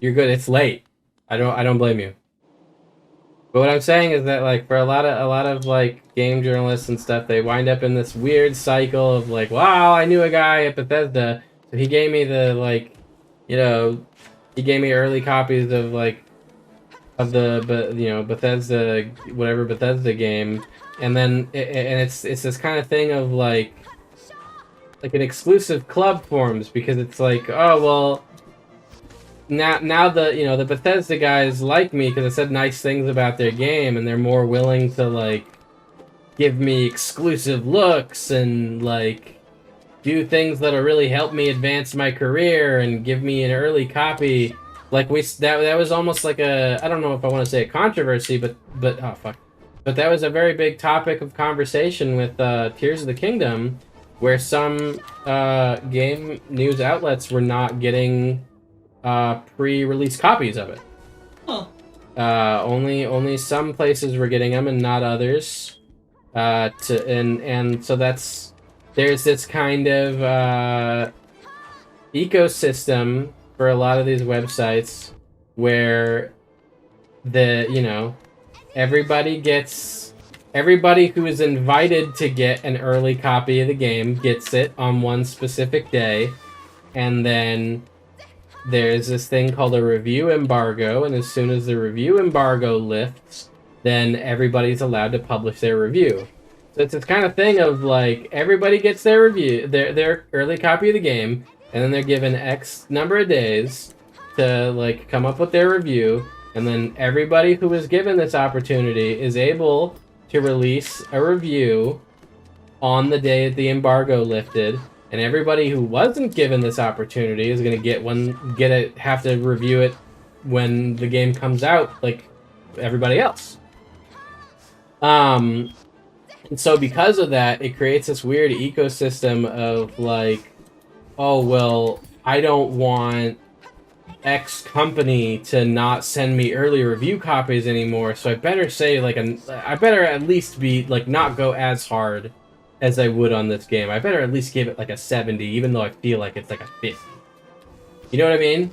You're good. It's late. I don't blame you. But what I'm saying is that like for a lot of like game journalists and stuff, they wind up in this weird cycle of like, wow, I knew a guy at Bethesda, so he gave me the like, he gave me early copies of like Bethesda, whatever Bethesda game, and then it's this kind of thing of like an exclusive club forms, because it's like, oh well, now the Bethesda guys like me because I said nice things about their game, and they're more willing to like give me exclusive looks and like do things that'll really help me advance my career and give me an early copy. Like that was almost like a, I don't know if I want to say a controversy, but oh fuck, but that was a very big topic of conversation with Tears of the Kingdom, where some game news outlets were not getting pre-release copies of it. Huh. Only some places were getting them and not others. And so there's this kind of ecosystem for a lot of these websites where everybody who is invited to get an early copy of the game gets it on one specific day, and then there's this thing called a review embargo, and as soon as the review embargo lifts, then everybody's allowed to publish their review. So it's this kind of thing of like, everybody gets their review, their early copy of the game, and then they're given X number of days to like come up with their review, and then everybody who was given this opportunity is able to release a review on the day that the embargo lifted, and everybody who wasn't given this opportunity is going to have to review it when the game comes out, like everybody else. And so because of that, it creates this weird ecosystem of like, oh well, I don't want X company to not send me early review copies anymore, so I better say like I better at least be like not go as hard as I would on this game. I better at least give it like a 70, even though I feel like it's like a 50. You know what I mean?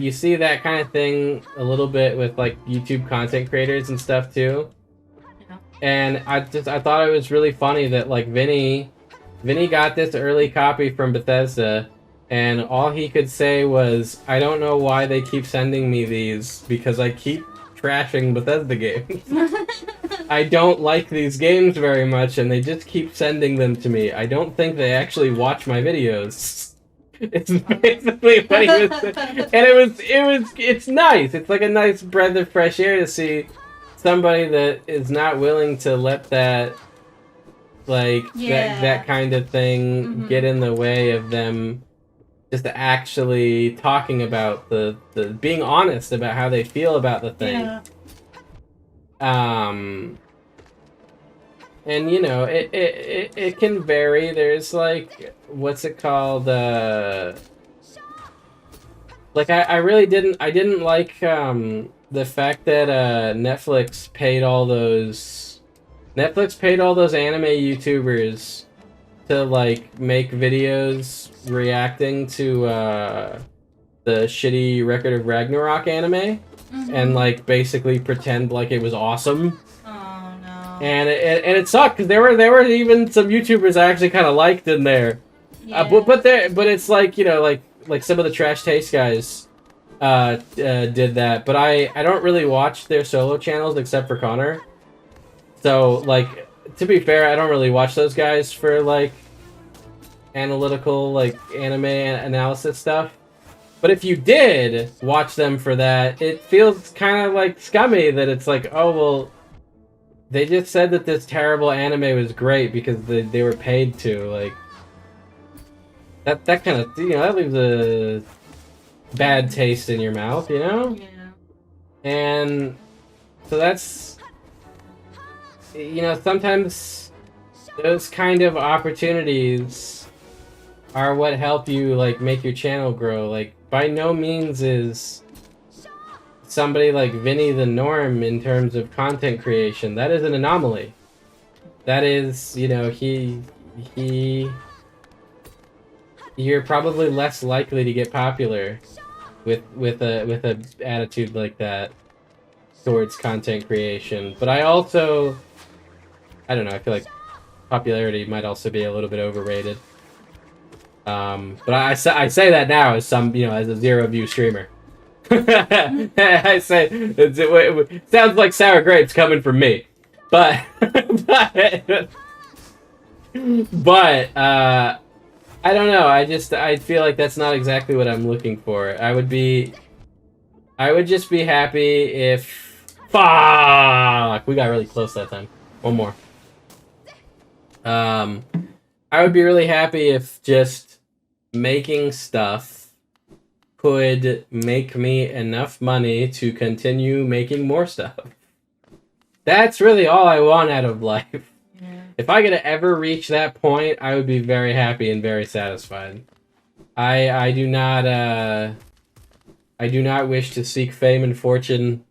You see that kind of thing a little bit with like YouTube content creators and stuff too. Yeah. And I thought it was really funny that like Vinny got this early copy from Bethesda, and all he could say was, I don't know why they keep sending me these, because I keep trashing Bethesda games. I don't like these games very much, and they just keep sending them to me. I don't think they actually watch my videos. It's basically what he was saying. And it's nice. It's like a nice breath of fresh air to see somebody that is not willing to let that, like, that kind of thing get in the way of them just actually talking about the being honest about how they feel about the thing. Yeah. And it can vary. There's like, what's it called? Like I really didn't like the fact that Netflix paid all those anime YouTubers to like make videos reacting to the shitty Record of Ragnarok anime, and like basically pretend like it was awesome. Oh no. And it sucked because there were even some YouTubers I actually kind of liked in there. Yeah. But it's like, you know, like some of the Trash Taste guys did that, but I don't really watch their solo channels except for Connor. So like, to be fair, I don't really watch those guys for like analytical like anime analysis stuff. But if you did watch them for that, it feels kind of like scummy that it's like, oh well, they just said that this terrible anime was great because they were paid to. Like that kind of, you know, that leaves a bad taste in your mouth, you know? Yeah. And so that's, you know, sometimes those kind of opportunities are what help you like make your channel grow. Like by no means is somebody like Vinny the norm in terms of content creation. That is an anomaly. That is, you know, you're probably less likely to get popular with a attitude like that towards content creation. But I also, I don't know, I feel like popularity might also be a little bit overrated. But I say that now as some, you know, as a 0 view streamer. I say it sounds like sour grapes coming from me, but but I don't know. I feel like that's not exactly what I'm looking for. I would just be happy if... Fuck! We got really close that time. One more. I would be really happy if just making stuff could make me enough money to continue making more stuff. That's really all I want out of life. Yeah. If I could ever reach that point, I would be very happy and very satisfied. I do not wish to seek fame and fortune.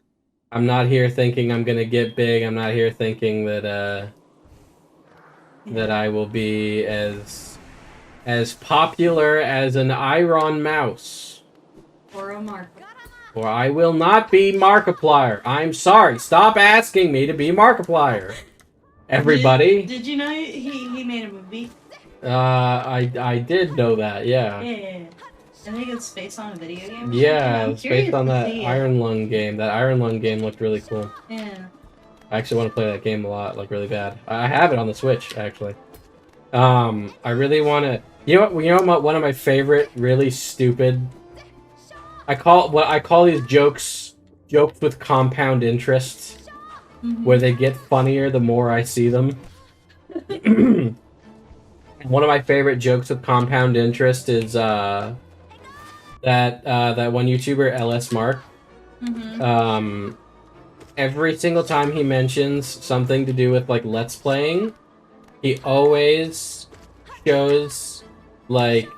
I'm not here thinking I'm gonna get big. I'm not here thinking that that I will be as popular as an Iron Mouse. Or a Mark. Or I will not be Markiplier. I'm sorry. Stop asking me to be Markiplier. Everybody. Did you know he made a movie? I did know that, yeah. Yeah. I think it's based on a video game. Yeah, I'm it's based on that curious to see it. Iron Lung game. That Iron Lung game looked really cool. Yeah. I actually want to play that game a lot, like really bad. I have it on the Switch, actually. I really want to... You know what? One of my favorite, really stupid... I call these jokes with compound interest, where they get funnier the more I see them. One of my favorite jokes with compound interest is that one YouTuber LS Mark. Every single time he mentions something to do with like Let's Playing, he always shows like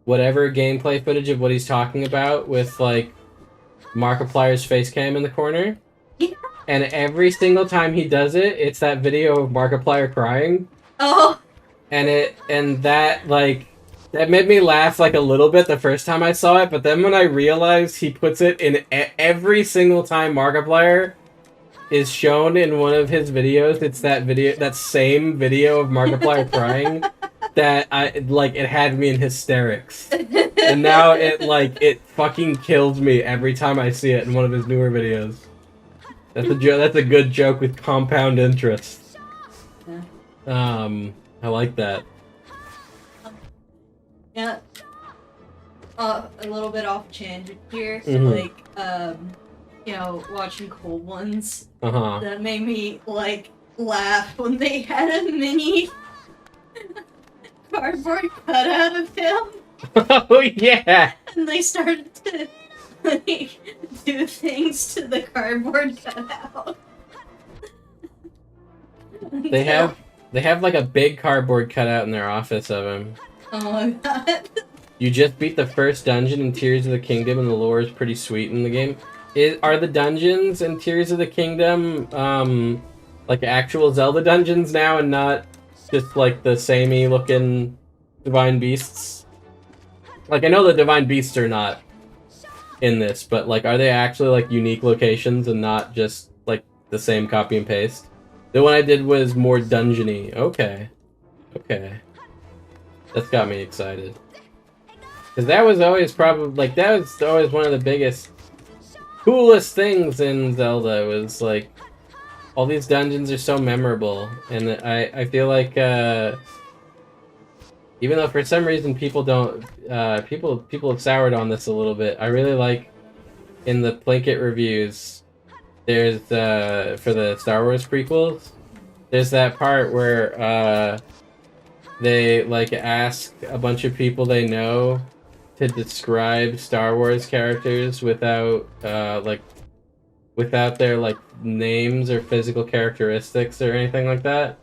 whatever gameplay footage of what he's talking about with like Markiplier's face cam in the corner. Yeah. And every single time he does it, it's that video of Markiplier crying. Oh. And that made me laugh like a little bit the first time I saw it, but then when I realized he puts it in every single time Markiplier is shown in one of his videos, it's that same video of Markiplier crying. That it had me in hysterics, and now it fucking kills me every time I see it in one of his newer videos. That's a good joke with compound interest. Yeah. I like that. Yeah. A little bit off tangent here. Mhm. You know, watching Cold Ones. Uh-huh. That made me laugh when they had a mini cardboard cutout of him, Oh yeah. and they started to do things to the cardboard cutout. They have like a big cardboard cutout in their office of him. Oh my god. You just beat the first dungeon in Tears of the Kingdom, and the lore is pretty sweet in the game. Are the dungeons in Tears of the Kingdom like actual Zelda dungeons now, and not just like the samey looking Divine Beasts? Like I know the Divine Beasts are not in this, but like, are they actually like unique locations and not just like the same copy and paste? The one I did was more dungeony. Okay, okay, that's got me excited. Because that was always probably like that was always one of the biggest, coolest things in Zelda. Was like all these dungeons are so memorable, and I feel like even though for some reason people don't people have soured on this a little bit, I really like in the Plinkett reviews. There's for the Star Wars prequels. There's that part where they like ask a bunch of people they know to describe Star Wars characters without without their like names or physical characteristics or anything like that.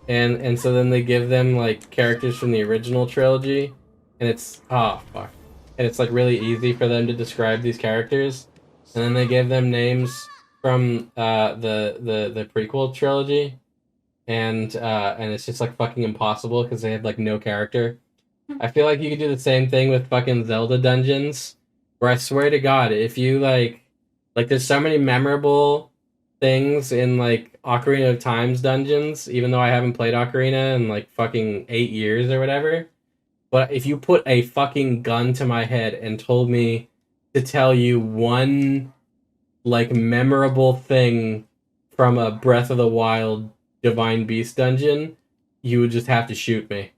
And so then they give them like characters from the original trilogy, and it's oh fuck. And it's like really easy for them to describe these characters. And then they give them names from the prequel trilogy. And it's just like fucking impossible because they have like no character. I feel like you could do the same thing with fucking Zelda dungeons, where I swear to God, if you like there's so many memorable things in like Ocarina of Time's dungeons, even though I haven't played Ocarina in like fucking 8 years or whatever. But if you put a fucking gun to my head and told me to tell you one like memorable thing from a Breath of the Wild Divine Beast dungeon, you would just have to shoot me.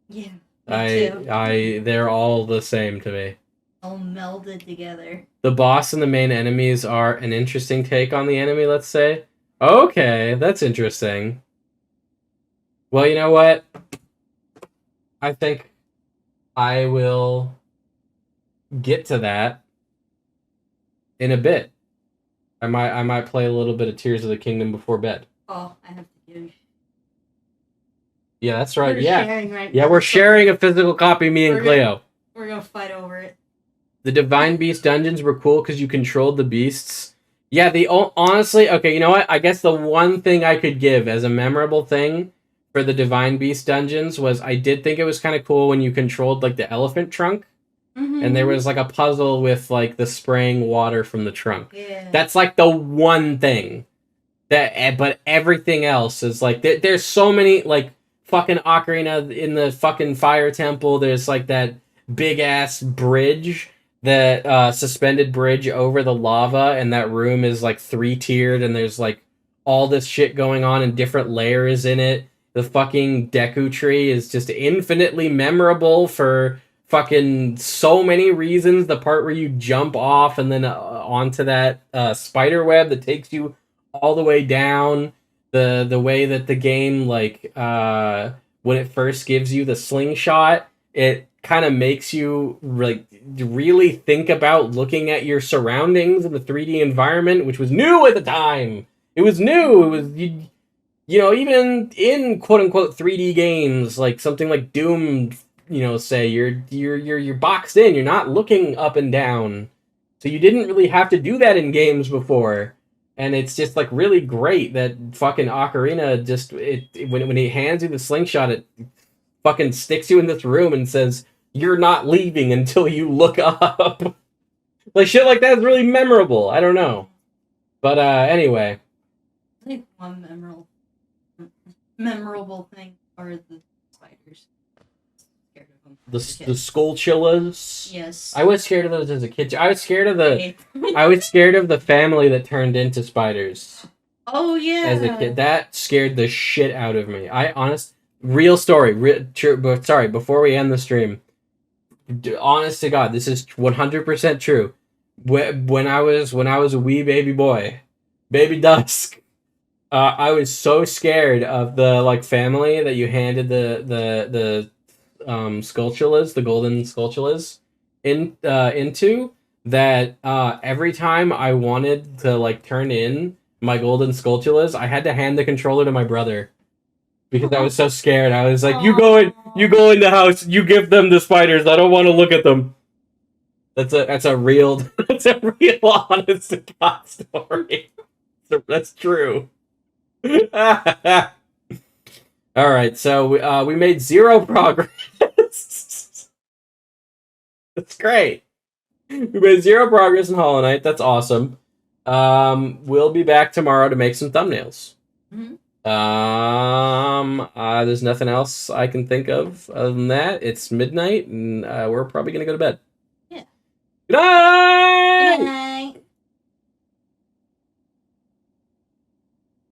Yeah. Me too. They're all the same to me. All melded together. The boss and the main enemies are an interesting take on the enemy, let's say. Okay, that's interesting. Well, you know what? I think I will get to that in a bit. I might play a little bit of Tears of the Kingdom before bed. Oh, I have to do. Yeah, that's right. We're yeah. sharing right Yeah, now, we're so sharing a physical copy, me and Cleo. We're gonna fight over it. The Divine Beast dungeons were cool because you controlled the beasts. Yeah, honestly, okay, you know what? I guess the one thing I could give as a memorable thing for the Divine Beast dungeons was I did think it was kind of cool when you controlled like the elephant trunk. Mm-hmm. And there was like a puzzle with like the spraying water from the trunk. Yeah. That's like the one thing that, but everything else is like there's so many like fucking Ocarina in the fucking fire temple. There's like that big ass bridge, that suspended bridge over the lava, and that room is like 3-tiered, and there's like all this shit going on and different layers in it. The fucking Deku Tree is just infinitely memorable for fucking so many reasons. The part where you jump off and then onto that spider web that takes you all the way down. The way that the game, like, when it first gives you the slingshot, it kind of makes you like really think about looking at your surroundings in the 3D environment, which was new at the time. It was new. It was you know, even in quote unquote 3D games, like something like Doom, you know, say you're boxed in, you're not looking up and down. So you didn't really have to do that in games before. And it's just like really great that fucking Ocarina just when he hands you the slingshot, it fucking sticks you in this room and says you're not leaving until you look up. Like shit like that is really memorable. I don't know. But anyway. I think one memorable thing are the spiders. Scared of them. The Skullchillas. Yes. I was scared of those as a kid. I was scared of the family that turned into spiders. Oh yeah. As a kid, that scared the shit out of me. Real story. True. But sorry, before we end the stream, honest to God, this is 100% true. When I was a wee baby boy, baby Dusk, I was so scared of the like family that you handed the Skullchillas, the golden Skullchillas, into that every time I wanted to like turn in my golden Skullchillas, I had to hand the controller to my brother because I was so scared. I was like, you go in the house, you give them the spiders. I don't want to look at them. That's a real honest to God story. That's true. All right, so we made 0 progress. That's great. We made 0 progress in Hollow Knight. That's awesome. We'll be back tomorrow to make some thumbnails. Mhm. There's nothing else I can think of other than that. It's midnight, and we're probably gonna go to bed. Yeah. Good night! Good night.